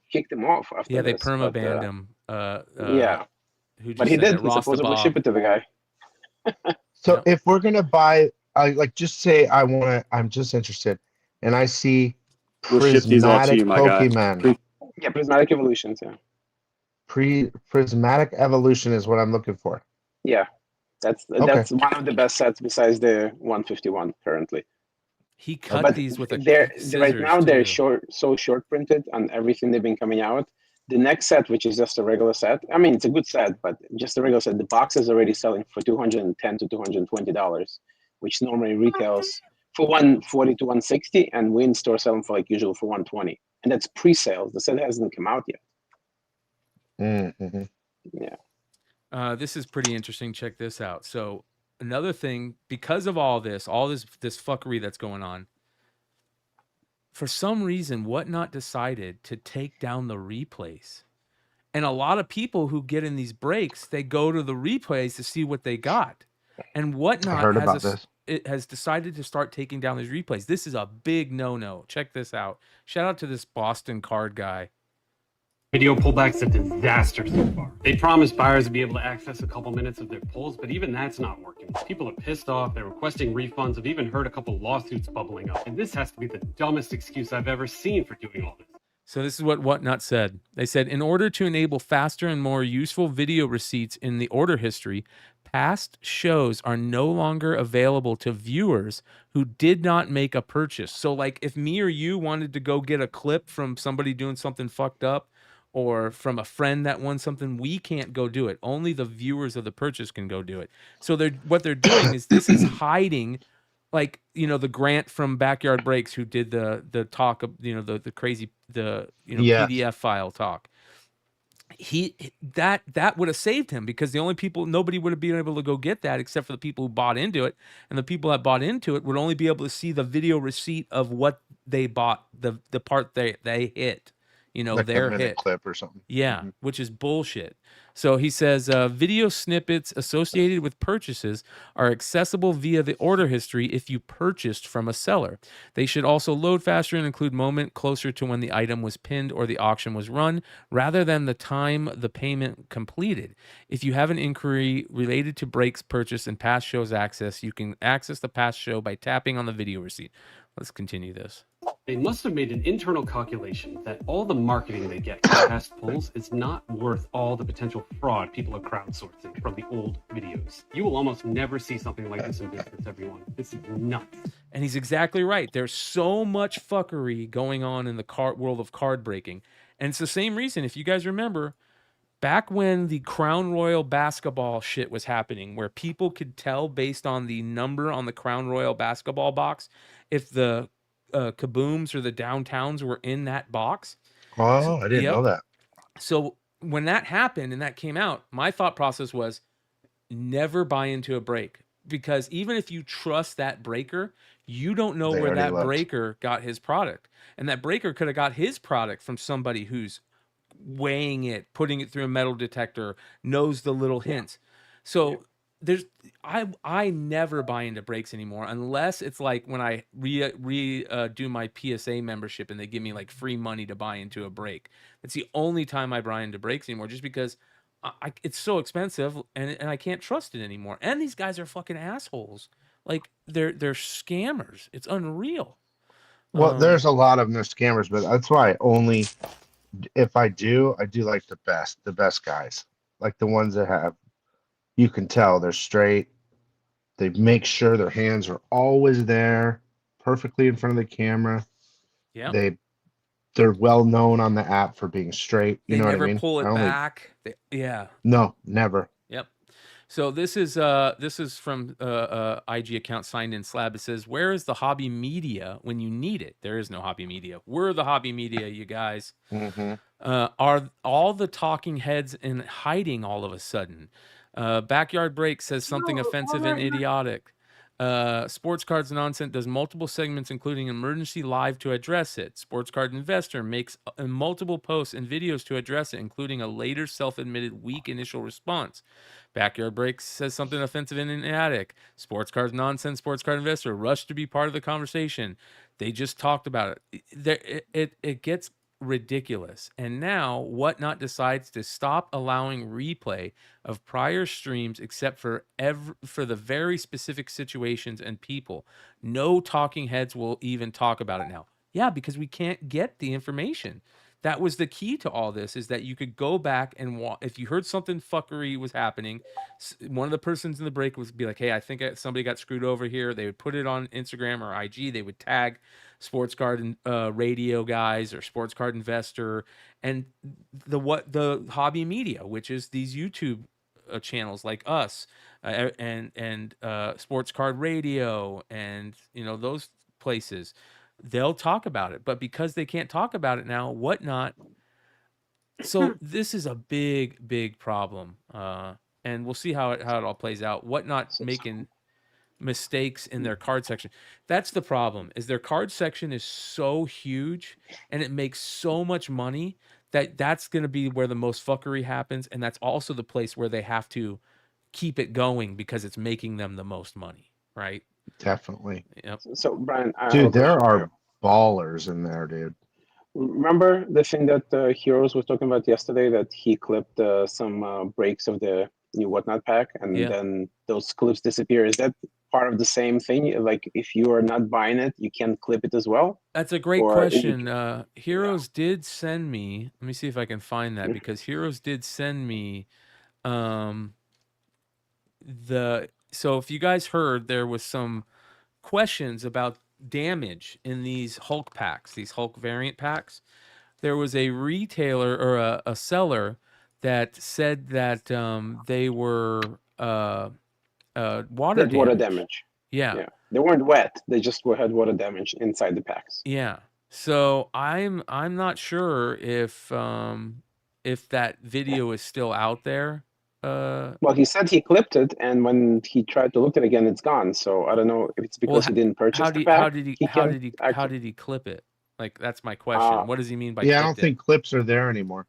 kicked him off after Yeah, they this, perma-banned him. Yeah. Who But he just said did. that? He supposedly shipped it to the guy. So if we're gonna buy, just say I'm just interested, and I see We'll ship these all to prismatic you, my guy. Pokemon. Yeah, prismatic evolutions. Yeah. Prismatic evolution is what I'm looking for. Yeah, that's one of the best sets besides the 151 currently. He cut But these with a right now they're too. short printed on everything they've been coming out. The next set, which is just a regular set, I mean it's a good set, but just a regular set. The box is already selling for $210 to $220, which normally retails for $140 to $160, and we in store sell them for usually for $120, and that's pre-sales. The set hasn't come out yet. Mm-hmm. Yeah. This is pretty interesting. Check this out. So another thing, because of all this fuckery that's going on, for some reason, Whatnot decided to take down the replays. And a lot of people who get in these breaks, they go to the replays to see what they got. And Whatnot it has decided to start taking down these replays. This is a big no-no. Check this out. Shout out to this Boston card guy. Video pullback's a disaster so far. They promised buyers to be able to access a couple minutes of their pulls, but even that's not working. People are pissed off, they're requesting refunds. I've even heard a couple lawsuits bubbling up. And this has to be the dumbest excuse I've ever seen for doing all this. So this is what Whatnot said. They said, in order to enable faster and more useful video receipts in the order history, past shows are no longer available to viewers who did not make a purchase. So like if me or you wanted to go get a clip from somebody doing something fucked up, or from a friend that won something, we can't go do it. Only the viewers of the purchase can go do it. So what they're doing is this is hiding, like, you know, the Grant from Backyard Breaks who did the talk of, you know, the crazy, PDF file talk. That would have saved him, because the only people, nobody would have been able to go get that except for the people who bought into it. And the people that bought into it would only be able to see the video receipt of what they bought, the part they hit. You know, like their a minute hit clip or something. Yeah, which is bullshit. So he says video snippets associated with purchases are accessible via the order history if you purchased from a seller. They should also load faster and include moment closer to when the item was pinned or the auction was run, rather than the time the payment completed. If you have an inquiry related to breaks, purchase, and past shows access, you can access the past show by tapping on the video receipt. Let's continue this. They must have made an internal calculation that all the marketing they get from past polls is not worth all the potential fraud people are crowdsourcing from the old videos. You will almost never see something like this in business, everyone. This is nuts. And he's exactly right. There's so much fuckery going on in the world of card breaking. And it's the same reason, if you guys remember, back when the Crown Royal basketball shit was happening, where people could tell based on the number on the Crown Royal basketball box if the kabooms or the downtowns were in that box. Oh, I didn't know that. So when that happened and that came out, my thought process was never buy into a break, because even if you trust that breaker, you don't know where that breaker got his product. And that breaker could have got his product from somebody who's weighing it, putting it through a metal detector, knows the little hints. So I never buy into breaks anymore, unless it's like when I do my PSA membership and they give me like free money to buy into a break. It's the only time I buy into breaks anymore, just because it's so expensive and I can't trust it anymore. And these guys are fucking assholes. Like they're scammers. It's unreal. Well, there's a lot of them, they're scammers, but that's why if I do like the best guys, like the ones that have, you can tell they're straight. They make sure their hands are always there, perfectly in front of the camera. Yeah. They're well known on the app for being straight. You know what I mean? They never pull it back. Yeah. No, never. Yep. So this is from IG account Signed in Slab. It says, "Where is the hobby media when you need it?" There is no hobby media. We're the hobby media, you guys. Mm-hmm. Are all the talking heads in hiding all of a sudden? Backyard Break says something offensive and idiotic. Sports Cards Nonsense does multiple segments, including emergency live, to address it. Sports Card Investor makes multiple posts and videos to address it, including a later self-admitted weak initial response. Backyard Break says something offensive and idiotic. Sports Cards Nonsense, Sports Card Investor rush to be part of the conversation. They just talked about it. It gets ridiculous. And now Whatnot decides to stop allowing replay of prior streams except for the very specific situations and people. No talking heads will even talk about it now. Yeah, because we can't get the information. That was the key to all this, is that you could go back and if you heard something fuckery was happening, one of the persons in the break would be like, "Hey, I think somebody got screwed over here." They would put it on Instagram or IG. They would tag Sports Card and radio guys or Sports Card Investor and the hobby media, which is these YouTube channels like us and Sports Card Radio and those places. They'll talk about it, but because they can't talk about it now, Whatnot. So this is a big problem. and we'll see how it all plays out. Whatnot making mistakes in their card section. That's the problem, is their card section is so huge and it makes so much money that's going to be where the most fuckery happens, and that's also the place where they have to keep it going because it's making them the most money, right? Definitely. Yep. So Brian, I have Dude, a there question for you. are ballers in there, dude. Remember the thing that Heroes was talking about yesterday, that he clipped some breaks of the new Whatnot pack, and Yeah. then those clips disappear. Is that part of the same thing? Like, if you are not buying it, you can clip it as well? That's a great Or is it- question. Heroes did send me, let me see if I can find that, because Heroes did send me so if you guys heard, there was some questions about damage in these Hulk packs, these Hulk variant packs. There was a retailer or a seller that said that they were water That water damage. damage. Yeah. Yeah, they weren't wet. They just had water damage inside the packs. Yeah. So I'm not sure if that video is still out there. Well, he said he clipped it, and when he tried to look at it again, it's gone. So I don't know if it's because he didn't purchase the pack. how did he clip it? Like, that's my question. What does he mean by Yeah, I clipped don't it? think clips are there anymore.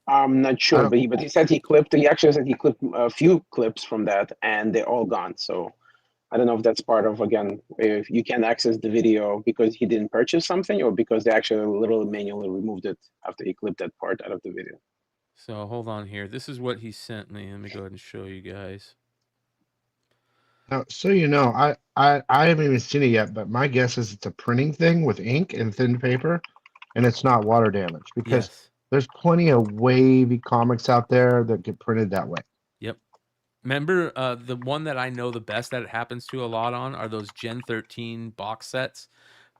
I'm not sure, but he said he clipped. He actually said he clipped a few clips from that, and they're all gone. So I don't know if that's part of, again, if you can access the video because he didn't purchase something, or because they actually literally manually removed it after he clipped that part out of the video. So hold on here. This is what he sent me. Let me go ahead and show you guys. Now, so you know, I haven't even seen it yet, but my guess is it's a printing thing with ink and thin paper, and it's not water damage, because Yes. there's plenty of wavy comics out there that get printed that way. Yep. Remember, the one that I know the best that it happens to a lot on are those Gen 13 box sets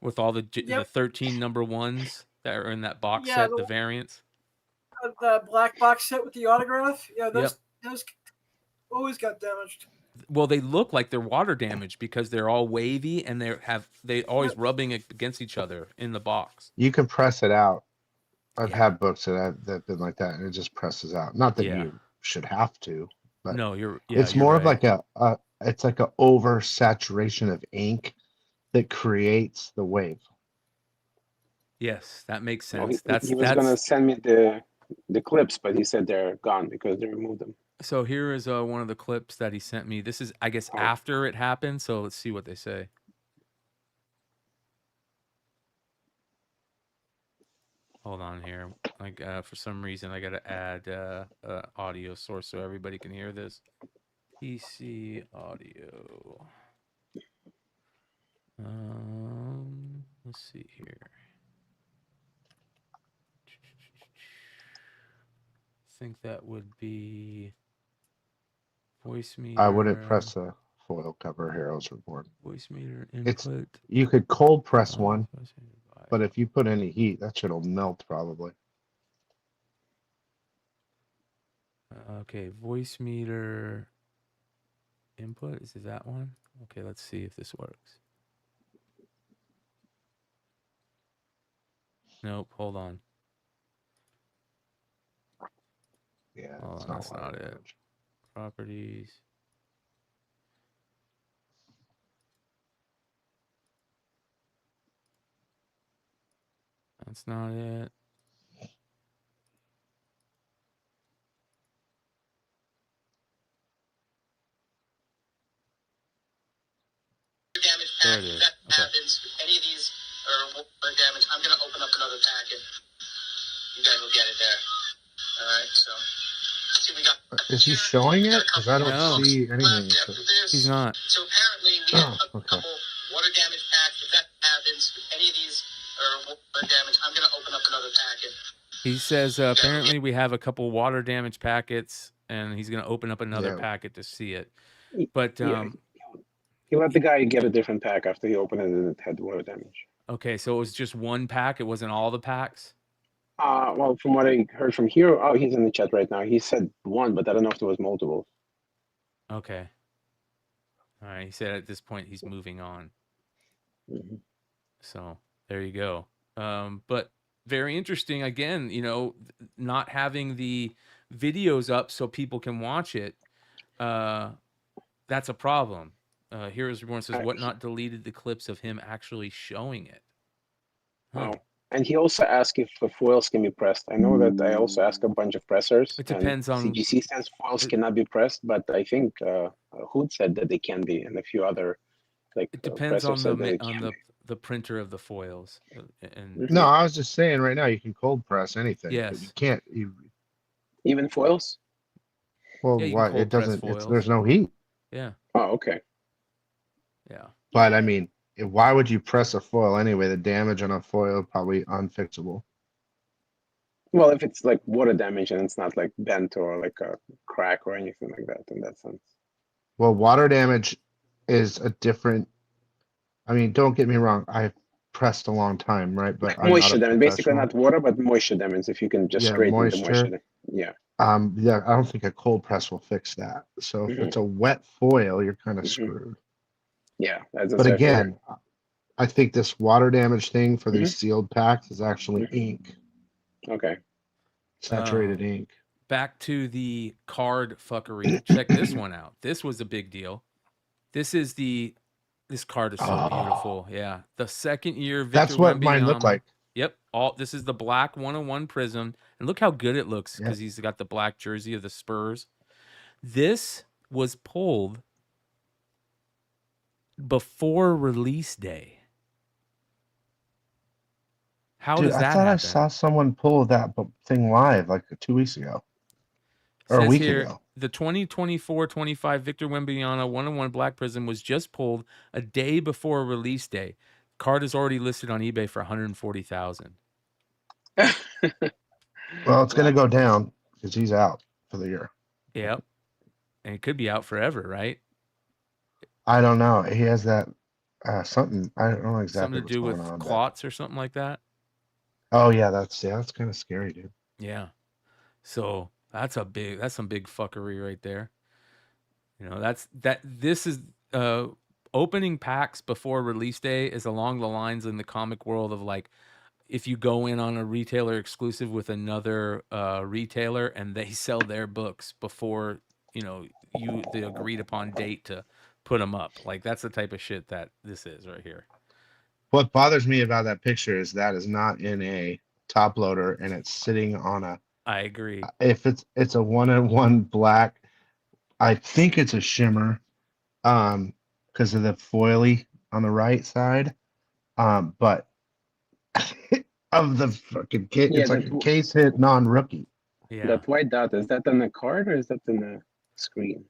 with all the 13 number ones that are in that box set, the variants. The black box set with the autograph. Yeah, Yep. those always got damaged. Well, they look like they're water damaged because they're all wavy and they always rubbing against each other in the box. You can press it out. I've had books that have been like that, and it just presses out. Not that you should have to, but No, it's more of like it's like a over saturation of ink that creates the wave. Yes, that makes Well, sense. he was going to send me the clips, but he said they're gone because they removed them. So here is one of the clips that he sent me. This is, I guess, after it happened. So let's see what they say. Hold on here. Like, for some reason, I got to add audio source so everybody can hear this. PC audio. Let's see here. I think that would be voice meter. I wouldn't press a foil cover Heroes Report. Voice meter It's input. you could cold press one, but if you put any heat, that shit'll melt probably. Okay, voice meter input. Is it that one? Okay, let's see if this works. Nope, hold on. Yeah, Hold on, that's not it. Properties. That's not it. There it is. That happens. Any of these are damage. I'm going to open up another packet. You guys will get it there. All right, so let's see what we got. Is he showing it? Because I don't see anything. He's not. So apparently we have a couple water damage packs. If that happens, any of these are water damage, I'm going to open up another packet. He says apparently we have a couple water damage packets, and he's going to open up another packet to see it. But He let the guy get a different pack after he opened it and it had water damage. okay, so it was just one pack. It wasn't all the packs. Well, from what I heard from Hero, he's in the chat right now. He said one, but I don't know if there was multiple. Okay. All right. He said at this point he's moving on. So there you go. But very interesting. Again, you know, not having the videos up so people can watch it. that's a problem. Heroes Reborn says, Whatnot deleted the clips of him actually showing it. Huh. Oh. And he also asked if the foils can be pressed. I know that I also asked a bunch of pressers. It depends on... CGC stands foils cannot be pressed, but I think Hood said that they can be, and a few other it depends on the printer of the foils. No, I was just saying right now you can cold press anything. Yes. But you can't even foils. Well, yeah, why it doesn't? There's no heat. Yeah. Oh, okay. Yeah. But I mean, why would you press a foil anyway? The damage on a foil probably unfixable. Well, if it's like water damage and it's not like bent or like a crack or anything like that, in that sense. Well, water damage is a different. I mean, don't get me wrong. I've pressed a long time, right? But like moisture damage, basically not water, but moisture damage. If you can just straighten the moisture. Yeah. Yeah, I don't think a cold press will fix that. So if it's a wet foil, you're kind of screwed. Yeah. But again, I think this water damage thing for these sealed packs is actually ink. Okay. Saturated ink. Back to the card fuckery. Check this one out. This was a big deal. This card is so beautiful. Yeah. The second year Victor That's what mine looked like. Yep. This is the black 101 Prism. And look how good it looks because he's got the black jersey of the Spurs. This was pulled before release day. How does that happen? I saw someone pull that thing live like 2 weeks ago. Or a week ago. The 2024-25 Victor Wembanyama 101 Black Prism was just pulled a day before release day. Card is already listed on eBay for $140,000. Well, it's going to go down because he's out for the year. Yep. And it could be out forever, right? I don't know. He has that something. I don't know exactly. Something to do with clots or something like that. Oh yeah, that's kind of scary, dude. Yeah. So that's some big fuckery right there. You know, this is opening packs before release day is along the lines in the comic world of like, if you go in on a retailer exclusive with another retailer and they sell their books before, the agreed upon date to put them up. Like that's the type of shit that this is right here. What bothers me about that picture is that is not in a top loader and it's sitting on a. I agree. If it's a 1-on-1 black, I think it's a shimmer, because of the foily on the right side, but of the fucking kit, it's like a case hit non-rookie. Yeah. That white dot, is that on the card or is that in the screen?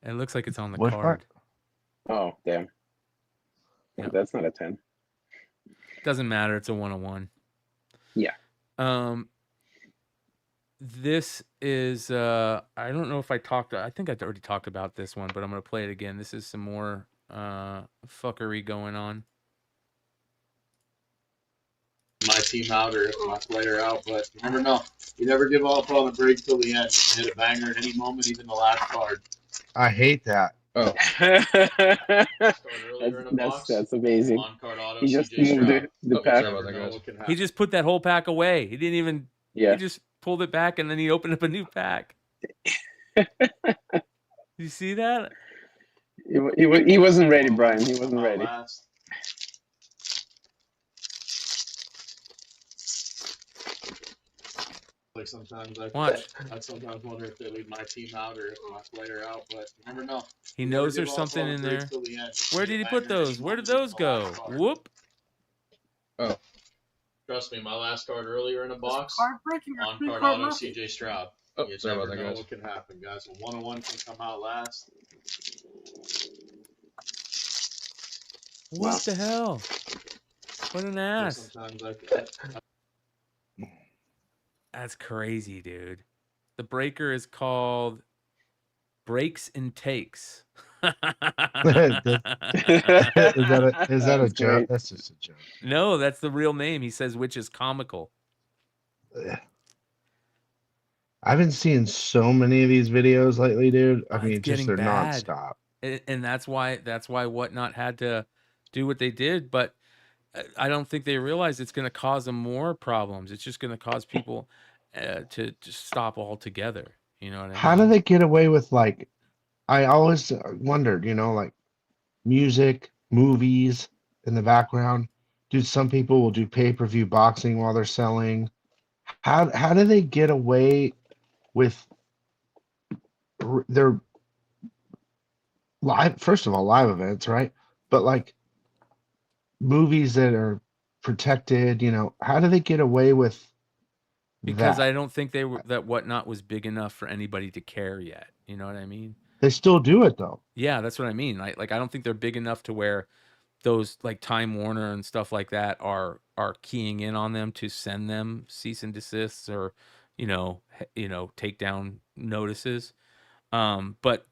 It looks like it's on the What card. Oh, damn. Yeah, that's not a 10. Doesn't matter. It's a 101. Yeah. This is I don't know if I think I already talked about this one, but I'm gonna play it again. This is some more fuckery going on. My team out or my player out, but you never know. You never give up on the break till the end. You can hit a banger at any moment, even the last card. I hate that. Oh. That's amazing. He just moved the pack. He just put that whole pack away. He didn't even. Yeah. He just pulled it back and then he opened up a new pack. You see that? He wasn't ready, Brian. He wasn't ready. Like sometimes I sometimes wonder if they leave my team out or if my player out, but you never know. He knows there's something in there. Where did he put those? Where did those go? Whoop. Oh. Trust me, my last card earlier in a box, on card auto CJ Stroud. Oh, you sorry never about that, know guys. what can happen, guys. A 101 can come out last. What the hell? What an ass. Sometimes That's crazy, dude. The breaker is called Breaks and Takes. Is that a joke? That's just a joke. No, that's the real name. He says, which is comical. I've been seeing so many of these videos lately, dude. I mean, just they're bad. nonstop. And that's why Whatnot had to do what they did. But I don't think they realize it's going to cause them more problems. It's just going to cause people to just stop altogether. You know what I mean? How do they get away with like I always wondered, like music, movies in the background. Dude, some people will do pay-per-view boxing while they're selling. How do they get away with their live, first of all, live events, right? But like movies that are protected, how do they get away with Because that? I don't think that Whatnot was big enough for anybody to care yet. You know what I mean? They still do it though. Yeah, that's what I mean. I don't think they're big enough to where those like Time Warner and stuff like that are keying in on them to send them cease and desists or take down notices. But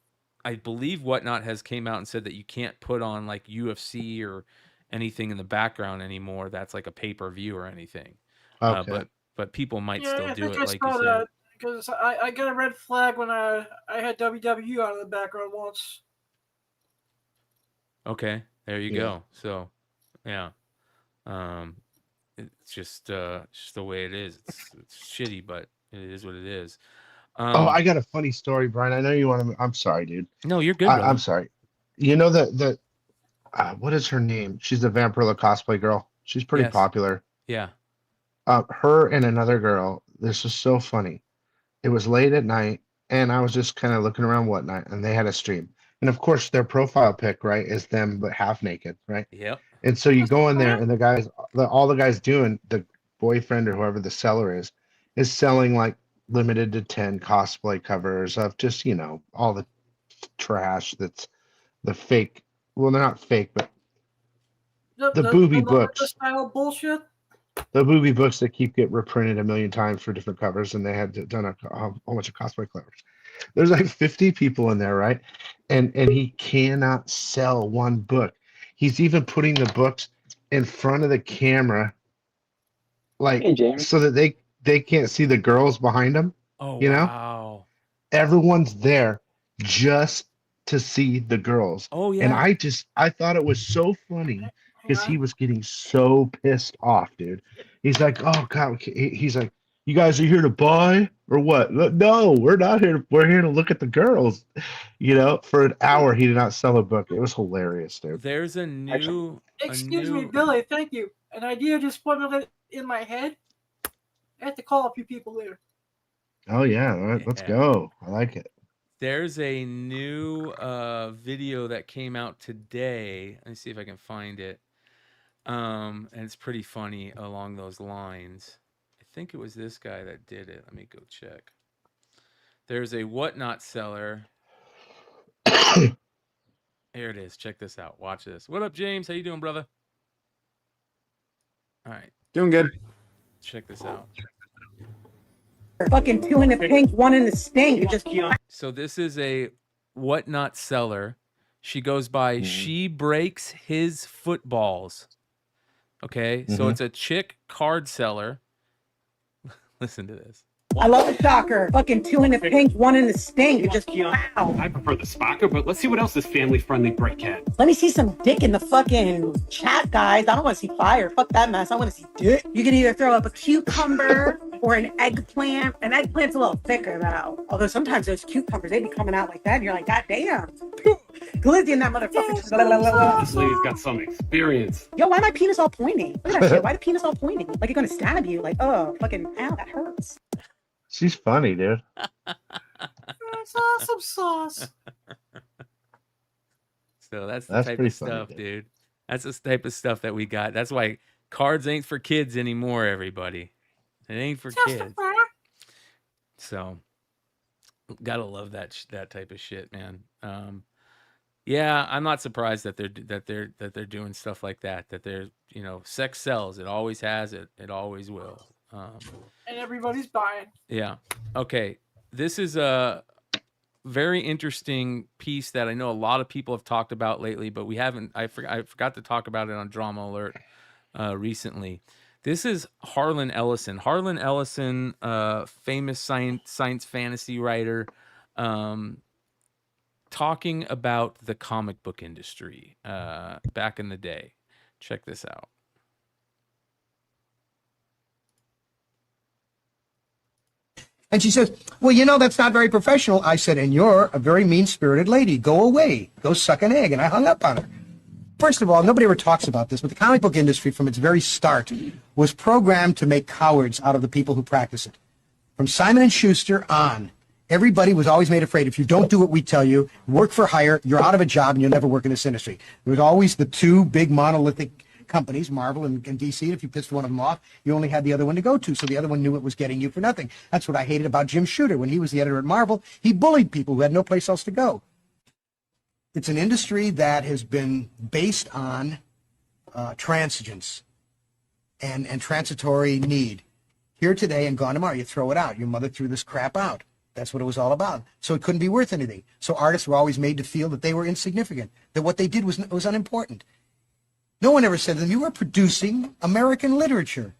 I believe Whatnot has came out and said that you can't put on like UFC or anything in the background anymore. That's like a pay-per-view or anything. Okay. But people might Yeah, still I do think it, I like saw you said. that because I got a red flag when I had WWE on in the background once. Okay, there you Yeah. go. So, yeah, it's just the way it is. It's shitty, but it is what it is. Oh, I got a funny story, Brian. I know you want to. I'm sorry, dude. No, you're good, I'm brother. sorry. You know the what is her name? She's the Vampirella cosplay girl. She's pretty Yes. popular. Yeah. Her and another girl. This is so funny. It was late at night, and I was just kind of looking around Whatnot, and they had a stream. And of course, their profile pic, right, is them but half naked, right? Yep. And so you go in there, and all the guys doing, the boyfriend or whoever the seller is selling like limited to 10 cosplay covers of just, all the trash that's the fake. Well, they're not fake, but the booby books. Style bullshit. The booby books that get reprinted a million times for different covers, and they had done a whole bunch of cosplay covers. There's like 50 people in there, right? And he cannot sell one book. He's even putting the books in front of the camera, like so that they can't see the girls behind him. Oh, wow. Everyone's there just to see the girls. Oh, yeah. And I thought it was so funny because he was getting so pissed off, dude. He's like, oh God, he's like, you guys are here to buy or what? No, we're not here. We're here to look at the girls. For an hour, he did not sell a book. It was hilarious, dude. There's a new. Excuse me, Billy. Thank you. An idea just flooded in my head. I have to call a few people later. Oh yeah, all right, let's go. I like it. There's a new video that came out today. Let me see if I can find it. And it's pretty funny along those lines. I think it was this guy that did it. Let me go check. There's a Whatnot seller. Here it is. Check this out. Watch this. What up, James? How you doing, brother? All right. Doing good. Check this out. Fucking 2 in the pink, 1 in the stink. So this is a Whatnot seller. She goes by She Breaks His Footballs. Okay, so it's a chick card seller. Listen to this. I love the shocker. Fucking 2 in the pink, 1 in the stink. Wow. I prefer the Spocker, but let's see what else this family-friendly break has. Let me see some dick in the fucking chat, guys. I don't want to see fire. Fuck that mess. I want to see dick. You can either throw up a cucumber or an eggplant. An eggplant's a little thicker, though. Although sometimes those cucumbers, they be coming out like that, and you're like, God damn. Glizzy in that motherfucker. This lady's got some experience. Yo, why my penis all pointing? Look at that shit. Why the penis all pointing? Like you're gonna stab you. Like, oh, fucking, ow, that hurts. She's funny, dude. It's awesome sauce. So that's the That's type pretty of funny, stuff, dude. dude. That's the type of stuff that we got. That's why cards ain't for kids anymore, everybody. It ain't for kids. So gotta love that type of shit, man. Yeah, I'm not surprised that they're doing stuff like that. That they're sex sells. It always has. It always will. And everybody's buying. Yeah. Okay. This is a very interesting piece that I know a lot of people have talked about lately, but we haven't. I forgot to talk about it on Drama Alert recently. This is Harlan Ellison. Harlan Ellison, famous science fantasy writer, talking about the comic book industry back in the day. Check this out. And she says, well, you know, that's not very professional. I said, and you're a very mean-spirited lady. Go away. Go suck an egg. And I hung up on her. First of all, nobody ever talks about this, but the comic book industry from its very start was programmed to make cowards out of the people who practice it. From Simon & Schuster on, everybody was always made afraid. If you don't do what we tell you, work for hire, you're out of a job and you'll never work in this industry. There was always the two big monolithic companies, Marvel and DC. If you pissed one of them off, you only had the other one to go to, so the other one knew it was getting you for nothing. That's what I hated about Jim Shooter. When he was the editor at Marvel, he bullied people who had no place else to go. It's an industry that has been based on transigence and transitory need. Here today and gone tomorrow. You throw it out. Your mother threw this crap out. That's what it was all about. So it couldn't be worth anything. So artists were always made to feel that they were insignificant, that what they did was unimportant. No one ever said to them, you are producing American literature.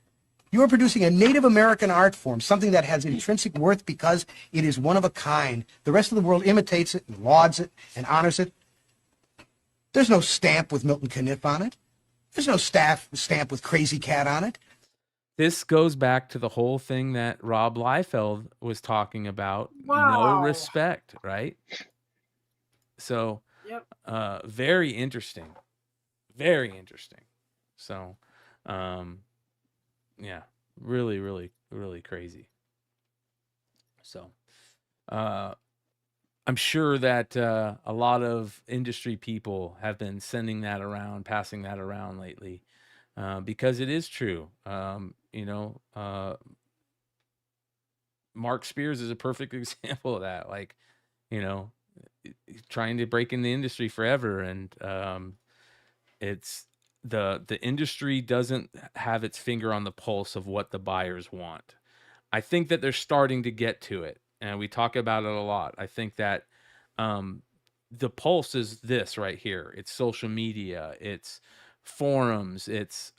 You are producing a Native American art form, something that has intrinsic worth because it is one of a kind. The rest of the world imitates it and lauds it and honors it. There's no stamp with Milton Caniff on it. There's no stamp with Crazy Cat on it. This goes back to the whole thing that Rob Liefeld was talking about. Wow. No respect, right? So, Yep. very interesting. Very interesting. So, yeah, really, really, really crazy. So, I'm sure that a lot of industry people have been sending that around, passing that around lately, because it is true. Mark Spears is a perfect example of that. Like, trying to break in the industry forever, and it's the industry doesn't have its finger on the pulse of what the buyers want. I think that they're starting to get to it, and we talk about it a lot. I think that the pulse is this right here. It's social media, it's forums, it's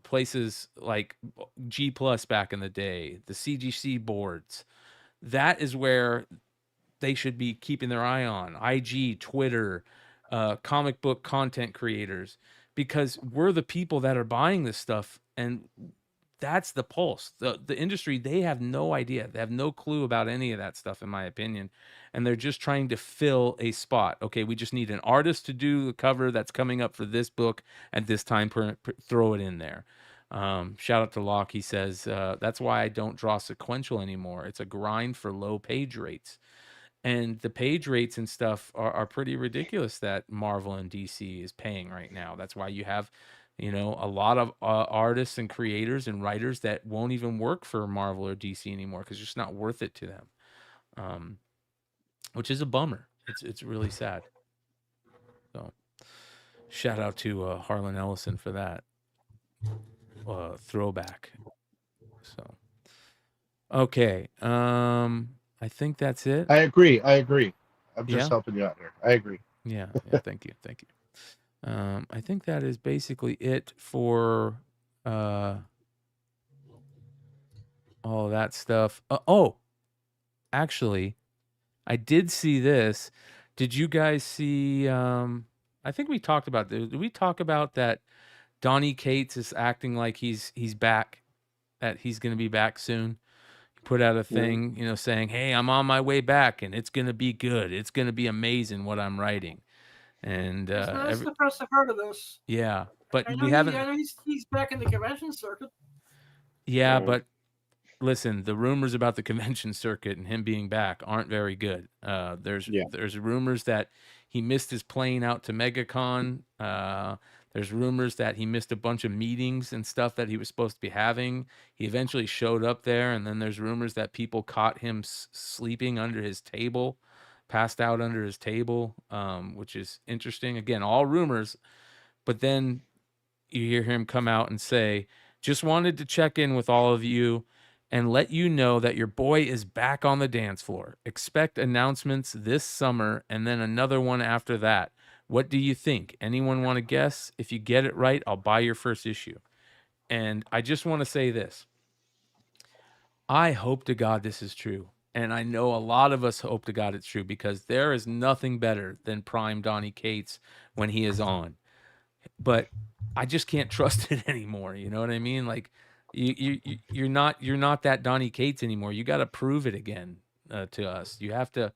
places like G Plus back in the day, the CGC boards. That is where they should be keeping their eye on. IG, Twitter, comic book content creators, because we're the people that are buying this stuff, and that's the pulse. The industry, they have no idea. They have no clue about any of that stuff, in my opinion, and they're just trying to fill a spot. Okay, we just need an artist to do the cover that's coming up for this book at this time. Throw it in there. Shout out to Locke. He says, that's why I don't draw sequential anymore. It's a grind for low page rates. And the page rates and stuff are pretty ridiculous that Marvel and DC is paying right now. That's why you have, a lot of artists and creators and writers that won't even work for Marvel or DC anymore because it's just not worth it to them, which is a bummer. It's really sad. So, shout out to Harlan Ellison for that throwback. So, okay. I think that's it. I agree. I'm just Yeah? helping you out here. I agree. Yeah, thank you. I think that is basically it for all that stuff. Actually, I did see this. Did you guys see? I think we talked about this. Did we talk about that? Donnie Cates is acting like he's back. That he's going to be back soon. Put out a thing, saying, "Hey, I'm on my way back, and it's gonna be good. It's gonna be amazing what I'm writing." And That's the first I've heard of this. yeah, but I know we haven't. I know he's back in the convention circuit. Yeah, but listen, the rumors about the convention circuit and him being back aren't very good. There's rumors that he missed his plane out to MegaCon. There's rumors that he missed a bunch of meetings and stuff that he was supposed to be having. He eventually showed up there, and then there's rumors that people caught him sleeping under his table, passed out under his table, which is interesting. Again, all rumors, but then you hear him come out and say, "Just wanted to check in with all of you and let you know that your boy is back on the dance floor. Expect announcements this summer and then another one after that. What do you think? Anyone want to guess? If you get it right, I'll buy your first issue." And I just want to say this. I hope to God this is true. And I know a lot of us hope to God it's true, because there is nothing better than prime Donnie Cates when he is on. But I just can't trust it anymore. You know what I mean? Like, You're not that Donnie Cates anymore. You got to prove it again to us. You have to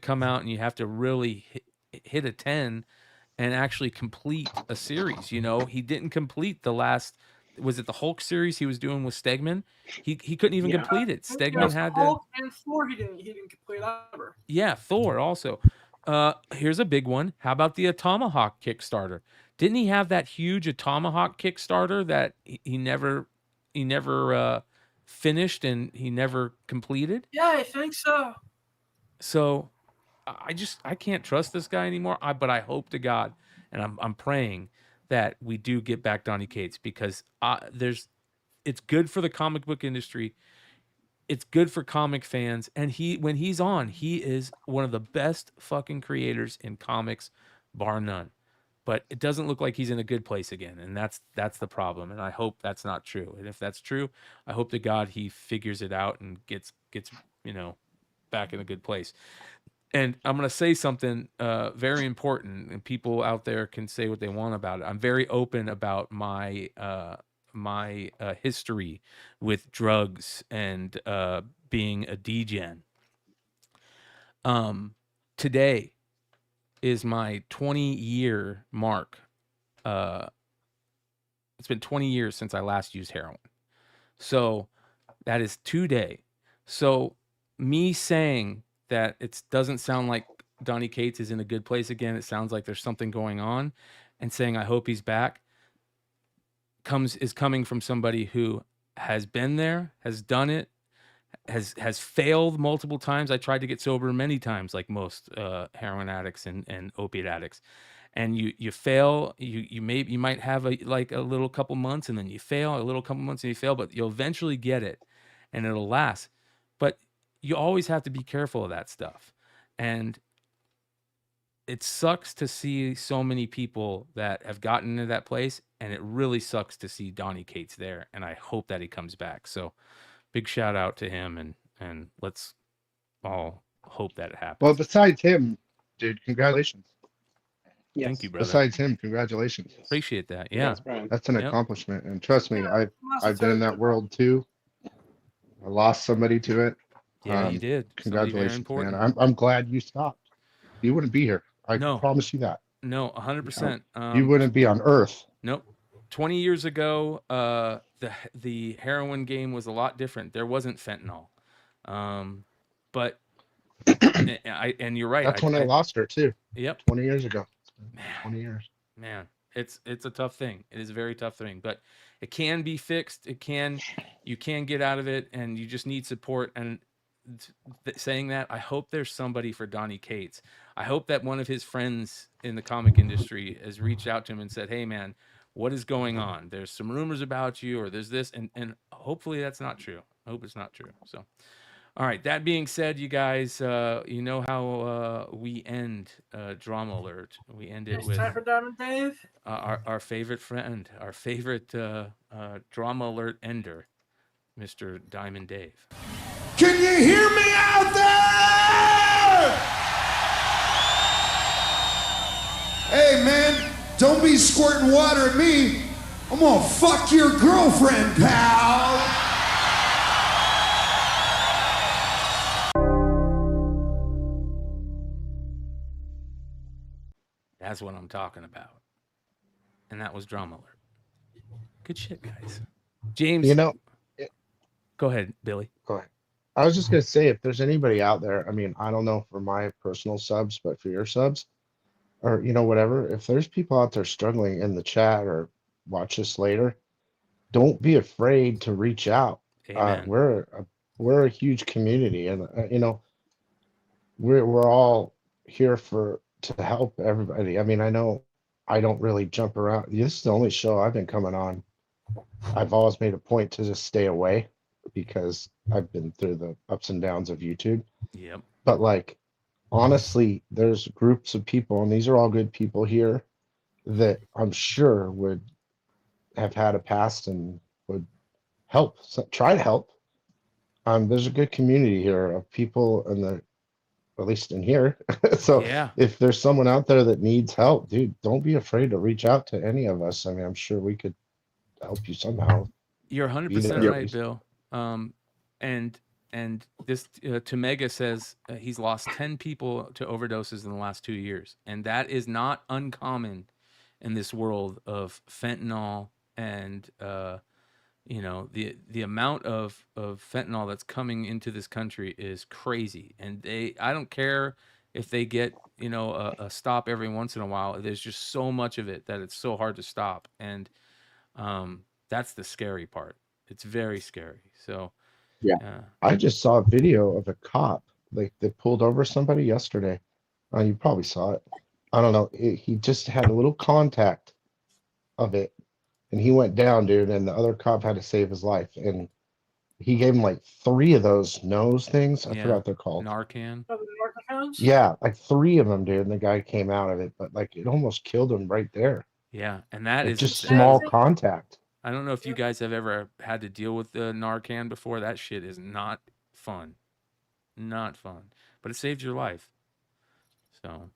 come out and you have to really hit a 10 and actually complete a series. You know, he didn't complete the last. Was it the Hulk series he was doing with Stegman? He couldn't even complete it. Stegman had to. Hulk and Thor, he didn't complete either. Yeah, Thor also. Here's a big one. How about the Tomahawk Kickstarter? Didn't he have that huge Tomahawk Kickstarter that he never finished and he never completed? Yeah, I think so. So I can't trust this guy anymore. But I hope to God, and I'm praying that we do get back Donny Cates, because it's good for the comic book industry. It's good for comic fans, and when he's on, he is one of the best fucking creators in comics, bar none. But it doesn't look like he's in a good place again, and that's the problem. And I hope that's not true. And if that's true, I hope to God he figures it out and gets back in a good place. And I'm going to say something very important, and people out there can say what they want about it. I'm very open about my history with drugs and being a degen. Today is my 20-year mark. It's been 20 years since I last used heroin. So that is today. So me saying that it doesn't sound like Donny Cates is in a good place again, it sounds like there's something going on, and saying I hope he's back is coming from somebody who has been there, has done it, has failed multiple times. I tried to get sober many times, like most heroin addicts and opiate addicts. And you fail, you might have a little couple months, and then you fail, a little couple months and you fail, but you'll eventually get it and it'll last. But you always have to be careful of that stuff. And it sucks to see so many people that have gotten into that place, and it really sucks to see Donny Cates there, and I hope that he comes back. So big shout out to him, and let's all hope that it happens. Well, besides him, dude, congratulations. Yes. Thank you, brother. Besides him, congratulations. Appreciate that. Yeah. That's an accomplishment. And trust me, I've been in that world too. I lost somebody to it. Yeah, you did. Somebody very Congratulations, important. man. I'm glad you stopped. You wouldn't be here. I promise you that. No, 100%. You wouldn't be on Earth. Nope. 20 years ago, the heroin game was a lot different. There wasn't fentanyl. But and you're right. That's when I lost her too. Yep. 20 years ago. 20 years. Man, it's a tough thing. It is a very tough thing, but it can be fixed. You can get out of it, and you just need support. And saying that, I hope there's somebody for Donny Cates. I hope that one of his friends in the comic industry has reached out to him and said, "Hey, man, what is going on? There's some rumors about you, or there's this," and hopefully that's not true. I hope it's not true. So, all right. That being said, you guys, you know how we end Drama Alert. We end it It's with time for Diamond Dave. our favorite friend, our favorite Drama Alert ender, Mr. Diamond Dave. Can you hear me out there? Hey, man, don't be squirting water at me. I'm gonna fuck your girlfriend, pal. That's what I'm talking about. And that was Drama Alert. Good shit, guys. James, go ahead, Billy. Go ahead. I was just gonna say, if there's anybody out there, I mean, I don't know for my personal subs, but for your subs, or whatever, if there's people out there struggling in the chat or watch this later, don't be afraid to reach out. We're a huge community, and we're all here to help everybody. I mean, I know I don't really jump around. This is the only show I've been coming on. I've always made a point to just stay away because I've been through the ups and downs of YouTube. Yep. But honestly, there's groups of people, and these are all good people here, that I'm sure would have had a past and would help, try to help. There's a good community here of people at least in here. So if there's someone out there that needs help, dude, don't be afraid to reach out to any of us. I mean, I'm sure we could help you somehow. You're 100% right, Bill. And this Tomega says he's lost 10 people to overdoses in the last 2 years, and that is not uncommon in this world of fentanyl and the amount of fentanyl that's coming into this country is crazy. And I don't care if they get a stop every once in a while. There's just so much of it that it's so hard to stop, and that's the scary part. It's very scary. So I just saw a video of a cop, like they pulled over somebody yesterday. You probably saw it. I don't know. He just had a little contact of it, and he went down, dude. And the other cop had to save his life, and he gave him like 3 of those nose things. I forgot what they're called. Narcan. Yeah, like 3 of them, dude. And the guy came out of it, but like it almost killed him right there. Yeah, and that Like, is just small contact. I don't know if you guys have ever had to deal with the Narcan before. That shit is not fun. Not fun. But it saved your life. So.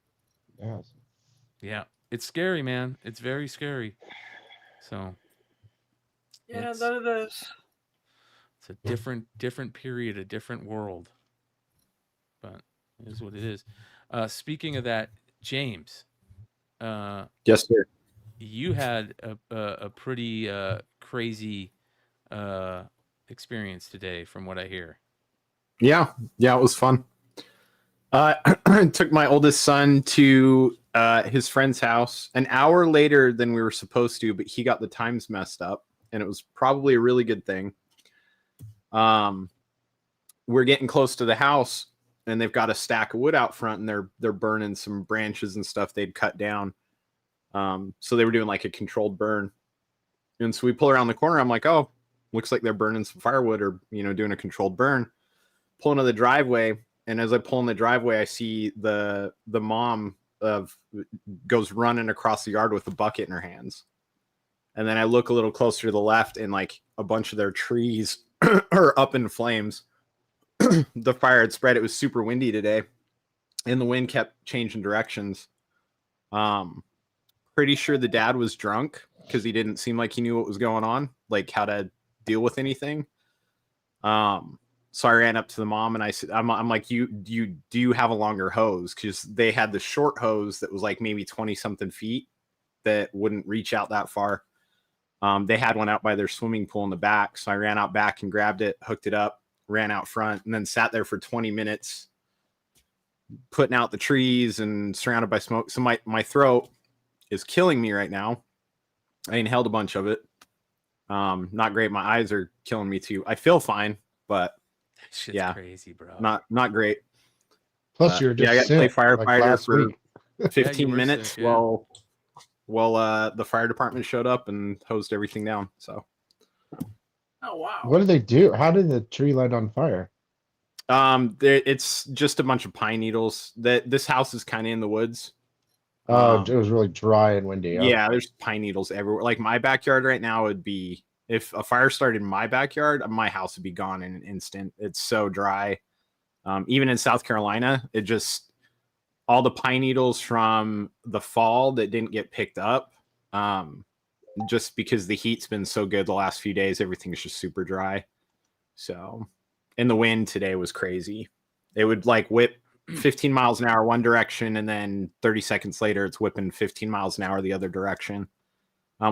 Yes. Yeah. It's scary, man. It's very scary. So. Yeah, none of those. It's a different period, a different world. But it is what it is. Speaking of that, James. Yes, sir. You had a pretty crazy experience today, from what I hear. Yeah, it was fun. I took my oldest son to his friend's house an hour later than we were supposed to, but he got the times messed up, and it was probably a really good thing. We're getting close to the house, and they've got a stack of wood out front, and they're burning some branches and stuff they'd cut down. So they were doing like a controlled burn. And so we pull around the corner. I'm like, oh, looks like they're burning some firewood or, doing a controlled burn. Pull into the driveway. And as I pull in the driveway, I see the mom goes running across the yard with a bucket in her hands. And then I look a little closer to the left, and like a bunch of their trees are up in flames. The fire had spread. It was super windy today, and the wind kept changing directions. Pretty sure the dad was drunk because he didn't seem like he knew what was going on, like how to deal with anything. So I ran up to the mom and I said, I'm like, do you have a longer hose? Because they had the short hose that was like maybe 20 something feet that wouldn't reach out that far. They had one out by their swimming pool in the back. So I ran out back and grabbed it, hooked it up, ran out front, and then sat there for 20 minutes putting out the trees and surrounded by smoke. So my throat is killing me right now. I inhaled a bunch of it. Not great. My eyes are killing me too. I feel fine, but shit's crazy, bro. Not great. Plus, you're just I got to play sick, firefighter like for week. 15 minutes sick, yeah. while the fire department showed up and hosed everything down. So, Oh wow. What did they do? How did the tree light on fire? it's just a bunch of pine needles. This house is kind of in the woods. Oh, it was really dry and windy. Yeah, there's pine needles everywhere. Like my backyard right now would be, if a fire started in my backyard, my house would be gone in an instant. It's so dry. Even in South Carolina, it just, all the pine needles from the fall that didn't get picked up, just because the heat's been so good the last few days, everything's just super dry. So, and the wind today was crazy. It would like whip 15 miles an hour one direction, and then 30 seconds later it's whipping 15 miles an hour the other direction,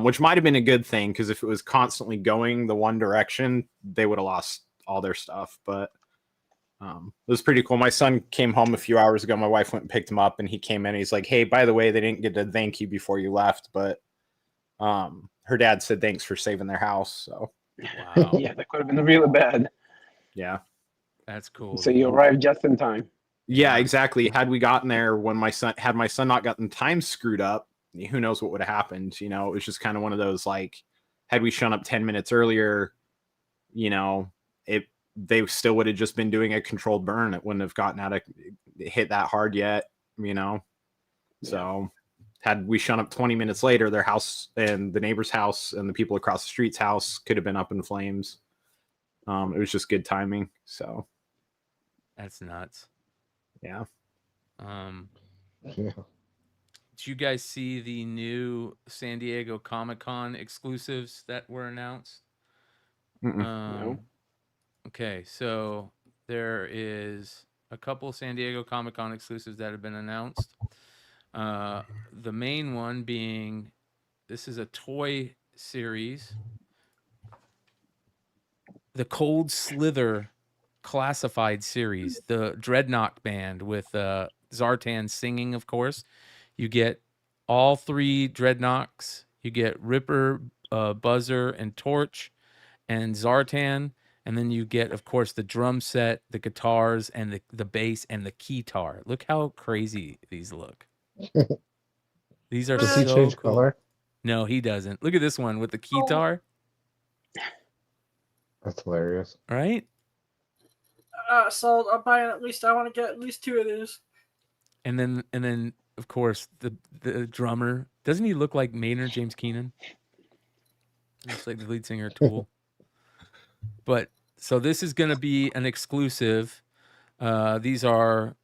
which might have been a good thing, because if it was constantly going the one direction, they would have lost all their stuff. But it was pretty cool. My son came home a few hours ago. My wife went and picked him up, and he came in and he's like, hey, by the way, they didn't get to thank you before you left, but her dad said thanks for saving their house. So wow. Yeah, that could have been really bad. Yeah, that's cool. So you arrived just in time. Yeah, exactly. Had we gotten there when my son not gotten time screwed up, who knows what would have happened? It was just kind of one of those, like, had we shown up 10 minutes earlier, they still would have just been doing a controlled burn. It wouldn't have gotten hit that hard yet, So had we shown up 20 minutes later, their house and the neighbor's house and the people across the street's house could have been up in flames. It was just good timing. So that's nuts. Yeah. Yeah. Did you guys see the new San Diego Comic-Con exclusives that were announced? No. Okay, so there is a couple San Diego Comic-Con exclusives that have been announced. The main one being, this is a toy series, the Cold Slither Classified series, the Dreadnought band with Zartan singing, of course. You get all 3 Dreadnoughts. You get Ripper, Buzzer, and Torch, and Zartan. And then you get, of course, the drum set, the guitars, and the bass, and the keytar. Look how crazy these look. These are Does he so change cool. color? No, he doesn't. Look at this one with the keytar. That's hilarious. Right? So I'm buying at least. I want to get at least 2 of these. And then of course the drummer, doesn't he look like Maynard James Keenan? Looks like the lead singer of Tool. But so this is going to be an exclusive. These are.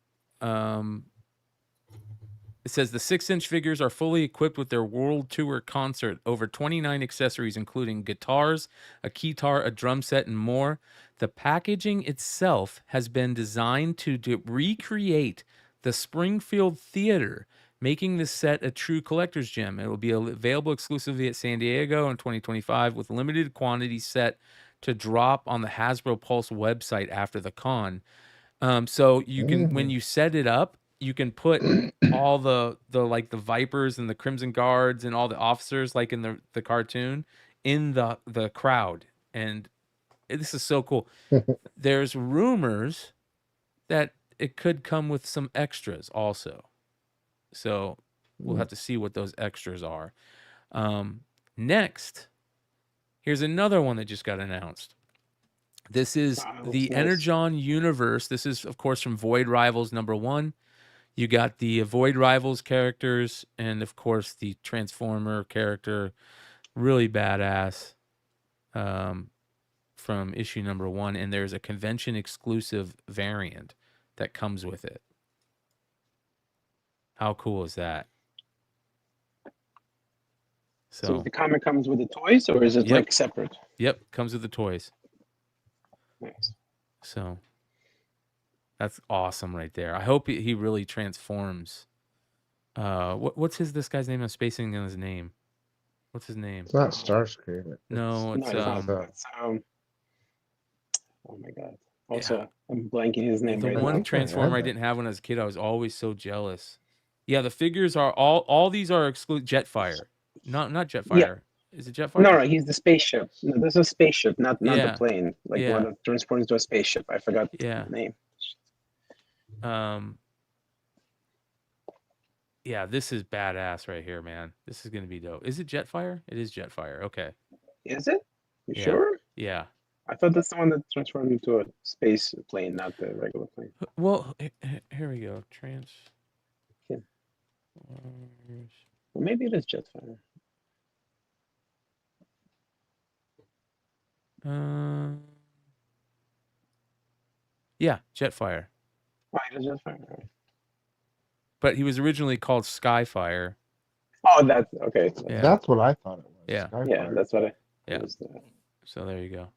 It says the 6-inch figures are fully equipped with their world tour concert, over 29 accessories, including guitars, a keytar, a drum set, and more. The packaging itself has been designed to recreate the Springfield Theater, making this set a true collector's gem. It will be available exclusively at San Diego in 2025 with limited quantities set to drop on the Hasbro Pulse website after the con. So you can, when you set it up, you can put all the like the Vipers and the Crimson Guards and all the officers like in the cartoon in the crowd. And this is so cool. There's rumors that it could come with some extras also. So we'll have to see what those extras are. Next, here's another one that just got announced. This is the Energon universe. This is, of course, from Void Rivals #1. You got the Void Rivals characters and, of course, the Transformer character. Really badass from issue #1. And there's a convention-exclusive variant that comes with it. How cool is that? So the comic comes with the toys, or is it like separate? Yep, comes with the toys. Nice. So that's awesome right there. I hope he really transforms. What's this guy's name? I'm spacing on his name. What's his name? It's not Starscream. No, it's oh my god. Also, I'm blanking his name. the right one now. Transformer I didn't have when I was a kid. I was always so jealous. Yeah, the figures are all these are exclude Jetfire. Not Jetfire. Yeah. Is it Jetfire? No, he's the spaceship. No, this is a spaceship, not Yeah. the plane. Like Yeah. one that transports into a spaceship. I forgot Yeah. the name. Yeah, this is badass right here, man. This is gonna be dope. Is it Jetfire? It is Jetfire. Okay. Is it? You Yeah. sure? Yeah. I thought that's the one that transformed into a space plane, not the regular plane. Well, here we go. Yeah. Well, maybe it is Jetfire. Yeah, Jetfire. Oh, it is Jetfire. All right. But he was originally called Skyfire. Oh, that's okay. Yeah. That's what I thought it was. Yeah. Yeah, that's what I. Yeah. Was, So there you go.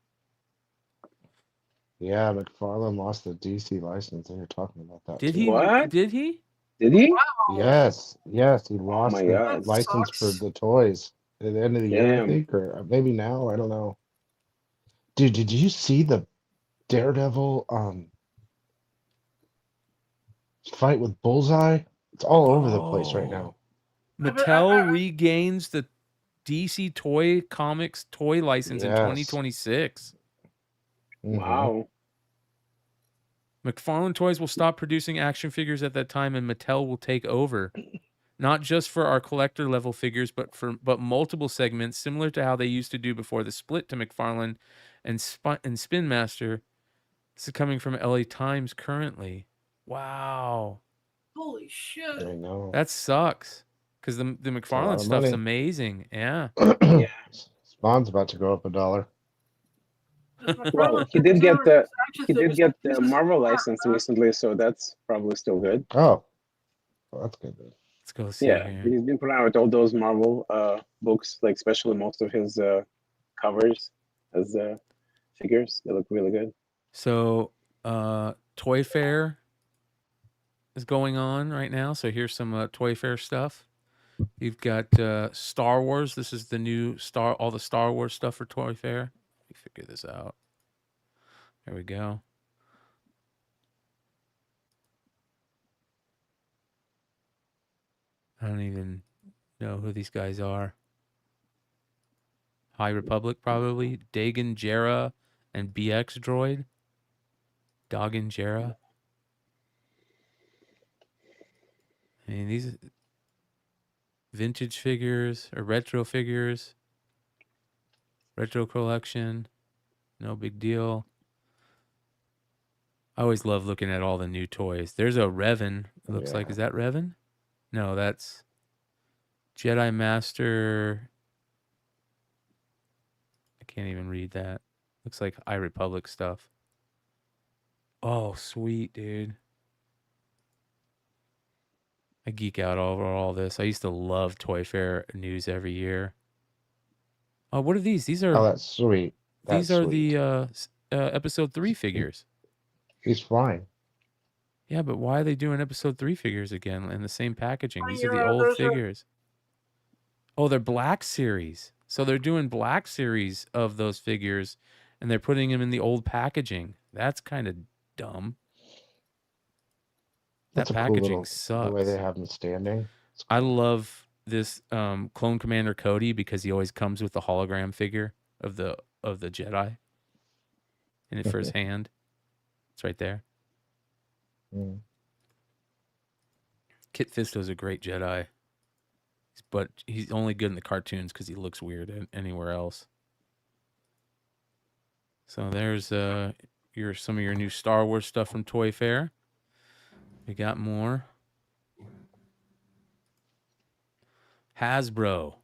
Yeah, McFarlane lost the DC license. They were talking about that. Did too. he? What? Did he? Did he? Yes, he lost my the God. license for the toys at the end of the year, I Damn. think, or maybe now. I don't know. Dude, did you see the Daredevil fight with Bullseye? It's all over the place right now. Mattel regains the DC Toy Comics toy license in Yes. 2026. Wow. McFarlane Toys will stop producing action figures at that time, and Mattel will take over, not just for our collector level figures, but multiple segments, similar to how they used to do before the split to McFarlane and Spin Master. This is coming from LA Times currently. Wow, Holy shit. I know. that sucks. Because the lot McFarlane of stuff's money. amazing. Yeah. Spawn's about to go up $1. Well, he did get the Marvel license recently, so that's probably still good. Oh, well, that's good. Then. Let's go see Yeah, here. he's been putting out all those Marvel books, like especially most of his covers as figures. They look really good. So, Toy Fair is going on right now. So here's some Toy Fair stuff. You've got Star Wars. This is the new all the Star Wars stuff for Toy Fair. Let me figure this out. There we go. I don't even know who these guys are. High Republic, probably. Dagon Jarrah and BX Droid. Dagon Jarrah. I mean, these vintage figures or retro figures. Retro collection. No big deal. I always love looking at all the new toys. There's a Revan. It looks like, is that Revan? No, that's Jedi Master. I can't even read that. Looks like High Republic stuff. Oh, sweet, dude. I geek out over all this. I used to love Toy Fair news every year. Oh, what are these? These are. Oh, that's sweet. These are the episode 3 figures. He's flying. Yeah, but why are they doing episode 3 figures again in the same packaging? These are the Yeah, old those are- figures. Oh, they're Black Series. So they're doing Black Series of those figures, and they're putting them in the old packaging. That's kind of dumb. That's That a cool packaging little, sucks. the way they have him standing. I love this Clone Commander Cody because he always comes with the hologram figure of the Jedi in it for his hand. It's right there. Mm. Kit Fisto's a great Jedi, but he's only good in the cartoons because he looks weird anywhere else. So there's some of your new Star Wars stuff from Toy Fair. We got more. Hasbro.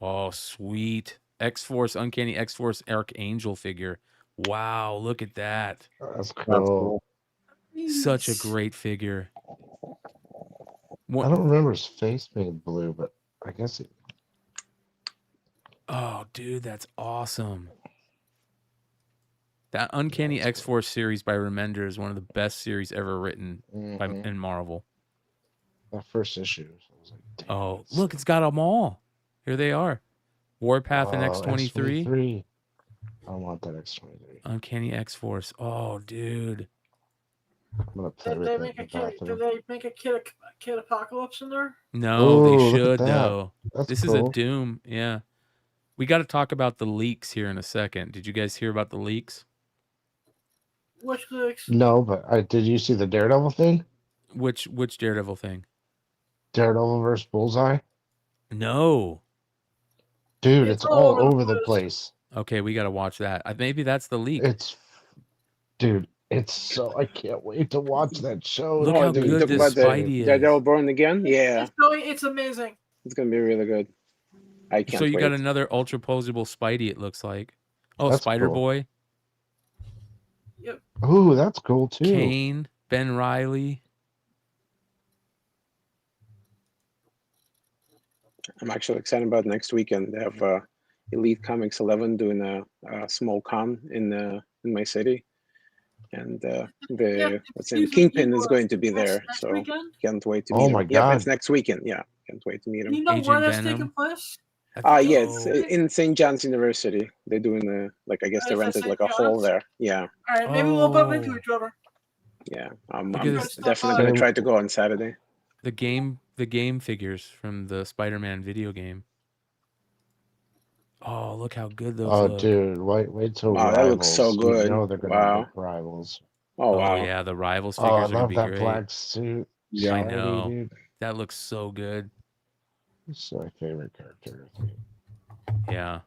Oh, sweet. X-Force, Uncanny X-Force Archangel figure. Wow, look at that. That's cool. Such a great figure. I don't remember his face being blue, but I guess it. Oh, dude, that's awesome. That Uncanny X-Force series by Remender is one of the best series ever written in Marvel. That first issue. I was like, damn, oh, look, it's got them all. Here they are. Warpath and X-23. X-23. I want that X-23. Uncanny X-Force. Oh, dude. I'm gonna play Did with they that make in a the kid? bathroom. Did they make a kid Apocalypse in there? No, Ooh, they look at should, that. though. That's This is cool. a Doom. Yeah. We got to talk about the leaks here in a second. Did you guys hear about the leaks? Which clicks? No, but did you see the Daredevil thing? Which Daredevil thing? Daredevil versus Bullseye? No. Dude, it's all over the place. Okay, we got to watch that. Maybe that's the leak. Dude, it's so. I can't wait to watch that show. Look how dude, you good talk this about the Spidey is. Daredevil Born Again? Yeah, It's amazing. it's gonna be really good. I can't So you wait. got another ultra posable Spidey, it looks like. Oh, That's Spider cool. Boy, Ooh, that's cool too. Kane, Ben Riley. I'm actually excited about next weekend. They have Elite Comics 11 doing a small con in my city, and the Kingpin is going to be there. Next So weekend? can't wait to Oh meet my him. Yeah, God. it's next weekend. Yeah, can't wait to meet him. You know where that's taking place? Yeah, it's in St. John's University. They're doing I guess they Is that rented St. like a hall John's? there. Yeah, All right, maybe we'll bump into each other. yeah. I'm Look at this. definitely gonna try to go on Saturday. The game figures from the Spider-Man video game. Oh, look how good those Oh, look. dude, wait till Wow, Rivals. that looks so You good. know they're gonna Wow. make Rivals. Oh wow. Yeah, the Rivals Oh, I figures are gonna love be that great. black suit. Yeah, I Spidey, know. dude. That looks so good. It's my favorite character. Yeah,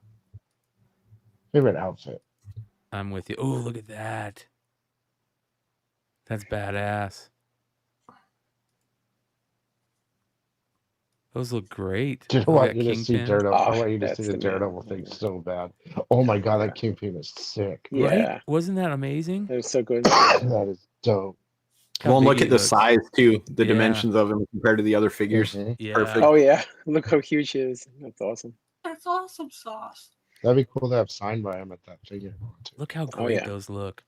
Favorite outfit. I'm with you. Oh, look at that. That's badass. Those look great. Dude, I Look want at you to see Kingpin. Daredevil. I Oh, want you to that's see the the man. Daredevil thing so bad. Oh my god, that Kingpin is sick. Yeah, Right? Wasn't that amazing? they're so good. That is dope. How Well, and big look he at the looks. size too. The Yeah. dimensions of him compared to the other figures. Mhm. Yeah. Perfect. Oh yeah, look how huge he is. That's awesome. That's awesome sauce. That'd be cool to have signed by him at that figure. Look how Oh, great yeah. those look.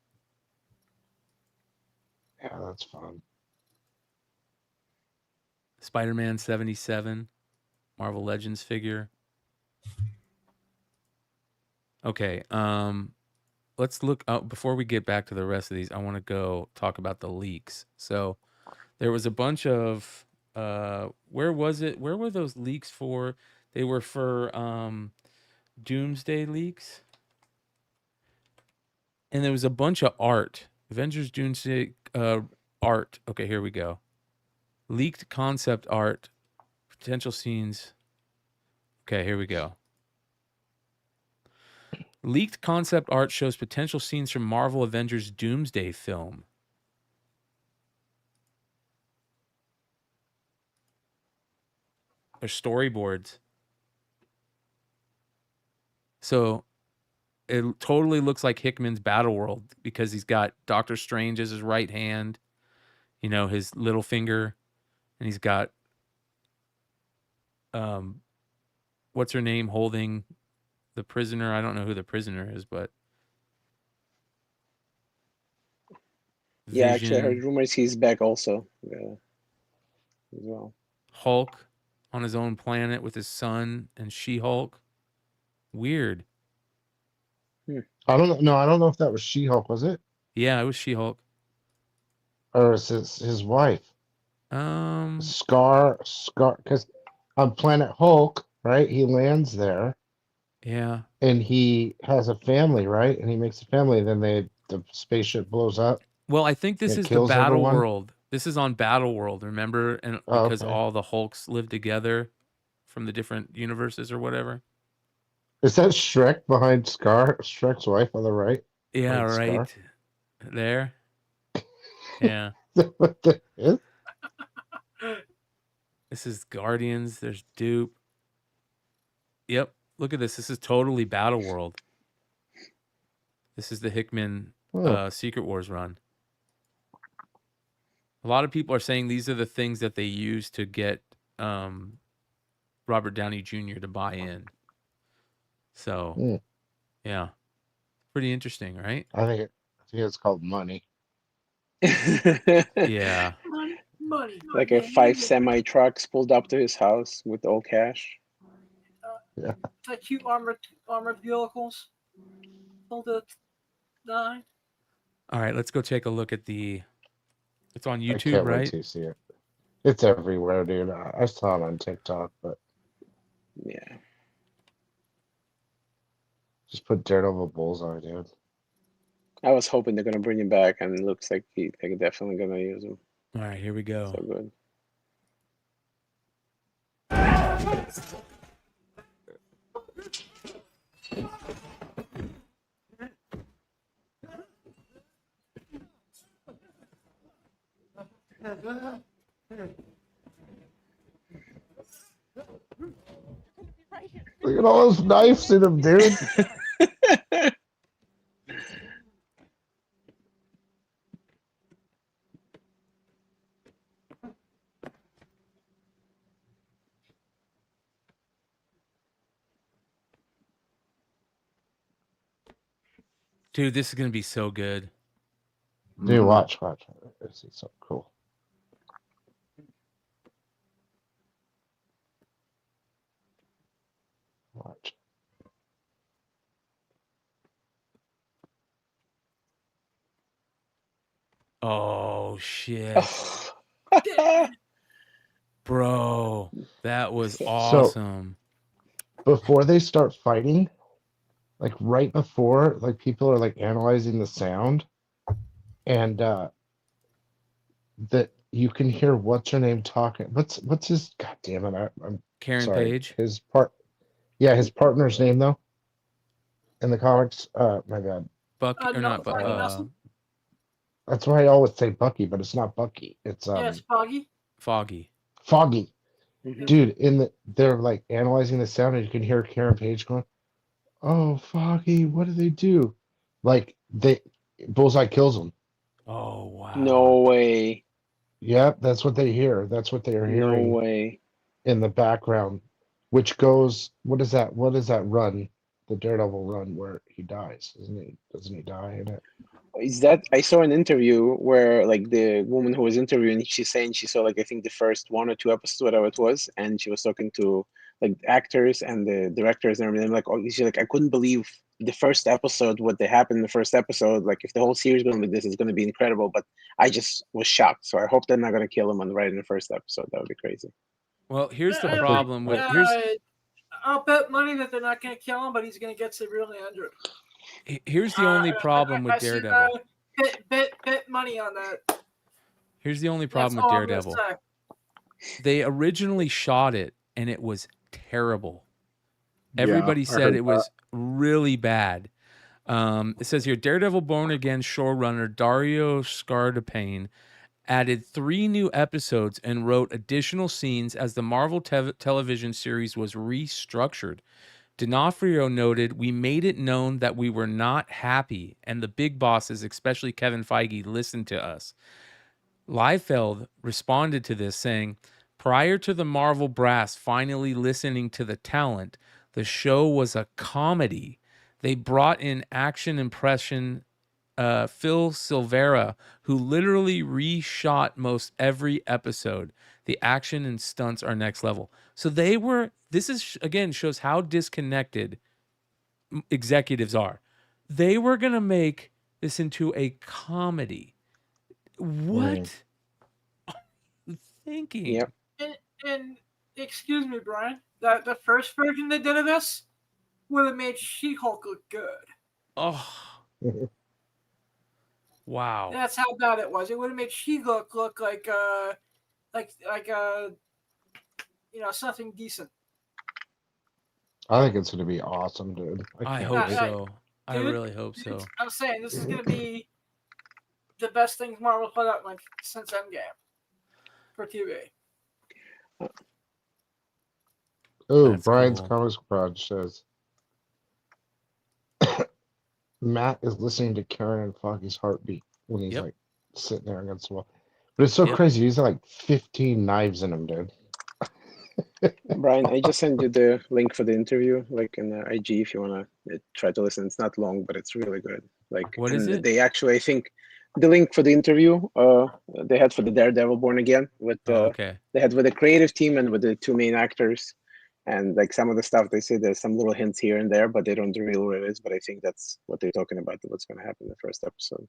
Yeah, that's fun. Spider-Man 77, Marvel Legends figure. Okay, let's look up before we get back to the rest of these. I want to go talk about the leaks. So there was a bunch of where was it? Where were those leaks for? They were for Doomsday leaks. And there was a bunch of art. Avengers Doomsday art. Okay, here we go. Leaked concept art, potential scenes. Okay, here we go. Leaked concept art shows potential scenes from Marvel Avengers Doomsday film. They're storyboards. So it totally looks like Hickman's Battle World because he's got Doctor Strange as his right hand, you know, his little finger. And he's got, what's her name holding the prisoner? I don't know who the prisoner is, but. Yeah, actually, I Vision, heard rumors he's back also. Yeah, as well. Hulk on his own planet with his son and She-Hulk. Weird. I don't know. No, I don't know if that was She-Hulk, was it? Yeah, it was She-Hulk. Or is it his wife? Scar, because on Planet Hulk, right? He lands there. Yeah. And he has a family, right? And he makes a family. Then the spaceship blows up. Well, I think this and is the kills Battle everyone? World. This is on Battle World, remember? And Oh, because okay. all the Hulks live together from the different universes or whatever. Is that Shrek behind Scar? Shrek's wife on the right? Yeah, Behind right. There. Yeah. Scar? What the is? This is Guardians. There's Dupe. Yep. Look at this. This is totally Battle World. This is the Hickman Secret Wars run. A lot of people are saying these are the things that they use to get Robert Downey Jr. to buy in. So, yeah. Pretty interesting, right? I think it's called money. Yeah. Money. Like a 5 semi trucks pulled up to his house with all cash. Yeah. Like cute armored vehicles. Hold it. Die. All right, let's go take a look at the. It's on I YouTube, can't right? wait to see it. It's everywhere, dude. I saw it on TikTok, but yeah. Just put Daredevil Bullseye, dude. I was hoping they're gonna bring him back, and it looks like they're definitely gonna use him. All right, here we go. So good. Look at all those knives in him, dude. Dude, this is going to be so good. Dude, watch. This is so cool. Watch. Oh, shit. Bro, that was awesome. Before they start fighting, like right before, like people are like analyzing the sound, and that you can hear what's her name talking. What's his? God damn it! I'm Karen sorry. Page? His partner's name though. In the comics, my bad. Buck or no, not? Foggy Nelson. That's why I always say Bucky, but it's not Bucky. It's Yes, Foggy. Foggy. Foggy. Dude, they're like analyzing the sound, and you can hear Karen Page going, "Oh, Foggy, what do they do?" Like Bullseye kills him. Oh wow! No way. Yep, that's what they hear. That's what they are hearing. No way. In the background, which goes. What is that? What is that run? the Daredevil run where he dies, isn't he? Doesn't he die in it? Is that I saw an interview where like the woman who was interviewing, she's saying she saw like I think the first 1 or 2 episodes, whatever it was, and she was talking to like actors and the directors and everything. Like, oh, she's like, I couldn't believe the first episode, what they happened in the first episode. Like, if the whole series going like this is going to be incredible, but I just was shocked. So I hope they're not going to kill him right in the first episode. That would be crazy. Well, here's the problem with here's I'll bet money that they're not going to kill him, but he's going to get severely injured. here's the only problem with Daredevil. Bet money on that. Here's the only problem That's with all I'm gonna Daredevil. say. They originally shot it and it was terrible. Everybody I said heard it was really bad. It says here, Daredevil Born Again showrunner Dario Scardapane added 3 new episodes and wrote additional scenes as the Marvel television series was restructured. D'Onofrio noted, we made it known that we were not happy, and the big bosses, especially Kevin Feige, listened to us. Liefeld responded to this saying, prior to the Marvel brass finally listening to the talent, the show was a comedy. They brought in action impression Phil Silvera, who literally reshot most every episode. The action and stunts are next level. So they were, this is, again, shows how disconnected executives are. They were going to make this into a comedy. What are you thinking? Yep. And excuse me, Brian, that the first version they did of this would have made She-Hulk look good. Oh. Wow. That's how bad it was. It would have made She-Hulk look like something decent. I think it's going to be awesome, dude. I can't hope wait. so. I Dude, really hope so. I'm saying this is going to be the best thing Marvel put out like since Endgame for TV. Oh, That's Brian's cool. Comics Garage says Matt is listening to Karen and Foggy's heartbeat when he's like sitting there against the wall. But it's so crazy. He's like 15 knives in him, dude. Brian, I just sent you the link for the interview, like in the IG, if you want to try to listen. It's not long, but it's really good. Like, What is it? They actually, I think, the link for the interview they had for the Daredevil Born Again with okay. they had with the creative team and with the 2 main actors, and like some of the stuff they say there's some little hints here and there, but they don't reveal what it is. But I think that's what they're talking about. What's going to happen in the first episode.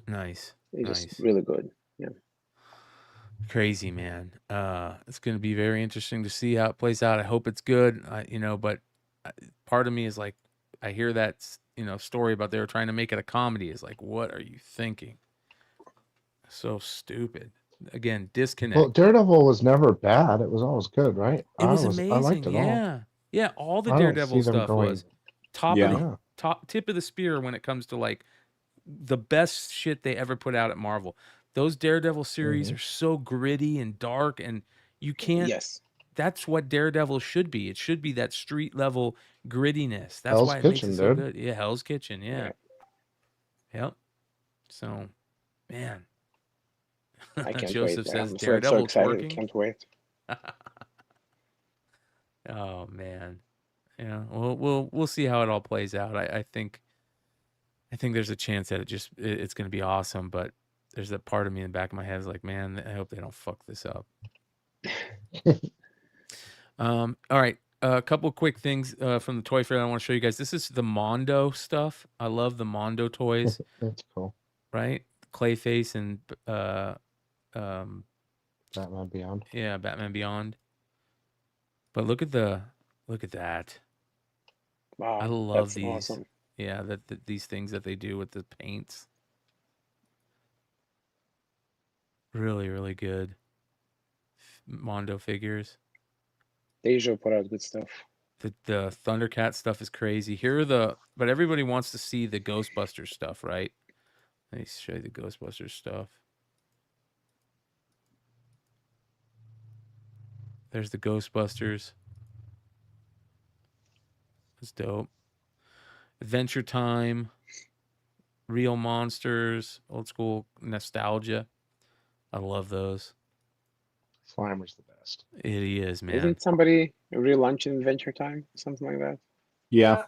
Nice. It's Nice. just really good. Yeah. Crazy, man. It's going to be very interesting to see how it plays out. I hope it's good. But part of me is like, I hear that story about they were trying to make it a comedy. It's like, what are you thinking? So stupid. Again, disconnect. Well, Daredevil was never bad. It was always good, right? It was amazing. I liked it all. Yeah. All the I don't Daredevil see them stuff going- was top Yeah. of the tip of the spear when it comes to like the best shit they ever put out at Marvel. Those Daredevil series are so gritty and dark, and you can't. Yes. That's what Daredevil should be. It should be that street level grittiness. That's Hell's why it Kitchen, makes it so dude. good. Yeah, Hell's Kitchen. Yeah. Yep. So, man. I can't Joseph wait. says I'm so Daredevil excited. twerking. Can't wait. Oh man, yeah. We'll see how it all plays out. I think there's a chance that it's going to be awesome, but there's that part of me in the back of my head is like, man, I hope they don't fuck this up. All right, a couple quick things from the toy fair I want to show you guys. This is the Mondo stuff. I love the Mondo toys. That's cool. Right, Clayface and Batman Beyond. Yeah, Batman Beyond. But look at that. Wow, I love that's these. awesome. Yeah, these things that they do with the paints. Really, really good. Mondo figures. They usually put out good stuff. The Thundercat stuff is crazy. But everybody wants to see the Ghostbusters stuff, right? Let me show you the Ghostbusters stuff. There's the Ghostbusters. That's dope. Adventure Time. Real Monsters. Old school nostalgia. I love those. Slimer's the best. It is, man. Isn't somebody relaunching Adventure Time? Something like that? Yeah.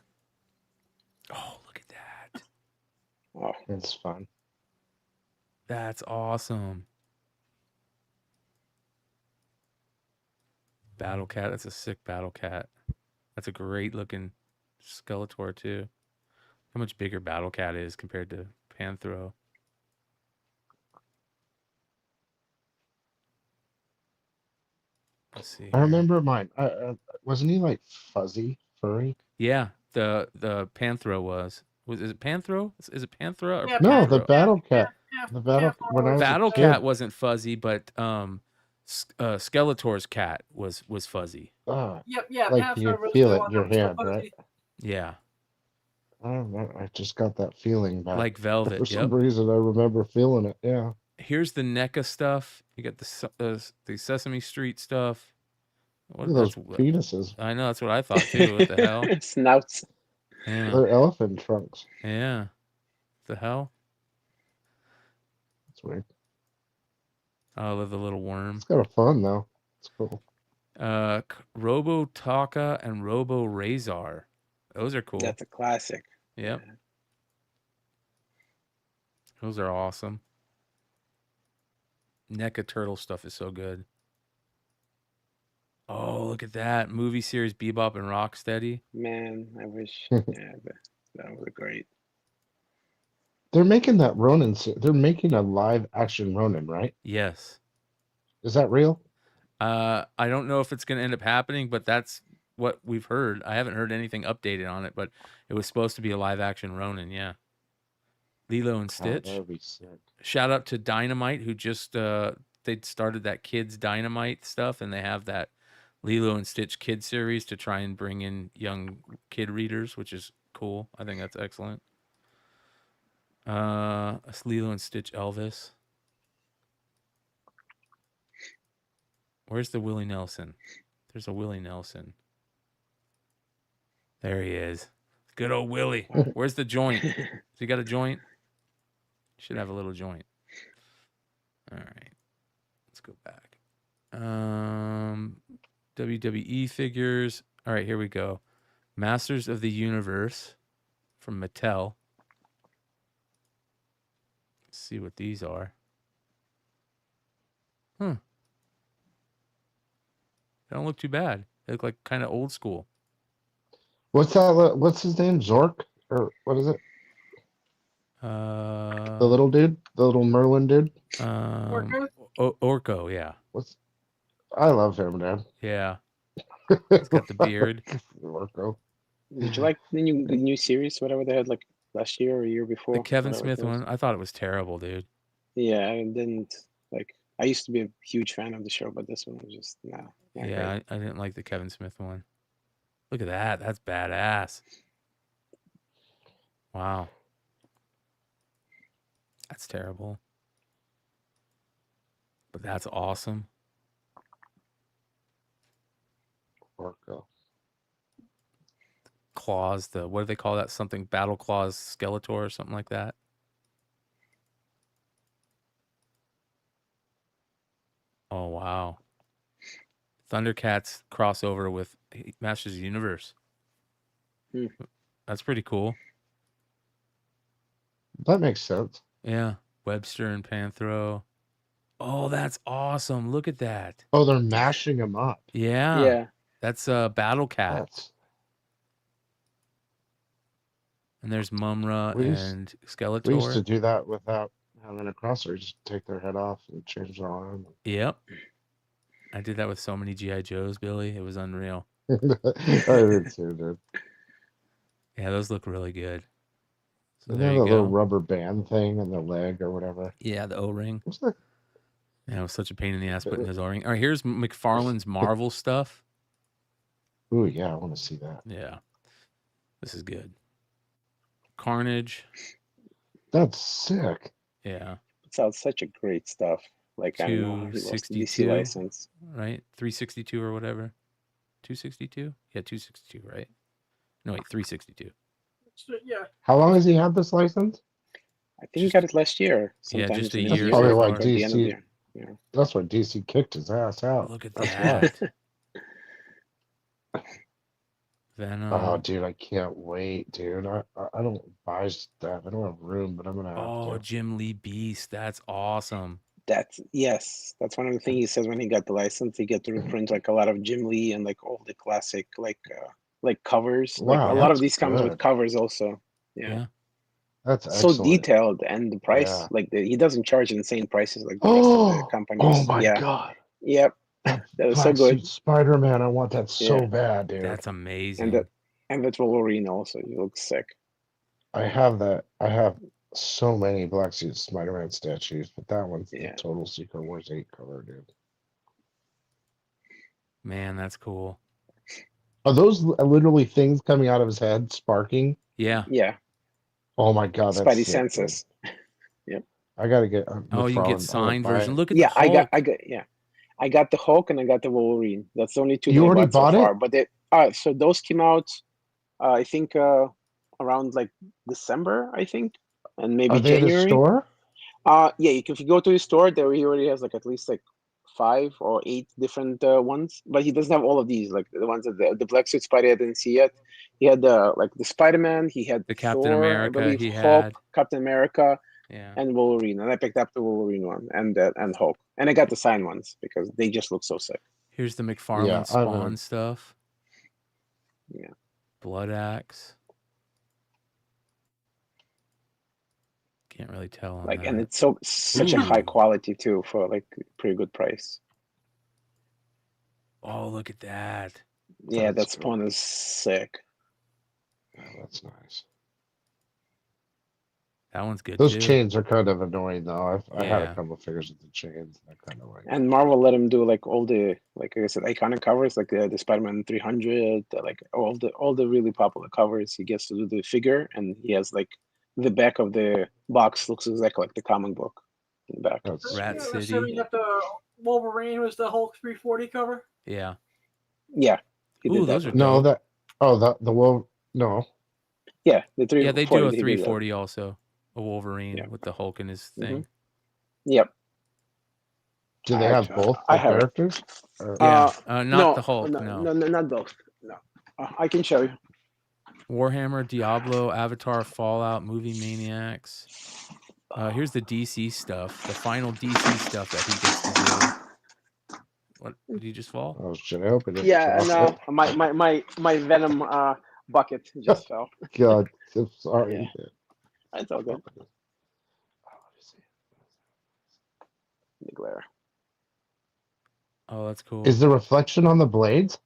Oh, look at that. Oh, It's fun. That's awesome. Battle Cat. That's a sick Battle Cat. That's a great looking Skeletor too. How much bigger Battle Cat is compared to Panthro. Let's see. I Here. remember mine. Wasn't he like fuzzy, furry? Yeah, the Panthro was is it Panthro? Is it Panthro or Yeah, No, Panthro? the Battle Cat. yeah, The Battle. When I was Battle a kid. Cat wasn't fuzzy, but Skeletor's cat was fuzzy. Yep, yeah. Like Panther you was feel the it one in your that was hand, fuzzy. right? Yeah, I don't know. I just got that feeling back. like velvet. For some Yep. reason, I remember feeling it. Yeah. Here's the NECA stuff. You got the Sesame Street stuff. Look at those penises. I know, that's what I thought too. What the hell? Snouts. Yeah. They're elephant trunks. Yeah. What the hell? That's weird. I love the little worm. It's kind of fun though. It's cool. Robo Taka and Robo Razor. Those are cool. That's a classic. Yep. Those are awesome. NECA turtle stuff is so good. Oh, look at that. Movie series Bebop and Rocksteady. Man, I wish. Yeah, that was great. They're making that Ronin. They're making a live action Ronin, right? Yes. Is that real? I don't know if it's going to end up happening, but that's what we've heard. I haven't heard anything updated on it, but it was supposed to be a live action Ronin, yeah. Lilo and Stitch. Oh, that'd be sick. Shout out to Dynamite, who just they started that Kids Dynamite stuff, and they have that Lilo and Stitch kid series to try and bring in young kid readers, which is cool. I think that's excellent. It's Lilo and Stitch Elvis. Where's the Willie Nelson? There's a Willie Nelson. There he is. Good old Willie. Where's the joint? Has he got a joint? Should have a little joint. All right. Let's go back. WWE figures. All right, here we go. Masters of the Universe from Mattel. Let's see what these are. They don't look too bad. They look like kind of old school. What's that? What's his name? Zork? Or what is it? The little dude? The little Merlin dude? Orko, yeah. I love him, man. Yeah. He's got the beard. Orko. Did you like the new series, whatever they had like last year or a year before? The Kevin whatever it Smith was? one, I thought it was terrible, dude. Yeah, I didn't like. I used to be a huge fan of the show, but this one was just not Yeah, I didn't like the Kevin Smith one. Look at that. That's badass. Wow. That's terrible. But that's awesome. Orko. Claws, what do they call that? Something Battle Claws Skeletor or something like that. Oh, wow. Thundercats crossover with Masters of the Universe. That's pretty cool. That makes sense. Yeah. Webster and Panthro. Oh, that's awesome. Look at that. Oh, they're mashing him up. Yeah. Yeah. That's Battle Cat. And there's Mumra and Skeletor. We used to do that without having a crosser. Just take their head off and change their arm. Yep. I did that with so many G.I. Joes, Billy. It was unreal. I did too, dude. Yeah, those look really good. So And there then you the go. little rubber band thing in the leg or whatever. Yeah, the O-ring. What's that? Yeah, it was such a pain in the ass putting his O-ring. All right, here's McFarlane's Marvel stuff. Ooh, yeah, I want to see that. Yeah. This is good. Carnage. That's sick. Yeah. It's all such a great stuff. Like I don't know, he lost the DC 262, license. right? 362 or whatever. 262? Yeah, 262, right? No, wait, 362. Yeah. How long has he had this license? I think he got it last year. Yeah, Sometime just a in year. the Probably year why or at the end of the DC. year. Yeah. That's why DC kicked his ass out. Look at That's that. Venom. Oh, dude, I can't wait, dude. I don't buy stuff. I don't have room, but I'm gonna have Oh, to. Jim Lee Beast. That's awesome. That's one of the things he says when he got the license. He get to reprint like a lot of Jim Lee and like all the classic like covers. Like Wow, a lot of that's these comes with good. covers also. Yeah. That's So excellent. detailed, and the price, Yeah. like he doesn't charge insane prices like the rest of the companies. Oh my Yeah. god. Yep. That was so Black good. suit Spider-Man. I want that so Yeah. bad, dude. That's amazing. And that Wolverine also. He looks sick. I have that. I have so many Black suit Spider-Man statues, but that one's the Total Secret Wars 8 cover, dude. Man, that's cool. Are those literally things coming out of his head, sparking? Yeah. Yeah. Oh my god, that's Spidey sick, senses. Yep. I gotta get. Oh, you can get signed version. Look at Yeah, the Hulk. I got the Hulk and I got the Wolverine. That's the only two You that I already bought so bought far. it? But so those came out, I think around like December, I think, and maybe Are they at a January. store? Yeah, if you go to his store, there he already has like at least like 5 or 8 different ones. But he doesn't have all of these, like the ones that the Black Suit Spider I didn't see yet. He had like the Spider-Man. He had The Captain Thor, America I believe, he Hulk, had. Captain America. Yeah. And Wolverine, and I picked up the Wolverine one and Hulk, and I got the signed ones because they just look so sick. Here's the McFarlane Yeah, Spawn stuff. Yeah. Blood Axe. Can't really tell on Like, that. and it's such a Ooh. high quality too for like pretty good price. Oh, look at that. Yeah, that Spawn is sick. Yeah, that's nice. That one's good Those too. chains are kind of annoying, though. I had a Yeah. couple of figures with the chains. I kind of like. And Marvel let him do like all the, like I said, iconic covers, like the Spider-Man 300, like all the really popular covers. He gets to do the figure, and he has like the back of the box looks exactly like the comic book in the back. Rat So City. we got the Wolverine was the Hulk 340 cover. Yeah. Yeah. He Ooh, did that those are one. No, dope. the wolf. No. Yeah, the 340. Yeah, they do a he did that. 340 also. A Wolverine with the Hulk in his thing. Yep. Do they have both I the have it. characters? Or- Yeah. Not no, the Hulk. No, No. no, not both. No. I can show you. Warhammer, Diablo, Avatar, Fallout, Movie Maniacs. Here's the DC stuff. The final DC stuff that he gets to do. What? Did he just fall? Oh shit! I hope it didn't Yeah, drop no, my Venom bucket just fell. it. God, I'm sorry. It's all good. The glare. Oh, that's cool. Is the reflection on the blades?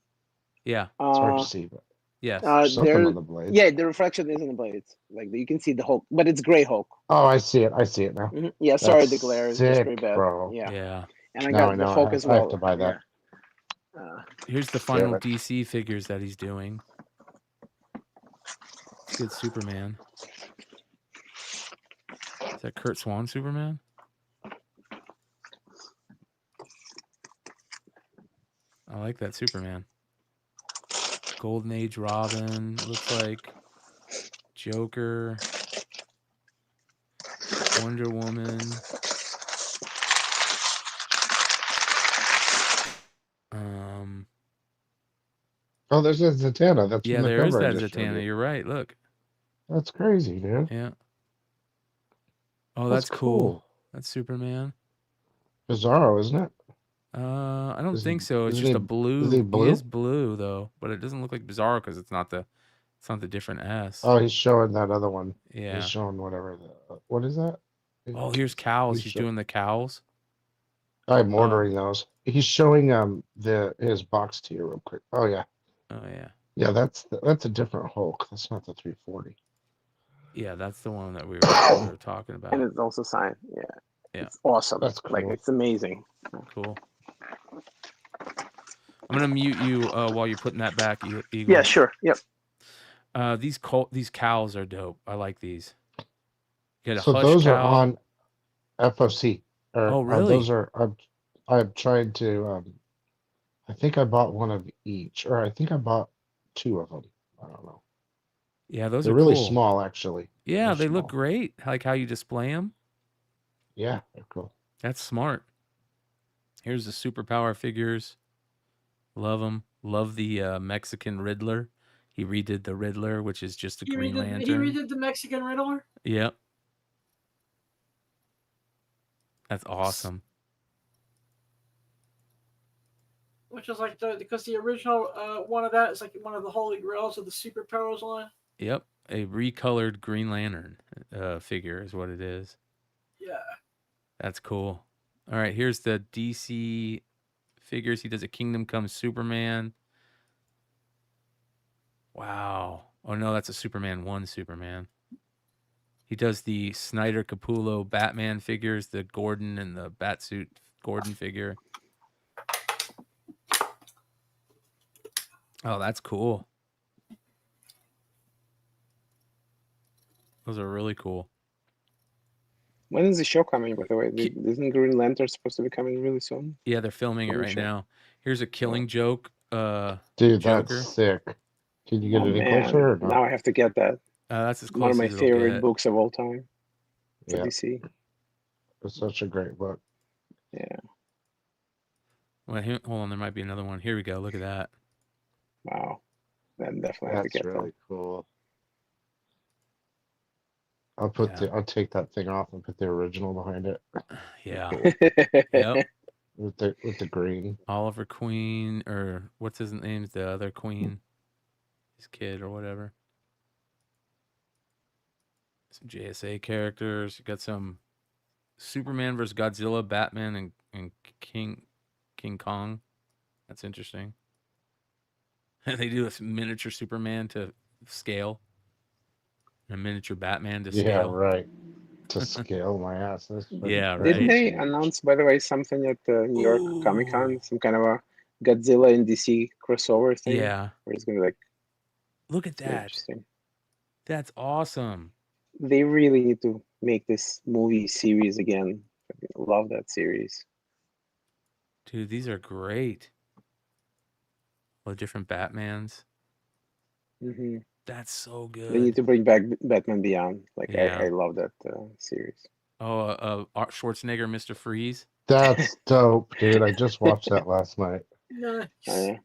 Yeah. It's hard to see, but Yes. something on the blades. Yeah, the reflection is in the blades. Like you can see the Hulk, but it's gray Hulk. Oh, I see it. I see it now. Mhm. Yeah, sorry, That's the glare is just very sick, bad. bro. Yeah. Yeah. And I Now got I the know. Hulk as I well. have to buy that. Here's the Damn final it. DC figures that he's doing. Good Superman. Is that Kurt Swan Superman? I like that Superman. Golden Age Robin. Looks like Joker. Wonder Woman. Oh, there's a Zatanna. That's Yeah, from the there is cover I that just showed Zatanna. you. You're right. Look. That's crazy, dude. Yeah. Oh, That's that's cool. cool. That's Superman. Bizarro, isn't it? I don't Is think he- so. It's isn't just he- a blue. is he blue? He is blue though, but it doesn't look like Bizarro because it's not the different S. Oh, he's showing that other one. Yeah. He's showing whatever. What is that? Oh, here's cows. He's He's show- doing the cows. I'm ordering those. He's showing his box to you real quick. Oh yeah. Oh yeah. Yeah, that's a different Hulk. That's not the 340. Yeah, that's the one that we were talking about. And it's also signed. Yeah. Yeah. It's awesome. That's Like cool. it's amazing. Cool. I'm gonna mute you while you're putting that back, Eagle. Yeah, sure. Yep. These cows are dope. I like these. You get a So hush those cow. are on FOC. Oh, really? Those are. I've tried to. I think I bought one of each, or I think I bought 2 of them. I don't know. Yeah, those They're are really cool. small, actually. Yeah, They're they look small. great. Like how you display them. Yeah, they're cool. That's smart. Here's the superpower figures. Love them. Love the Mexican Riddler. He redid the Riddler, which is just a He Green redid, he Lantern. redid the Mexican Riddler. Yep. That's awesome. Which is like because the original one of that is like one of the holy grails of the superpowers line. Yep. A recolored Green Lantern figure is what it is. Yeah. That's cool. All right, here's the DC figures. He does a Kingdom Come Superman. Wow. Oh, no, that's a Superman 1 Superman. He does the Snyder Capullo Batman figures, the Gordon and the Batsuit Gordon figure. Oh, that's cool. Those are really cool. When is the show coming, by the way? Isn't Green Lantern supposed to be coming really soon? Yeah, they're filming it Holy right shit. now. Here's a Killing Joke Dude, Joker. that's sick. Can you get Oh, it in man. closer or not? Now I have to get that. That's as One close of my as it'll favorite get. books of all time. For Yeah. DC. It's such a great book. Yeah. Well, here, hold on, there might be another one. Here we go. Look at that. Wow. Then definitely have to That's get really that. cool. I'll take that thing off and put the original behind it. Yeah. Yep. With the green. Oliver Queen, or what's his name? The other Queen, his kid or whatever. Some JSA characters. You got some Superman versus Godzilla, Batman, and King Kong. That's interesting. And they do a miniature Superman to scale, and a miniature Batman to scale. Yeah, right. To scale my ass. That's Yeah, crazy. Didn't they announce, by the way, something at New York Comic Con? Some kind of a Godzilla and DC crossover thing? Yeah. Where it's going to be like. Look at very that. Interesting. That's awesome. They really need to make this movie series again. I love that series. Dude, these are great. All the different Batmans. Hmm That's so They good. need to bring back Batman Beyond. Like Yeah. I love that series. Oh, Art Schwarzenegger, Mr. Freeze. That's dope, dude. I just watched that last night. Nice. Oh, yeah.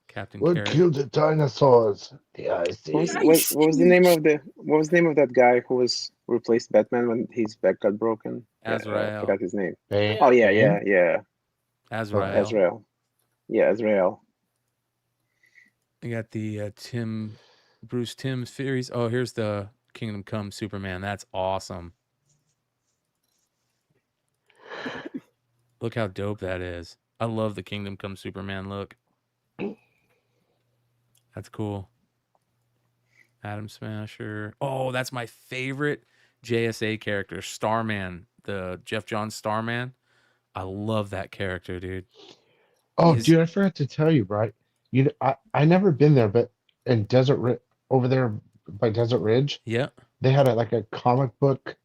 Captain What Carrot. killed the dinosaurs? The ice What was the name of that guy who was replaced Batman when his back got broken? I Azrael. forgot his name. Bane? Oh yeah, Bane? yeah. Azrael. Azrael. Yeah, Azrael. You got the Bruce Timm series. Oh, here's the Kingdom Come Superman. That's awesome. Look how dope that is. I love the Kingdom Come Superman look. That's cool. Atom Smasher. Oh, that's my favorite JSA character, Starman, the Jeff Johns Starman. I love that character, dude. Oh, His- dude, I forgot to tell you, right? I never been there, but in over there by Desert Ridge, Yeah. they had like a comic book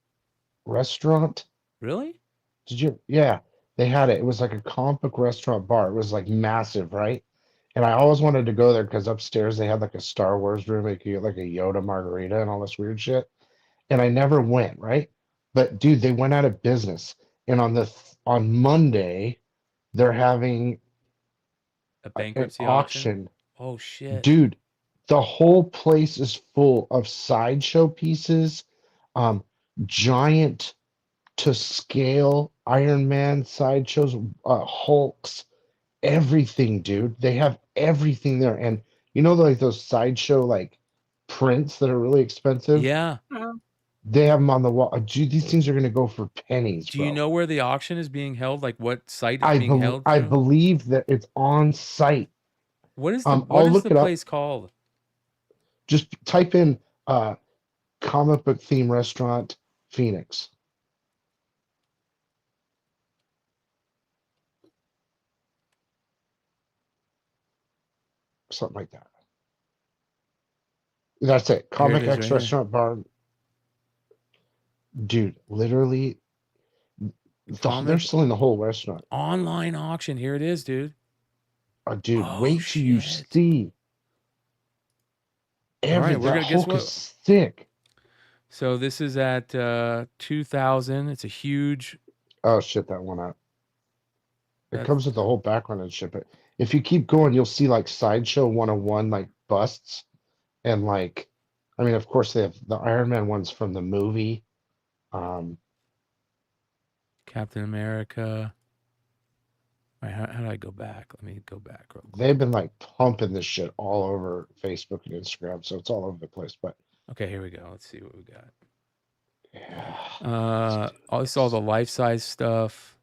restaurant. Really? Did you? Yeah, they had it. It was like a comic book restaurant bar. It was like massive, right? And I always wanted to go there because upstairs they had like a Star Wars room. You could get like a Yoda margarita and all this weird shit. And I never went, right? But dude, they went out of business. And on Monday, they're having A an bankruptcy auction. Oh shit. Dude, the whole place is full of sideshow pieces, giant to scale Iron Man sideshows, Hulks, everything, dude. They have everything there. And you know, like those sideshow like prints that are really expensive? Yeah. They have them on the wall. Dude, these things are going to go for pennies, Do bro. you know where the auction is being held? Like what site it's being held I through? believe that it's on site. What is the I'll what is look the it up. place called? Just type in comic book theme restaurant Phoenix. Something like that. That's it. Comic is X right here. restaurant bar. Dude, literally, they're Comic selling the whole restaurant. online auction. Here it is, dude. Dude, Oh, wait till you see. All right, we're That gonna guess Hulk what. is sick. So this is at 2000. It's a huge. Oh shit, that one out. It That's- comes with the whole background and shit. But if you keep going, you'll see like Sideshow 101, like busts, and like, I mean, of course they have the Iron Man ones from the movie. Captain America. Wait, how do I go back? Let me go back real quick. They've been like pumping this shit all over Facebook and Instagram, so it's all over the place. But Okay, here we go. Let's see what we got. yeah, I saw the life-size stuff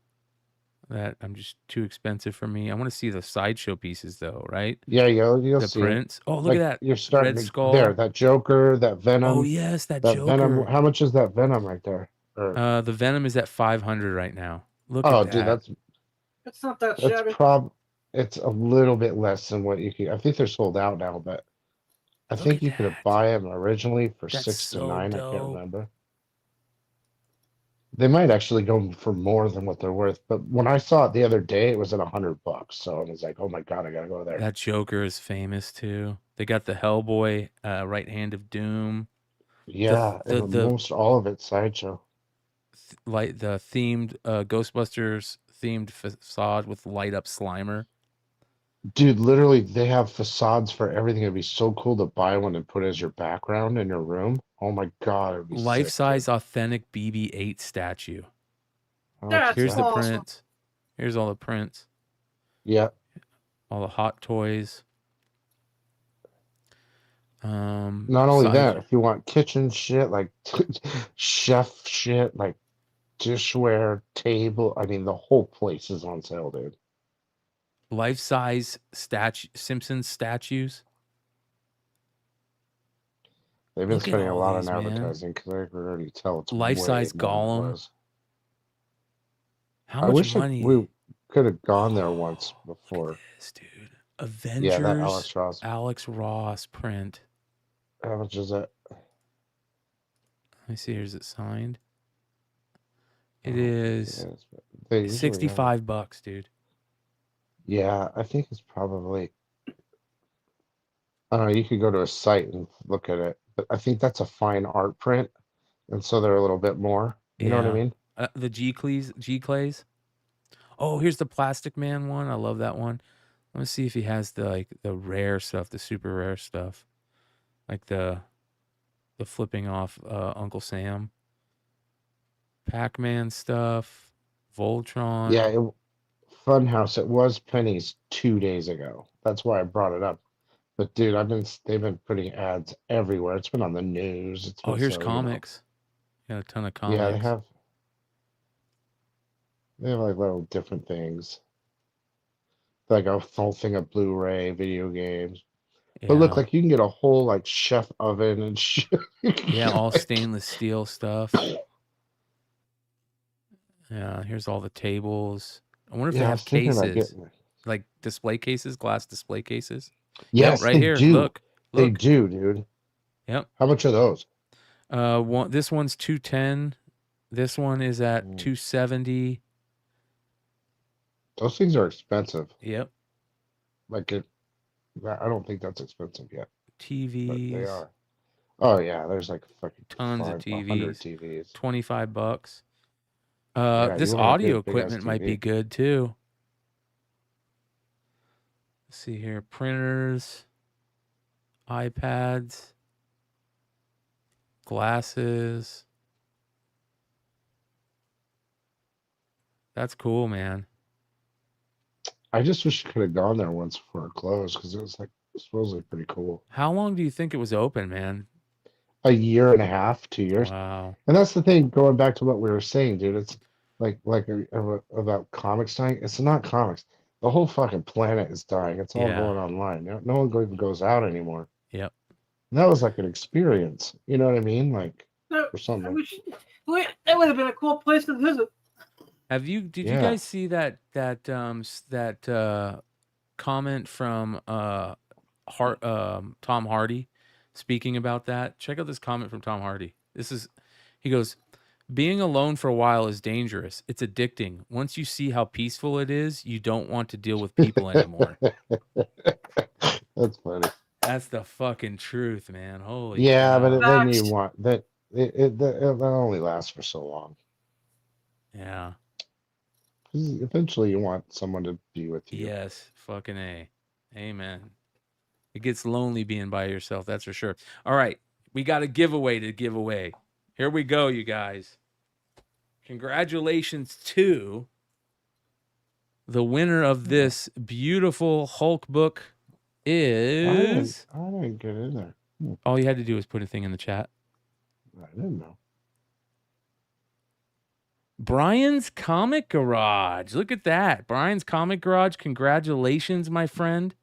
that I'm just too expensive for me. I want to see the sideshow pieces though, right? yeah, you'll The see 'em. prints. Oh, look Like at that. you're starting Red to Skull. there. That Joker, that Venom. Oh yes, that Venom. Joker. How much is that Venom right there? Or, The Venom is at 500 right now. Look oh, at dude, that. It's not that that's shabby. it's a little bit less than what you can. I think they're sold out now, but I Look think at you could that. buy them originally for That's 6 to so 9. I can't dope. remember. They might actually go for more than what they're worth, but when I saw it the other day, it was at $100. So I was like, "Oh my god, I gotta go there." That Joker is famous too. They got the Hellboy, Right Hand of Doom. Yeah, and The most all of it sideshow. like the themed Ghostbusters themed facade with light up Slimer. Dude, literally, they have facades for everything. It'd be so cool to buy one and put as your background in your room. Oh my god, it'd be Life sick. size authentic BB-8 statue. That's Here's the awesome. prints. Here's all the prints. Yeah. All the hot toys. Not only size- that, if you want kitchen shit, like chef shit, like dishware, table, I mean, the whole place is on sale, dude. life-size Simpsons statues. They've been Look at spending a all lot these, on man. advertising because I can already tell it's Life-size way more than it Gollum. was. How I much wish money? we could have gone there once before. This dude. Yeah, that Avengers. Alex Ross. Ross print. How much is that? Let me see. Is it signed? It Oh, is yes, but they usually have it. $65, dude. Yeah, I think it's probably. I don't know. You could go to a site and look at it, but I think that's a fine art print, and so they're a little bit more. You know what I Yeah. mean? The G clays. Oh, here's the Plastic Man one. I love that one. Let me see if he has the rare stuff, the super rare stuff, like the flipping off Uncle Sam, Pac-Man stuff, Voltron. Yeah, Funhouse. It was pennies 2 days ago. That's why I brought it up. But dude, they've been putting ads everywhere. It's been on the news. It's Oh, been here's so, comics. Got a ton of comics. Yeah, they have like little different things. Like a whole thing of Blu-ray, video games. But look, Yeah. like you can get a whole like chef oven and shit. Yeah, all Like, stainless steel stuff. Yeah, here's all the tables. I wonder if they yeah, I have was thinking about cases, getting it. like display cases, glass display cases. Yes, Yep, right they here. do. Look. They do, dude. Yep. How much are those? This one's 210. This one is at 270. Those things are expensive. Yep. Like I don't think that's expensive yet. But they TVs. are. Oh yeah, there's like fucking Tons of 100 TVs. TVs. $25. Yeah, This you want a audio good, big-ass equipment might be TV. good too. Let's see here. Printers, iPads, glasses. That's cool, man. I just wish you could have gone there once before it closed because it was like supposedly pretty cool. How long do you think it was open, man? A year and a half, 2 years. Wow. And that's the thing, going back to what we were saying, dude. It's about comics dying. It's not comics. The whole fucking planet is dying. It's all Yeah. going online. No one even goes out anymore. Yep. And that was like an experience. You know what I mean? Like No, or something. that would have been a cool place to visit. Did you Yeah. guys see that comment from Tom Hardy speaking about that? Check out this comment from Tom Hardy. He goes, "Being alone for a while is dangerous. It's addicting. Once you see how peaceful it is, you don't want to deal with people anymore." That's funny. That's the fucking truth, man. Holy Yeah, but cow. then you want that. That only lasts for so long. Yeah. 'Cause eventually, you want someone to be with you. Yes. Fucking A. Amen. It gets lonely being by yourself, that's for sure. All right, we got a giveaway to give away. Here we go, you guys. Congratulations to the winner of this beautiful Hulk book is... I didn't get in there. All you had to do was put a thing in the chat. I didn't know. Bryan's Comic Garage. Look at that. Bryan's Comic Garage. Congratulations, my friend.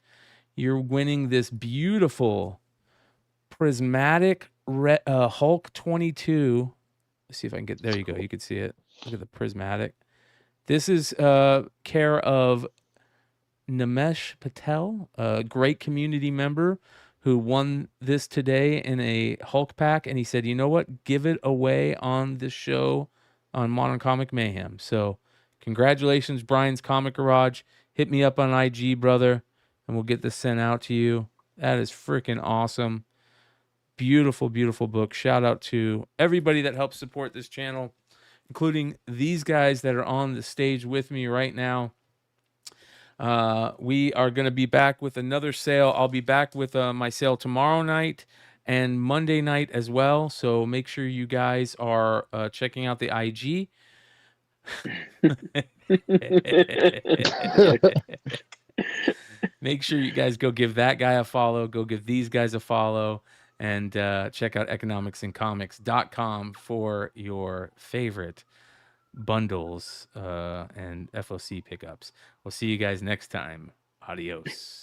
You're winning this beautiful prismatic Hulk 22. Let's see if I can get... There you go. You can see it. Look at the prismatic. This is care of Namesh Patel, a great community member who won this today in a Hulk pack. And he said, you know what? Give it away on this show on Modern Comic Mayhem. So congratulations, Bryan's Comic Garage. Hit me up on IG, brother, and we'll get this sent out to you. That is freaking awesome. Beautiful, beautiful book. Shout out to everybody that helps support this channel, including these guys that are on the stage with me right now. We are going to be back with another sale. I'll be back with my sale tomorrow night and Monday night as well. So make sure you guys are checking out the IG. Make sure you guys go give that guy a follow. Go give these guys a follow. And check out economicsandcomics.com for your favorite bundles and FOC pickups. We'll see you guys next time. Adios.